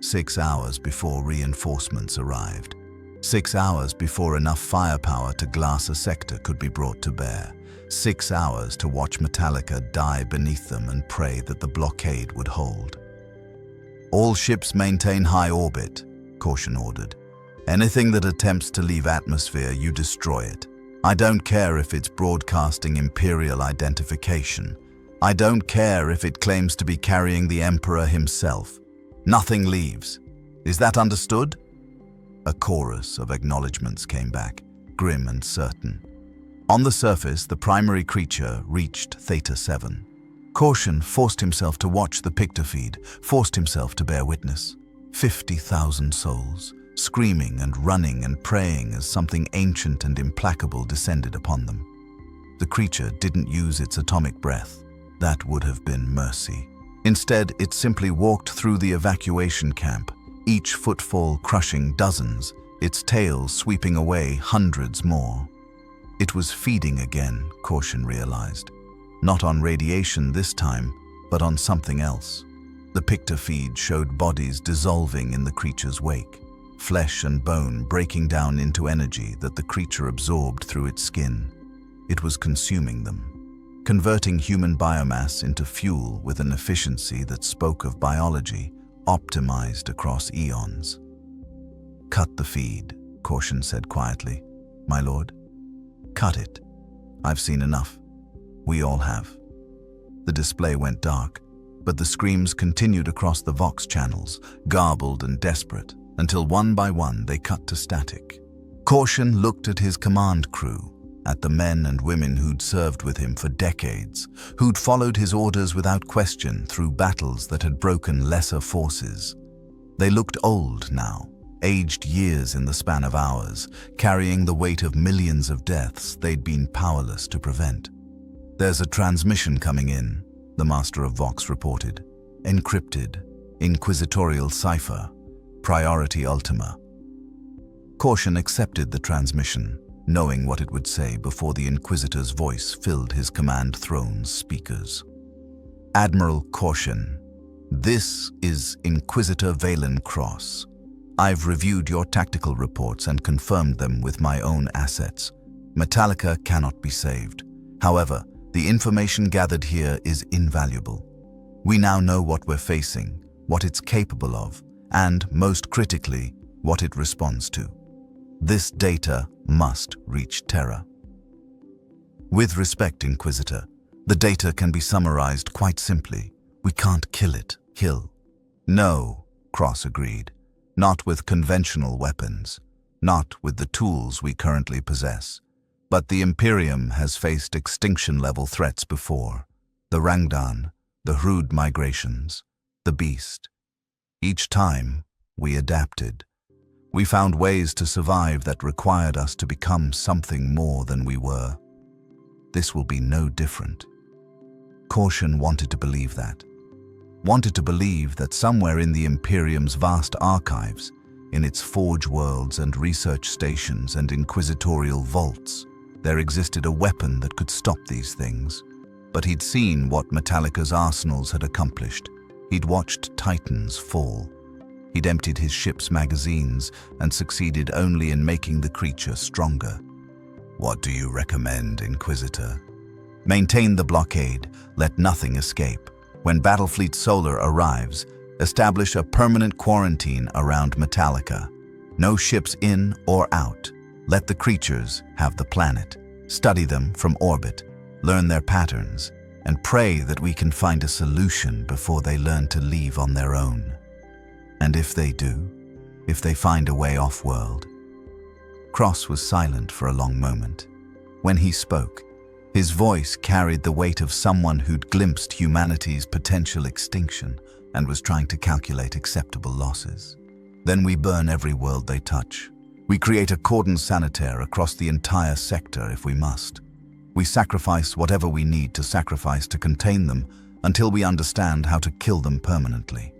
6 hours before reinforcements arrived. 6 hours before enough firepower to glass a sector could be brought to bear. 6 hours to watch Metalica die beneath them and pray that the blockade would hold. "All ships maintain high orbit," Caution ordered. "Anything that attempts to leave atmosphere, you destroy it. I don't care if it's broadcasting Imperial identification. I don't care if it claims to be carrying the Emperor himself. Nothing leaves. Is that understood?" A chorus of acknowledgements came back, grim and certain. On the surface, the primary creature reached Theta 7. Caution forced himself to watch the picture feed, forced himself to bear witness. 50,000 souls, screaming and running and praying as something ancient and implacable descended upon them. The creature didn't use its atomic breath. That would have been mercy. Instead, it simply walked through the evacuation camp, each footfall crushing dozens, its tail sweeping away hundreds more. It was feeding again, Caution realized. Not on radiation this time, but on something else. The picture feed showed bodies dissolving in the creature's wake, flesh and bone breaking down into energy that the creature absorbed through its skin. It was consuming them, converting human biomass into fuel with an efficiency that spoke of biology, optimized across eons. "Cut the feed," Caution said quietly. "My lord, cut it. I've seen enough. We all have." The display went dark, but the screams continued across the Vox channels, garbled and desperate, until one by one they cut to static. Caution looked at his command crew, at the men and women who'd served with him for decades, who'd followed his orders without question through battles that had broken lesser forces. They looked old now, aged years in the span of hours, carrying the weight of millions of deaths they'd been powerless to prevent. "There's a transmission coming in," the Master of Vox reported. "Encrypted, inquisitorial cipher, priority ultima." Caution accepted the transmission, knowing what it would say before the Inquisitor's voice filled his command throne's speakers. "Admiral Caution, this is Inquisitor Valen Cross. I've reviewed your tactical reports and confirmed them with my own assets. Metalica cannot be saved. However, the information gathered here is invaluable. We now know what we're facing, what it's capable of, and, most critically, what it responds to. This data must reach Terra." "With respect, Inquisitor, the data can be summarized quite simply. We can't kill it. Kill." "No," Cross agreed. "Not with conventional weapons. Not with the tools we currently possess. But the Imperium has faced extinction-level threats before. The Rangdan, the Hrud migrations, the Beast. Each time, we adapted. We found ways to survive that required us to become something more than we were. This will be no different." Caution wanted to believe that. Wanted to believe that somewhere in the Imperium's vast archives, in its forge worlds and research stations and inquisitorial vaults, there existed a weapon that could stop these things. But he'd seen what Metalica's arsenals had accomplished. He'd watched Titans fall. He'd emptied his ship's magazines and succeeded only in making the creature stronger. "What do you recommend, Inquisitor?" "Maintain the blockade. Let nothing escape. When Battlefleet Solar arrives, establish a permanent quarantine around Metalica. No ships in or out. Let the creatures have the planet. Study them from orbit. Learn their patterns. And pray that we can find a solution before they learn to leave on their own. And if they do, if they find a way off-world." Cross was silent for a long moment. When he spoke, his voice carried the weight of someone who'd glimpsed humanity's potential extinction and was trying to calculate acceptable losses. "Then we burn every world they touch. We create a cordon sanitaire across the entire sector if we must. We sacrifice whatever we need to sacrifice to contain them until we understand how to kill them permanently.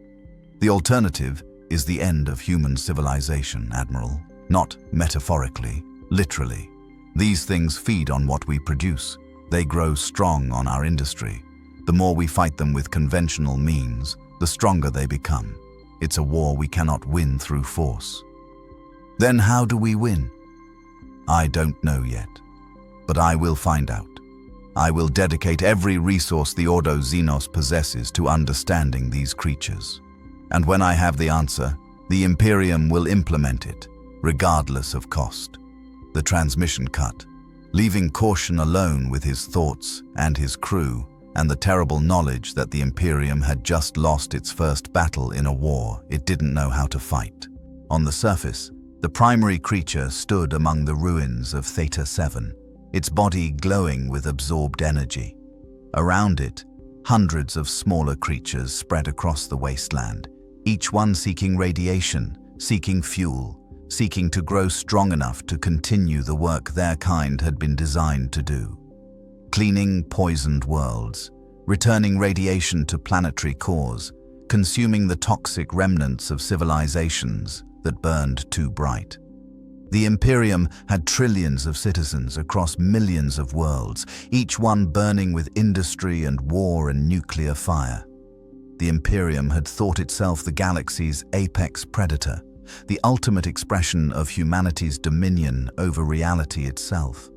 The alternative is the end of human civilization, Admiral. Not metaphorically, literally. These things feed on what we produce. They grow strong on our industry. The more we fight them with conventional means, the stronger they become. It's a war we cannot win through force." "Then how do we win?" "I don't know yet. But I will find out. I will dedicate every resource the Ordo Xenos possesses to understanding these creatures. And when I have the answer, the Imperium will implement it, regardless of cost." The transmission cut, leaving Caution alone with his thoughts and his crew, and the terrible knowledge that the Imperium had just lost its first battle in a war it didn't know how to fight. On the surface, the primary creature stood among the ruins of Theta 7, its body glowing with absorbed energy. Around it, hundreds of smaller creatures spread across the wasteland, each one seeking radiation, seeking fuel, seeking to grow strong enough to continue the work their kind had been designed to do. Cleaning poisoned worlds, returning radiation to planetary cores, consuming the toxic remnants of civilizations that burned too bright. The Imperium had trillions of citizens across millions of worlds, each one burning with industry and war and nuclear fire. The Imperium had thought itself the galaxy's apex predator, the ultimate expression of humanity's dominion over reality itself.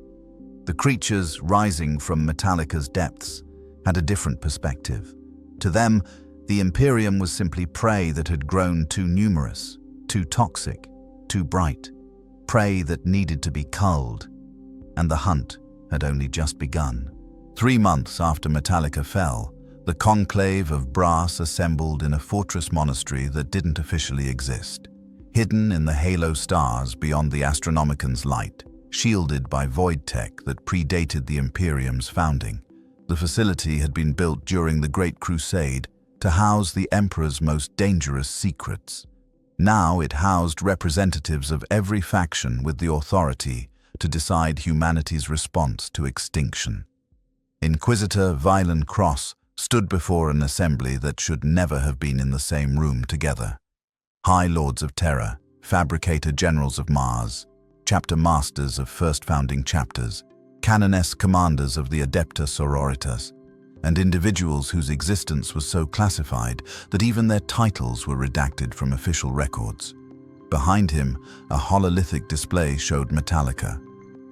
The creatures rising from Metalica's depths had a different perspective. To them, the Imperium was simply prey that had grown too numerous, too toxic, too bright, prey that needed to be culled, and the hunt had only just begun. 3 months after Metalica fell, the conclave of brass assembled in a fortress monastery that didn't officially exist. Hidden in the halo stars beyond the Astronomican's light, shielded by void tech that predated the Imperium's founding, the facility had been built during the Great Crusade to house the Emperor's most dangerous secrets. Now it housed representatives of every faction with the authority to decide humanity's response to extinction. Inquisitor Violin Cross stood before an assembly that should never have been in the same room together. High Lords of Terror, Fabricator Generals of Mars, Chapter Masters of First Founding Chapters, Canoness Commanders of the Adepta Sororitas, and individuals whose existence was so classified that even their titles were redacted from official records. Behind him, a hololithic display showed Metalica,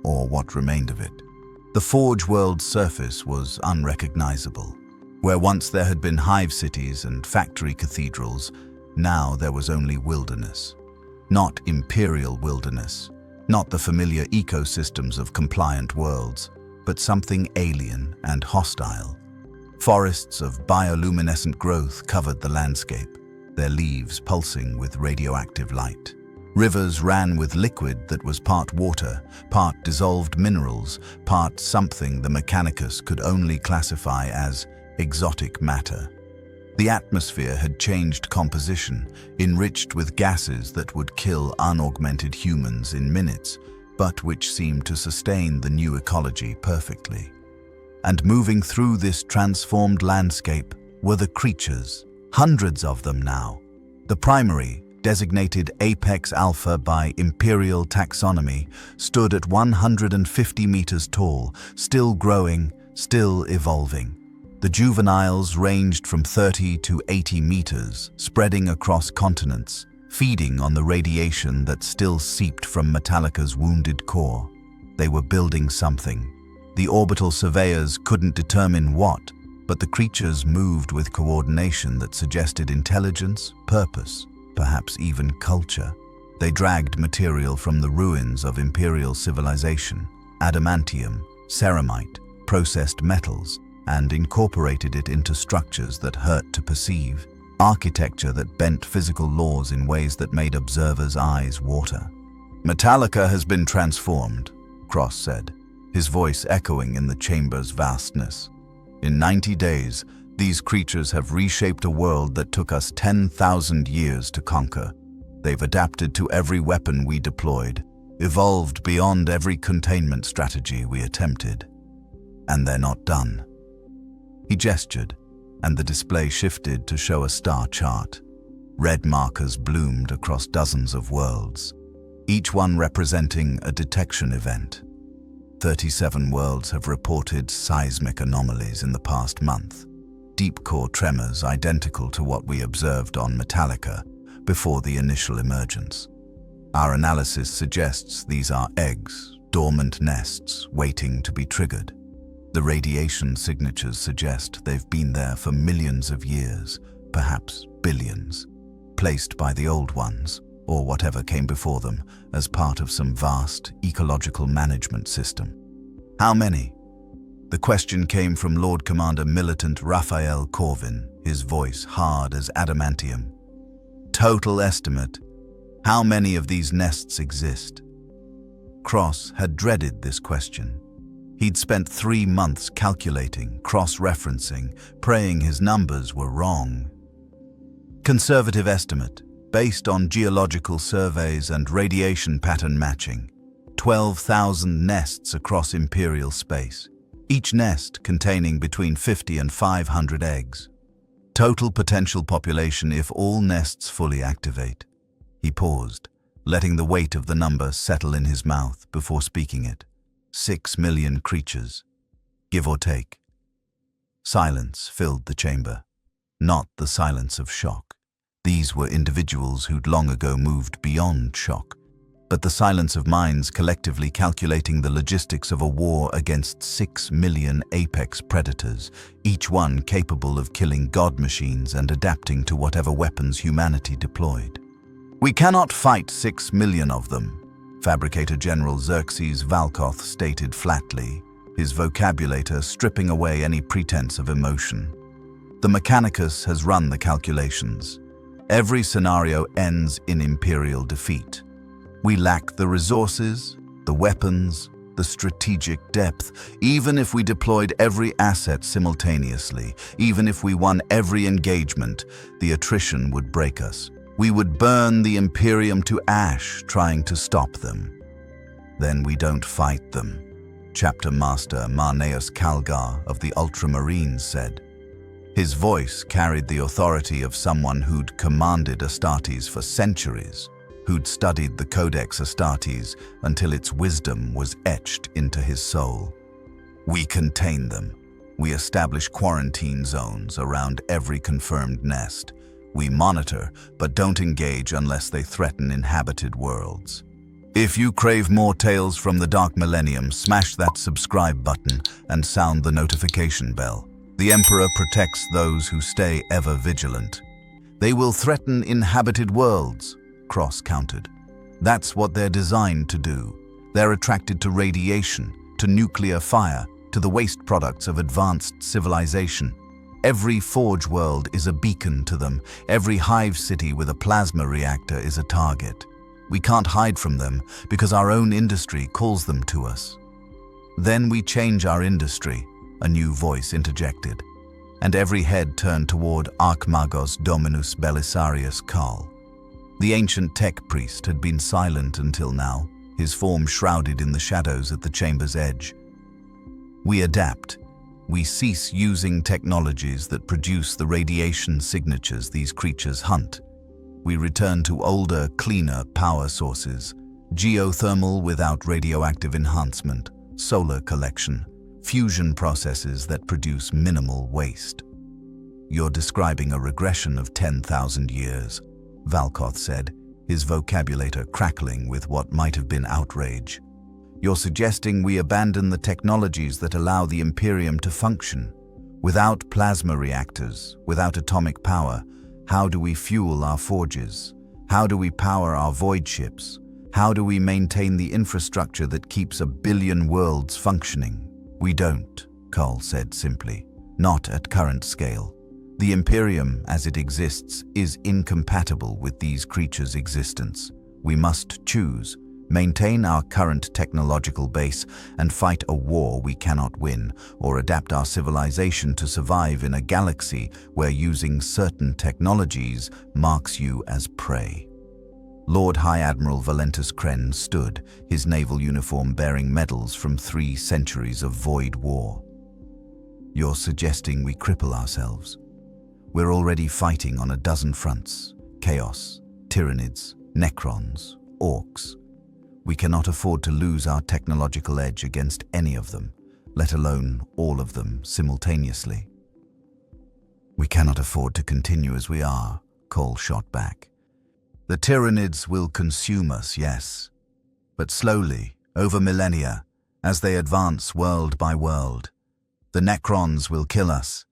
or what remained of it. The Forge World's surface was unrecognizable. Where once there had been hive cities and factory cathedrals, now there was only wilderness. Not imperial wilderness, not the familiar ecosystems of compliant worlds, but something alien and hostile. Forests of bioluminescent growth covered the landscape, their leaves pulsing with radioactive light. Rivers ran with liquid that was part water, part dissolved minerals, part something the Mechanicus could only classify as exotic matter. The atmosphere had changed composition, enriched with gases that would kill unaugmented humans in minutes, but which seemed to sustain the new ecology perfectly. And moving through this transformed landscape were the creatures, hundreds of them now. The primary, designated Apex Alpha by Imperial taxonomy, stood at 150 meters tall, still growing, still evolving. The juveniles ranged from 30 to 80 meters, spreading across continents, feeding on the radiation that still seeped from Metalica's wounded core. They were building something. The orbital surveyors couldn't determine what, but the creatures moved with coordination that suggested intelligence, purpose, perhaps even culture. They dragged material from the ruins of Imperial civilization, adamantium, ceramite, processed metals, and incorporated it into structures that hurt to perceive, architecture that bent physical laws in ways that made observers' eyes water. "Metalica has been transformed," Cross said, his voice echoing in the chamber's vastness. "In 90 days, these creatures have reshaped a world that took us 10,000 years to conquer. They've adapted to every weapon we deployed, evolved beyond every containment strategy we attempted. And they're not done." He gestured, and the display shifted to show a star chart. Red markers bloomed across dozens of worlds, each one representing a detection event. 37 worlds have reported seismic anomalies in the past month, deep core tremors identical to what we observed on Metalica before the initial emergence. Our analysis suggests these are eggs, dormant nests waiting to be triggered. The radiation signatures suggest they've been there for millions of years, perhaps billions, placed by the old ones, or whatever came before them, as part of some vast ecological management system. How many? The question came from Lord Commander Militant Raphael Corvin, his voice hard as adamantium. Total estimate. How many of these nests exist? Cross had dreaded this question. He'd spent 3 months calculating, cross-referencing, praying his numbers were wrong. Conservative estimate, based on geological surveys and radiation pattern matching. 12,000 nests across Imperial space, each nest containing between 50 and 500 eggs. Total potential population if all nests fully activate. He paused, letting the weight of the number settle in his mouth before speaking it. 6 million creatures, give or take. Silence filled the chamber, not the silence of shock. These were individuals who'd long ago moved beyond shock, but the silence of minds collectively calculating the logistics of a war against 6 million apex predators, each one capable of killing god machines and adapting to whatever weapons humanity deployed. "We cannot fight 6 million of them," Fabricator General Xerxes Valkoth stated flatly, his vocabulator stripping away any pretense of emotion. "The Mechanicus has run the calculations. Every scenario ends in Imperial defeat. We lack the resources, the weapons, the strategic depth. Even if we deployed every asset simultaneously, even if we won every engagement, the attrition would break us. We would burn the Imperium to ash trying to stop them. Then we don't fight them, Chapter Master Marneus Calgar of the Ultramarines said. His voice carried the authority of someone who'd commanded Astartes for centuries, who'd studied the Codex Astartes until its wisdom was etched into his soul. We contain them. We establish quarantine zones around every confirmed nest. We monitor, but don't engage unless they threaten inhabited worlds. If you crave more tales from the Dark Millennium, smash that subscribe button and sound the notification bell. The Emperor protects those who stay ever vigilant. They will threaten inhabited worlds, Cross countered. That's what they're designed to do. They're attracted to radiation, to nuclear fire, to the waste products of advanced civilization. Every Forge world is a beacon to them. Every hive city with a plasma reactor is a target. We can't hide from them because our own industry calls them to us. Then we change our industry, a new voice interjected, and every head turned toward Archmagos Dominus Belisarius Karl. The ancient tech priest had been silent until now, his form shrouded in the shadows at the chamber's edge. We adapt. We cease using technologies that produce the radiation signatures these creatures hunt. We return to older, cleaner power sources, geothermal without radioactive enhancement, solar collection, fusion processes that produce minimal waste. You're describing a regression of 10,000 years, Valkoth said, his vocabulator crackling with what might have been outrage. You're suggesting we abandon the technologies that allow the Imperium to function. Without plasma reactors, without atomic power, how do we fuel our forges? How do we power our void ships? How do we maintain the infrastructure that keeps 1 billion worlds functioning? We don't, Karl said simply. Not at current scale. The Imperium, as it exists, is incompatible with these creatures' existence. We must choose. Maintain our current technological base and fight a war we cannot win, or adapt our civilization to survive in a galaxy where using certain technologies marks you as prey. Lord High Admiral Valentus Kren stood, his naval uniform bearing medals from 3 centuries of void war. You're suggesting we cripple ourselves? We're already fighting on a dozen fronts: chaos, Tyranids, Necrons, Orcs. We cannot afford to lose our technological edge against any of them, let alone all of them simultaneously. We cannot afford to continue as we are, Cole shot back. The Tyranids will consume us, yes, but slowly, over millennia, as they advance world by world. The Necrons will kill us,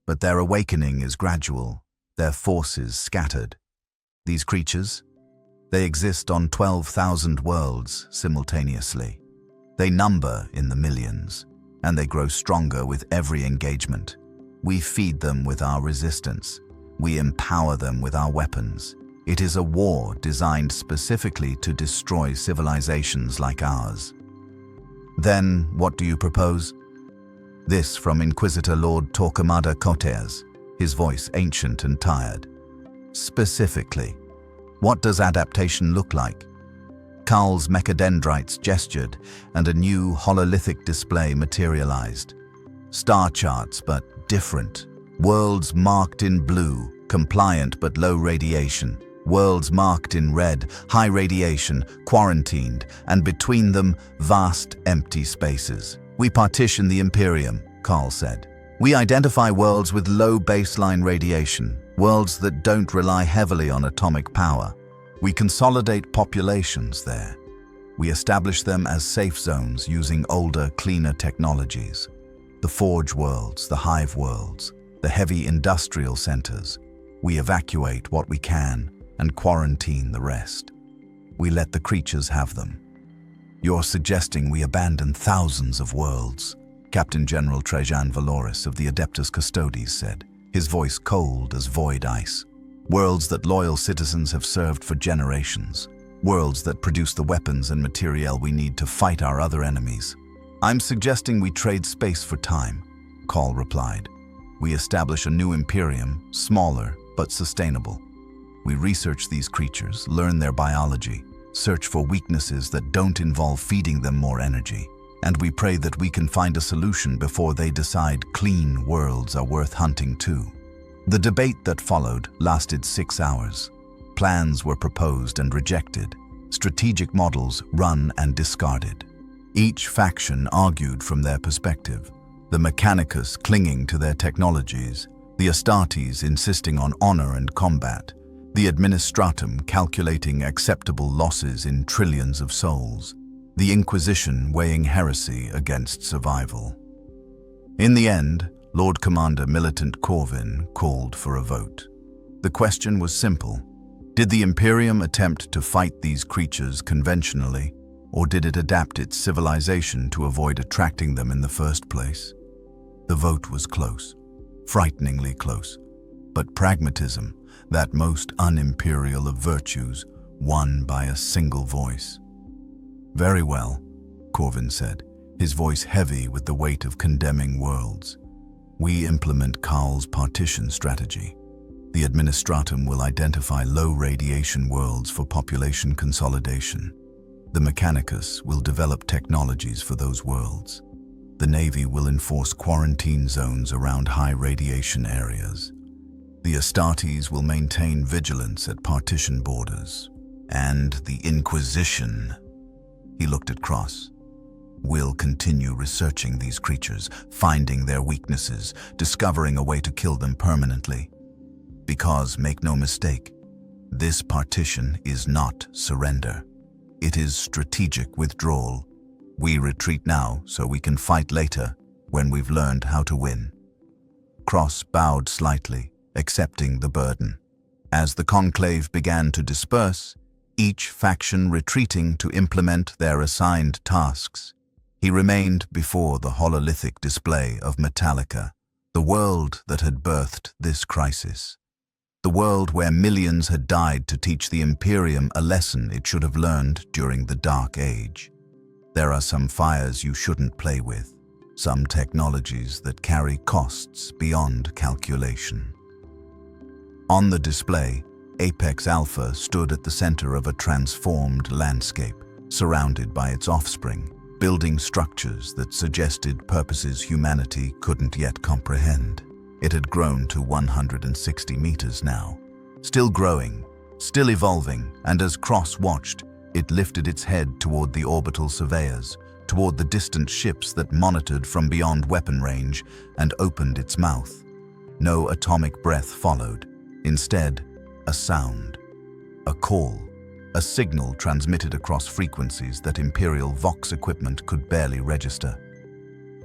but their awakening is gradual, their forces scattered. These creatures, they exist on 12,000 worlds simultaneously. They number in the millions, and they grow stronger with every engagement. We feed them with our resistance. We empower them with our weapons. It is a war designed specifically to destroy civilizations like ours. Then, what do you propose? This from Inquisitor Lord Torquemada Cortez, his voice ancient and tired. Specifically, what does adaptation look like? Karl's mechadendrites gestured, and a new hololithic display materialized. Star charts, but different. Worlds marked in blue, compliant but low radiation. Worlds marked in red, high radiation, quarantined, and between them, vast empty spaces. We partition the Imperium, Karl said. We identify worlds with low baseline radiation, worlds that don't rely heavily on atomic power. We consolidate populations there. We establish them as safe zones using older, cleaner technologies. The Forge worlds, the Hive worlds, the heavy industrial centers. We evacuate what we can and quarantine the rest. We let the creatures have them. You're suggesting we abandon thousands of worlds, Captain General Trajan Valoris of the Adeptus Custodes said, his voice cold as void ice. Worlds that loyal citizens have served for generations. Worlds that produce the weapons and materiel we need to fight our other enemies. I'm suggesting we trade space for time, Karl replied. We establish a new Imperium, smaller but sustainable. We research these creatures, learn their biology, search for weaknesses that don't involve feeding them more energy, and we pray that we can find a solution before they decide clean worlds are worth hunting too. The debate that followed lasted 6 hours. Plans were proposed and rejected, strategic models run and discarded. Each faction argued from their perspective, the Mechanicus clinging to their technologies, the Astartes insisting on honor and combat, the Administratum calculating acceptable losses in trillions of souls, the Inquisition weighing heresy against survival. In the end, Lord Commander Militant Corvin called for a vote. The question was simple. Did the Imperium attempt to fight these creatures conventionally, or did it adapt its civilization to avoid attracting them in the first place? The vote was close, frighteningly close, but pragmatism, that most unimperial of virtues, won by a single voice. "Very well," Corvin said, his voice heavy with the weight of condemning worlds. "We implement Karl's partition strategy. The Administratum will identify low-radiation worlds for population consolidation. The Mechanicus will develop technologies for those worlds. The Navy will enforce quarantine zones around high-radiation areas. The Astartes will maintain vigilance at partition borders. And the Inquisition," he looked at Cross, "will continue researching these creatures, finding their weaknesses, discovering a way to kill them permanently. Because, make no mistake, this partition is not surrender. It is strategic withdrawal. We retreat now so we can fight later, when we've learned how to win." Cross bowed slightly, accepting the burden. As the conclave began to disperse, each faction retreating to implement their assigned tasks, he remained before the hololithic display of Metalica, the world that had birthed this crisis. The world where millions had died to teach the Imperium a lesson it should have learned during the Dark Age. There are some fires you shouldn't play with, some technologies that carry costs beyond calculation. On the display, Apex Alpha stood at the center of a transformed landscape, surrounded by its offspring, building structures that suggested purposes humanity couldn't yet comprehend. It had grown to 160 meters now, still growing, still evolving, and as Cross watched, it lifted its head toward the orbital surveyors, toward the distant ships that monitored from beyond weapon range, and opened its mouth. No atomic breath followed. Instead, a sound, a call, a signal transmitted across frequencies that Imperial Vox equipment could barely register.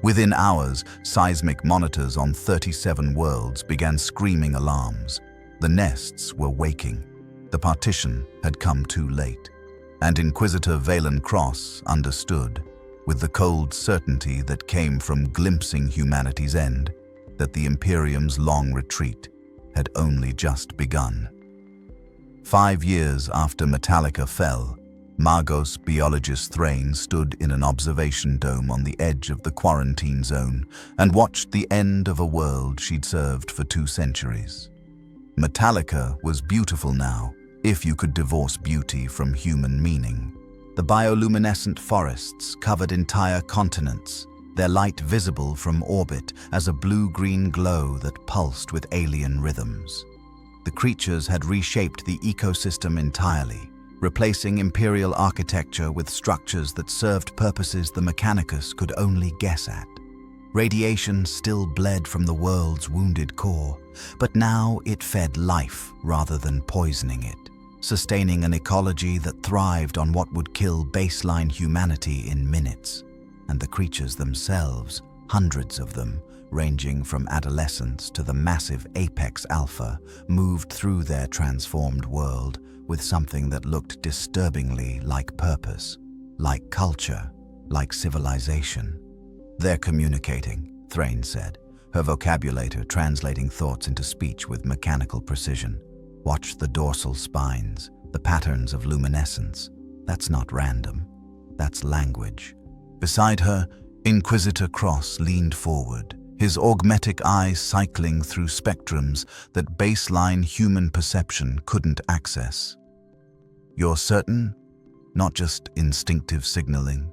Within hours, seismic monitors on 37 worlds began screaming alarms. The nests were waking. The partition had come too late. And Inquisitor Valen Cross understood, with the cold certainty that came from glimpsing humanity's end, that the Imperium's long retreat had only just begun. 5 years after Metalica fell, Magos biologist Thrain stood in an observation dome on the edge of the quarantine zone and watched the end of a world she'd served for 2 centuries. Metalica was beautiful now, if you could divorce beauty from human meaning. The bioluminescent forests covered entire continents, their light visible from orbit as a blue-green glow that pulsed with alien rhythms. The creatures had reshaped the ecosystem entirely, replacing Imperial architecture with structures that served purposes the Mechanicus could only guess at. Radiation still bled from the world's wounded core, but now it fed life rather than poisoning it, sustaining an ecology that thrived on what would kill baseline humanity in minutes. And the creatures themselves, hundreds of them, ranging from adolescents to the massive Apex Alpha, moved through their transformed world with something that looked disturbingly like purpose, like culture, like civilization. "They're communicating," Thrain said, her vocabulator translating thoughts into speech with mechanical precision. "Watch the dorsal spines, the patterns of luminescence. That's not random. That's language." Beside her, Inquisitor Cross leaned forward, his augmetic eye cycling through spectrums that baseline human perception couldn't access. "You're certain? Not just instinctive signaling?"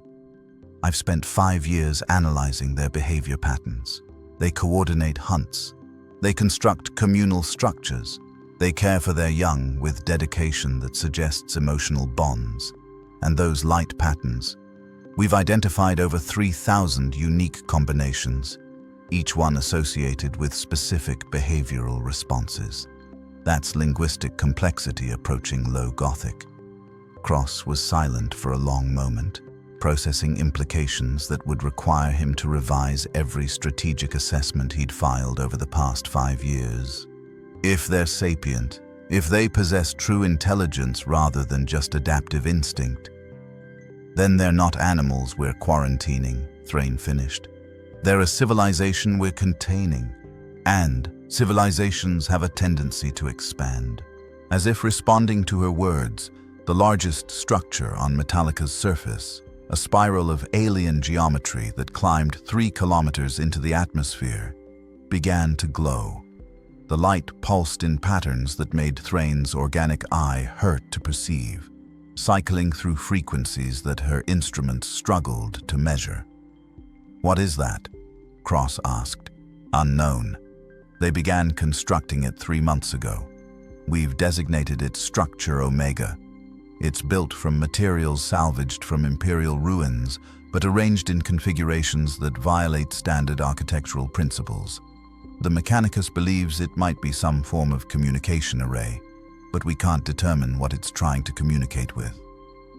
"I've spent 5 years analyzing their behavior patterns. They coordinate hunts. They construct communal structures. They care for their young with dedication that suggests emotional bonds. And those light patterns. We've identified over 3,000 unique combinations, each one associated with specific behavioral responses. That's linguistic complexity approaching low Gothic." Cross was silent for a long moment, processing implications that would require him to revise every strategic assessment he'd filed over the past 5 years. If they're sapient, if they possess true intelligence rather than just adaptive instinct, then they're not animals we're quarantining, Thrain finished. They're a civilization we're containing, and civilizations have a tendency to expand. As if responding to her words, the largest structure on Metalica's surface, a spiral of alien geometry that climbed 3 kilometers into the atmosphere, began to glow. The light pulsed in patterns that made Thrain's organic eye hurt to perceive, cycling through frequencies that her instruments struggled to measure. "What is that?" Cross asked. "Unknown. They began constructing it 3 months ago. We've designated it Structure Omega. It's built from materials salvaged from Imperial ruins, but arranged in configurations that violate standard architectural principles. The Mechanicus believes it might be some form of communication array, but we can't determine what it's trying to communicate with."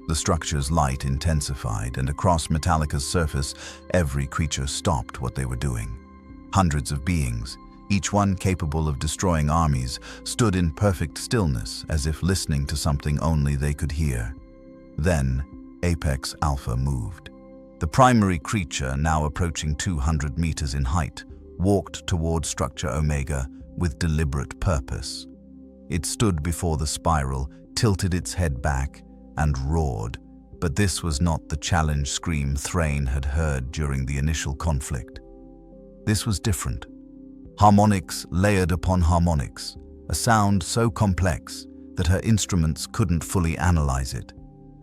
The structure's light intensified, and across Metalica's surface, every creature stopped what they were doing. Hundreds of beings, each one capable of destroying armies, stood in perfect stillness, as if listening to something only they could hear. Then, Apex Alpha moved. The primary creature, now approaching 200 meters in height, walked toward Structure Omega with deliberate purpose. It stood before the spiral, tilted its head back, and roared. But this was not the challenge scream Thrain had heard during the initial conflict. This was different. Harmonics layered upon harmonics, a sound so complex that her instruments couldn't fully analyze it.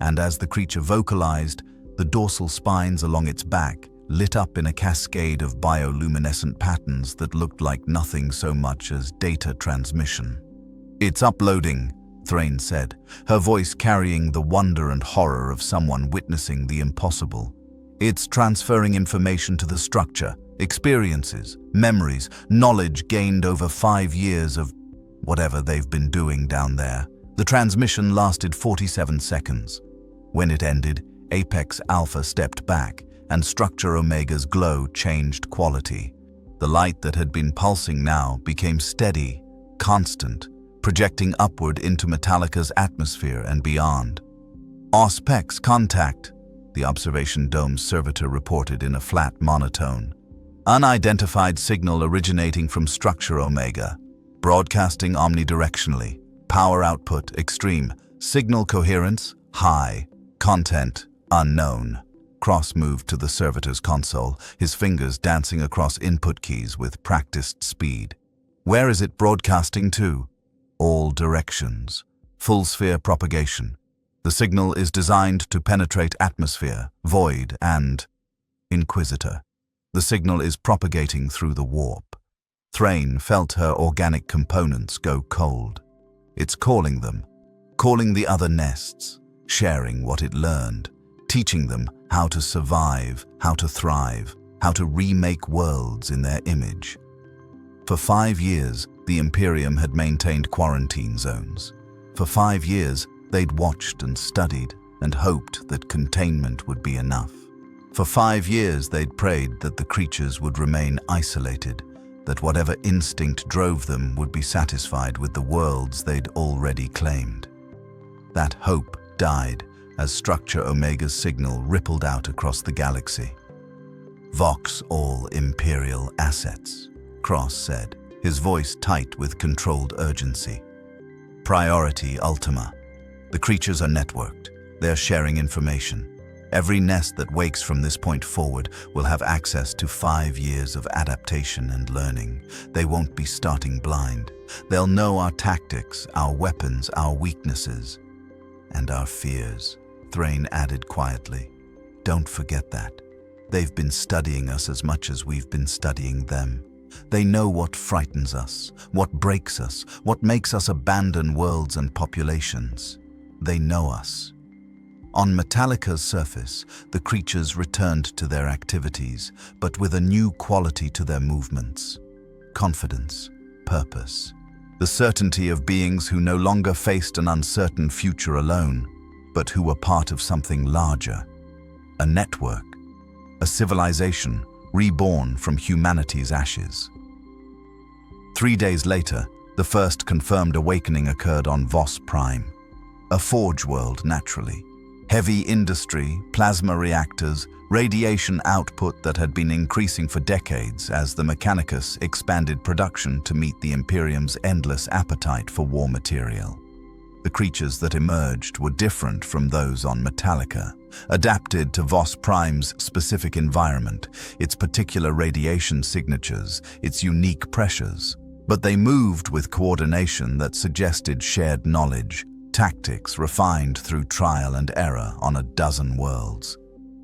And as the creature vocalized, the dorsal spines along its back lit up in a cascade of bioluminescent patterns that looked like nothing so much as data transmission. "It's uploading," Thrain said, her voice carrying the wonder and horror of someone witnessing the impossible. "It's transferring information to the structure, experiences, memories, knowledge gained over 5 years of whatever they've been doing down there." The transmission lasted 47 seconds. When it ended, Apex Alpha stepped back, and Structure Omega's glow changed quality. The light that had been pulsing now became steady, constant, projecting upward into Metalica's atmosphere and beyond. "Auspex contact," the observation dome's servitor reported in a flat monotone. "Unidentified signal originating from Structure Omega. Broadcasting omnidirectionally. Power output extreme. Signal coherence high. Content unknown." Cross moved to the servitor's console, his fingers dancing across input keys with practiced speed. "Where is it broadcasting to?" "All directions. Full sphere propagation. The signal is designed to penetrate atmosphere, void, and..." Inquisitor. "The signal is propagating through the warp." Thrain felt her organic components go cold. "It's calling them, calling the other nests, sharing what it learned, teaching them how to survive, how to thrive, how to remake worlds in their image." For 5 years, the Imperium had maintained quarantine zones. For 5 years, they'd watched and studied and hoped that containment would be enough. For 5 years, they'd prayed that the creatures would remain isolated, that whatever instinct drove them would be satisfied with the worlds they'd already claimed. That hope died as Structure Omega's signal rippled out across the galaxy. "Vox all Imperial assets," Cross said, his voice tight with controlled urgency. "Priority Ultima. The creatures are networked. They're sharing information. Every nest that wakes from this point forward will have access to 5 years of adaptation and learning. They won't be starting blind. They'll know our tactics, our weapons, our weaknesses, and our fears. Thrain added quietly. Don't forget that. They've been studying us as much as we've been studying them. They know what frightens us, what breaks us, what makes us abandon worlds and populations. They know us. On Metalica's surface, the creatures returned to their activities, but with a new quality to their movements. Confidence, purpose. The certainty of beings who no longer faced an uncertain future alone, but who were part of something larger. A network, a civilization reborn from humanity's ashes. 3 days later, the first confirmed awakening occurred on Vos Prime. A forge world, naturally. Heavy industry, plasma reactors, radiation output that had been increasing for decades as the Mechanicus expanded production to meet the Imperium's endless appetite for war material. The creatures that emerged were different from those on Metalica, adapted to Vos Prime's specific environment, its particular radiation signatures, its unique pressures. But they moved with coordination that suggested shared knowledge, tactics refined through trial and error on a dozen worlds.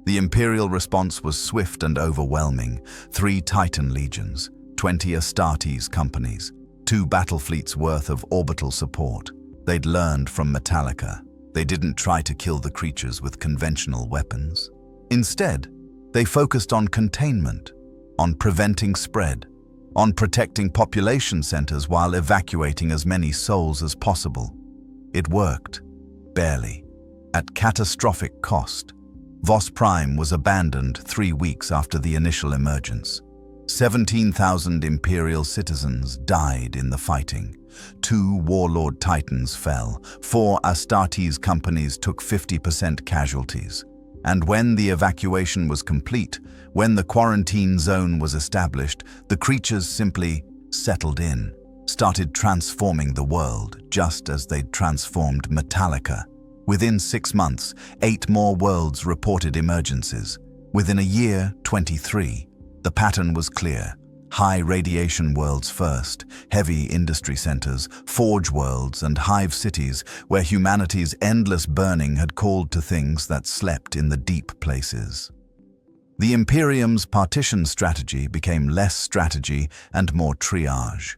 The Imperial response was swift and overwhelming. 3 Titan legions, 20 Astartes companies, 2 battle fleets worth of orbital support. They'd learned from Metalica. They didn't try to kill the creatures with conventional weapons. Instead, they focused on containment, on preventing spread, on protecting population centers while evacuating as many souls as possible. It worked, barely, at catastrophic cost. Vos Prime was abandoned 3 weeks after the initial emergence. 17,000 Imperial citizens died in the fighting. 2 warlord titans fell. 4 Astartes companies took 50% casualties. And when the evacuation was complete, when the quarantine zone was established, the creatures simply settled in, started transforming the world, just as they'd transformed Metalica. Within 6 months, 8 more worlds reported emergencies. Within a year, 23. The pattern was clear. High radiation worlds first, heavy industry centers, forge worlds, and hive cities where humanity's endless burning had called to things that slept in the deep places. The Imperium's partition strategy became less strategy and more triage.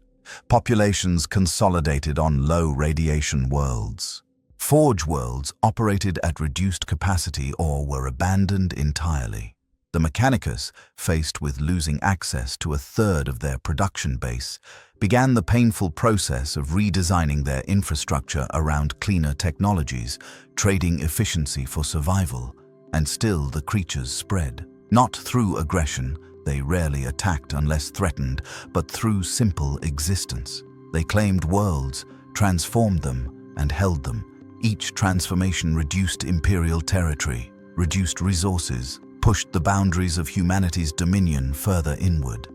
Populations consolidated on low radiation worlds. Forge worlds operated at reduced capacity or were abandoned entirely. The Mechanicus, faced with losing access to 1/3 of their production base, began the painful process of redesigning their infrastructure around cleaner technologies, trading efficiency for survival. And still the creatures spread. Not through aggression, they rarely attacked unless threatened, but through simple existence. They claimed worlds, transformed them, and held them. Each transformation reduced Imperial territory, reduced resources, pushed the boundaries of humanity's dominion further inward.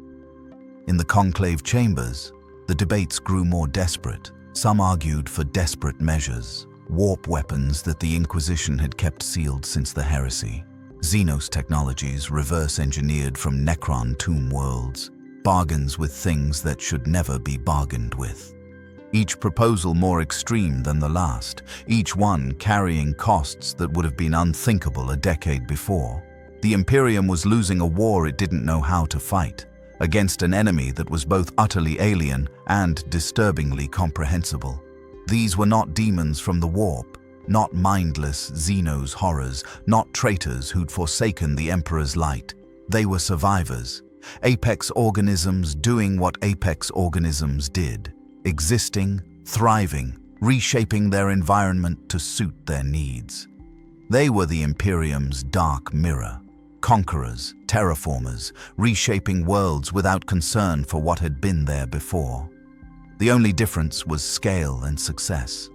In the conclave chambers, the debates grew more desperate. Some argued for desperate measures, warp weapons that the Inquisition had kept sealed since the heresy, Xenos technologies reverse-engineered from Necron tomb worlds, bargains with things that should never be bargained with. Each proposal more extreme than the last, each one carrying costs that would have been unthinkable a decade before. The Imperium was losing a war it didn't know how to fight, against an enemy that was both utterly alien and disturbingly comprehensible. These were not demons from the warp, not mindless Xenos horrors, not traitors who'd forsaken the Emperor's light. They were survivors, apex organisms doing what apex organisms did, existing, thriving, reshaping their environment to suit their needs. They were the Imperium's dark mirror. Conquerors, terraformers, reshaping worlds without concern for what had been there before. The only difference was scale and success.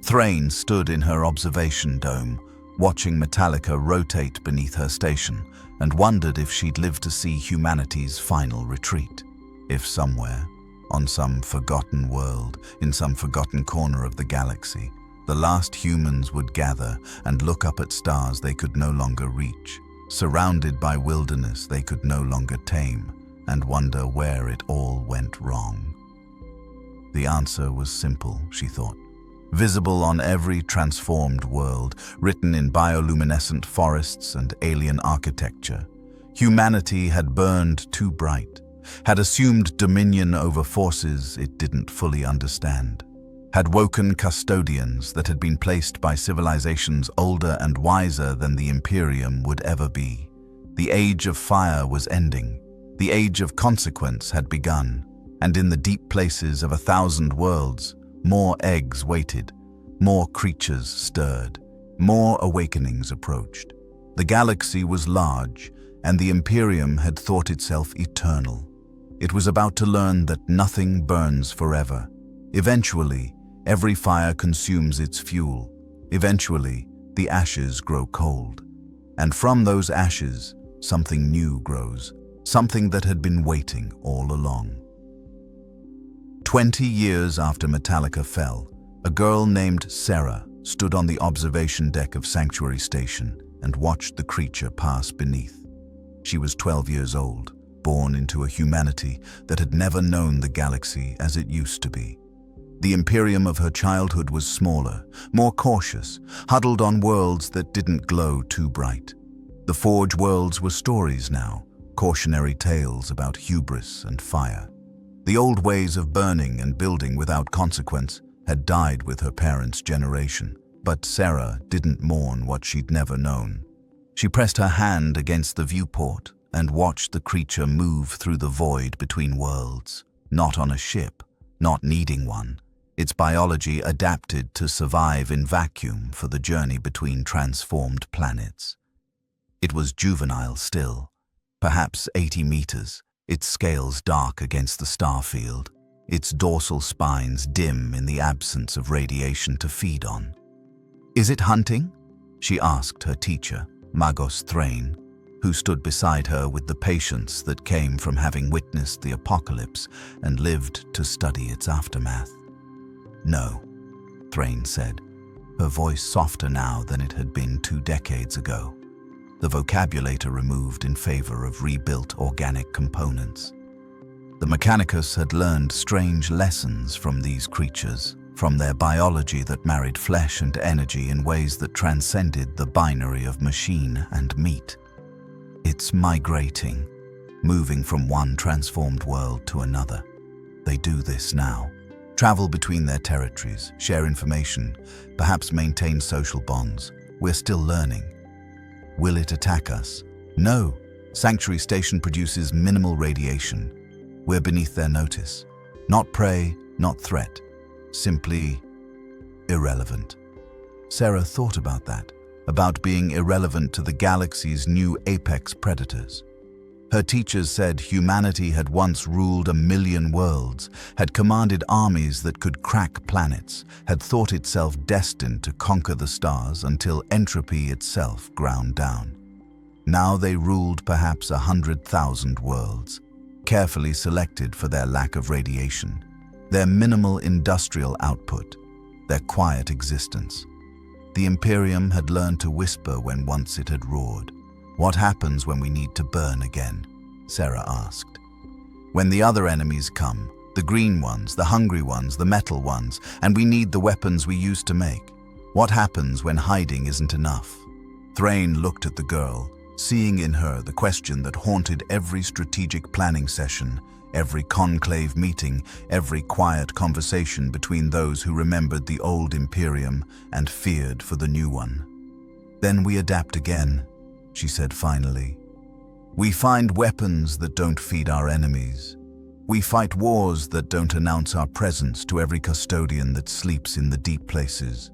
Thrain stood in her observation dome, watching Metalica rotate beneath her station, and wondered if she'd live to see humanity's final retreat. If somewhere, on some forgotten world, in some forgotten corner of the galaxy, The last humans would gather and look up at stars they could no longer reach, surrounded by wilderness they could no longer tame, and wonder where it all went wrong. The answer was simple, she thought. Visible on every transformed world, written in bioluminescent forests and alien architecture. Humanity had burned too bright, had assumed dominion over forces it didn't fully understand, had woken custodians that had been placed by civilizations older and wiser than the Imperium would ever be. The age of fire was ending. The age of consequence had begun, and in the deep places of 1,000 worlds, more eggs waited, more creatures stirred, more awakenings approached. The galaxy was large, and the Imperium had thought itself eternal. It was about to learn that nothing burns forever. Eventually, every fire consumes its fuel. Eventually, the ashes grow cold. And from those ashes, something new grows, something that had been waiting all along. 20 years after Metalica fell, a girl named Sarah stood on the observation deck of Sanctuary Station and watched the creature pass beneath. She was 12 years old, born into a humanity that had never known the galaxy as it used to be. The Imperium of her childhood was smaller, more cautious, huddled on worlds that didn't glow too bright. The Forge worlds were stories now, cautionary tales about hubris and fire. The old ways of burning and building without consequence had died with her parents' generation, but Sarah didn't mourn what she'd never known. She pressed her hand against the viewport and watched the creature move through the void between worlds, not on a ship, not needing one. Its biology adapted to survive in vacuum for the journey between transformed planets. It was juvenile still, perhaps 80 meters, its scales dark against the star field, its dorsal spines dim in the absence of radiation to feed on. "Is it hunting?" she asked her teacher, Magos Thrain, who stood beside her with the patience that came from having witnessed the apocalypse and lived to study its aftermath. "No," Thrain said, her voice softer now than it had been 2 decades ago, the vocabulator removed in favor of rebuilt organic components. The Mechanicus had learned strange lessons from these creatures, from their biology that married flesh and energy in ways that transcended the binary of machine and meat. It's migrating, moving from one transformed world to another. They do this now. Travel between their territories, share information, perhaps maintain social bonds. We're still learning. Will it attack us? No. Sanctuary Station produces minimal radiation. We're beneath their notice. Not prey, not threat. Simply irrelevant. Sarah thought about that, about being irrelevant to the galaxy's new apex predators. Her teachers said humanity had once ruled 1,000,000 worlds, had commanded armies that could crack planets, had thought itself destined to conquer the stars until entropy itself ground down. Now they ruled perhaps 100,000 worlds, carefully selected for their lack of radiation, their minimal industrial output, their quiet existence. The Imperium had learned to whisper when once it had roared. "What happens when we need to burn again?" Sarah asked. "When the other enemies come, the green ones, the hungry ones, the metal ones, and we need the weapons we used to make. What happens when hiding isn't enough?" Thrain looked at the girl, seeing in her the question that haunted every strategic planning session, every conclave meeting, every quiet conversation between those who remembered the old Imperium and feared for the new one. "Then we adapt again," she said finally. "We find weapons that don't feed our enemies. We fight wars that don't announce our presence to every custodian that sleeps in the deep places.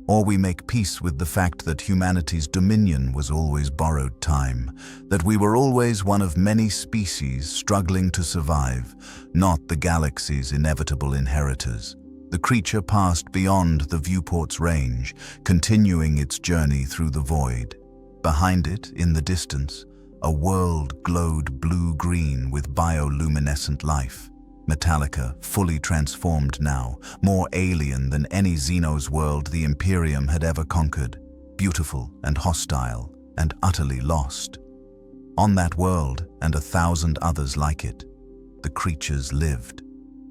Or we make peace with the fact that humanity's dominion was always borrowed time, that we were always one of many species struggling to survive, not the galaxy's inevitable inheritors." The creature passed beyond the viewport's range, continuing its journey through the void. Behind it, in the distance, a world glowed blue-green with bioluminescent life. Metalica, fully transformed now, more alien than any Xenos world the Imperium had ever conquered, beautiful and hostile and utterly lost. On that world, and 1,000 others like it, the creatures lived.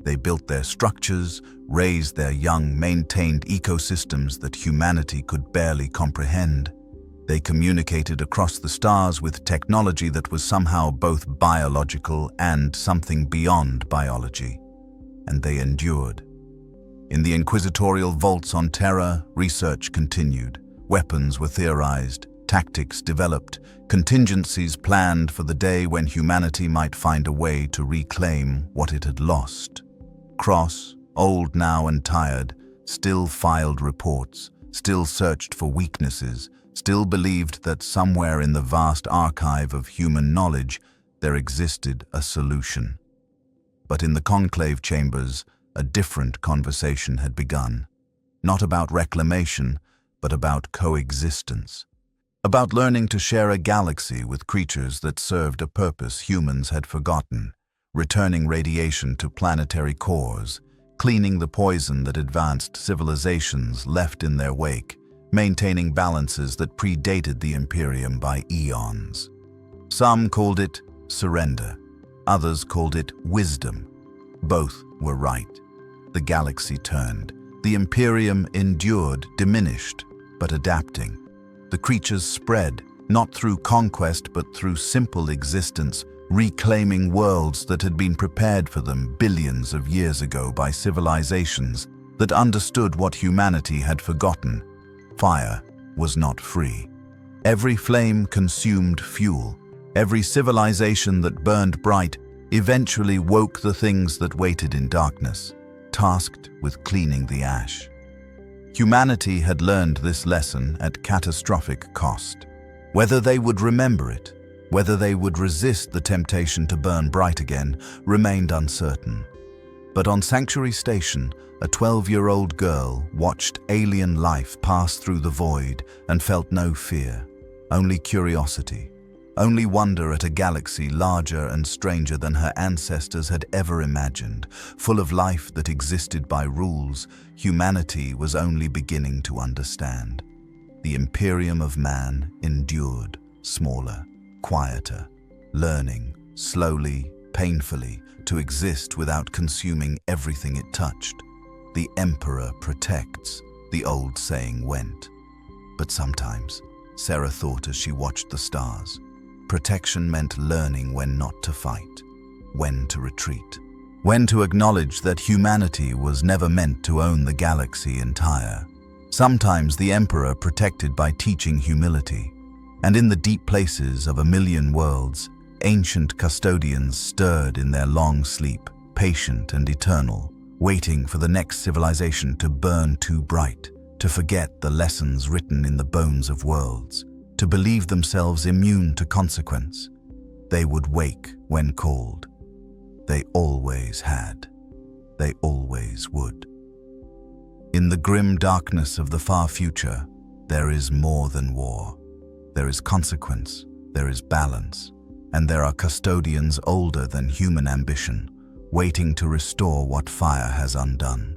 They built their structures, raised their young, maintained ecosystems that humanity could barely comprehend. They communicated across the stars with technology that was somehow both biological and something beyond biology. And they endured. In the inquisitorial vaults on Terra, research continued. Weapons were theorized, tactics developed, contingencies planned for the day when humanity might find a way to reclaim what it had lost. Cross, old now and tired, still filed reports, still searched for weaknesses, still believed that somewhere in the vast archive of human knowledge there existed a solution. But in the conclave chambers, a different conversation had begun. Not about reclamation, but about coexistence. About learning to share a galaxy with creatures that served a purpose humans had forgotten, returning radiation to planetary cores, cleaning the poison that advanced civilizations left in their wake, maintaining balances that predated the Imperium by eons. Some called it surrender, others called it wisdom. Both were right. The galaxy turned. The Imperium endured, diminished, but adapting. The creatures spread, not through conquest but through simple existence, reclaiming worlds that had been prepared for them billions of years ago by civilizations that understood what humanity had forgotten. Fire was not free. Every flame consumed fuel. Every civilization that burned bright eventually woke the things that waited in darkness, tasked with cleaning the ash. Humanity had learned this lesson at catastrophic cost. Whether they would remember it, whether they would resist the temptation to burn bright again, remained uncertain. But on Sanctuary Station, a 12-year-old girl watched alien life pass through the void and felt no fear, only curiosity, only wonder at a galaxy larger and stranger than her ancestors had ever imagined, full of life that existed by rules humanity was only beginning to understand. The Imperium of man endured, smaller, quieter, learning, slowly, painfully, to exist without consuming everything it touched. The Emperor protects, the old saying went. But sometimes, Sarah thought as she watched the stars, protection meant learning when not to fight, when to retreat, when to acknowledge that humanity was never meant to own the galaxy entire. Sometimes the Emperor protected by teaching humility, and in the deep places of 1,000,000 worlds, ancient custodians stirred in their long sleep, patient and eternal, waiting for the next civilization to burn too bright, to forget the lessons written in the bones of worlds, to believe themselves immune to consequence. They would wake when called. They always had. They always would. In the grim darkness of the far future, there is more than war. There is consequence, there is balance, and there are custodians older than human ambition, waiting to restore what fire has undone.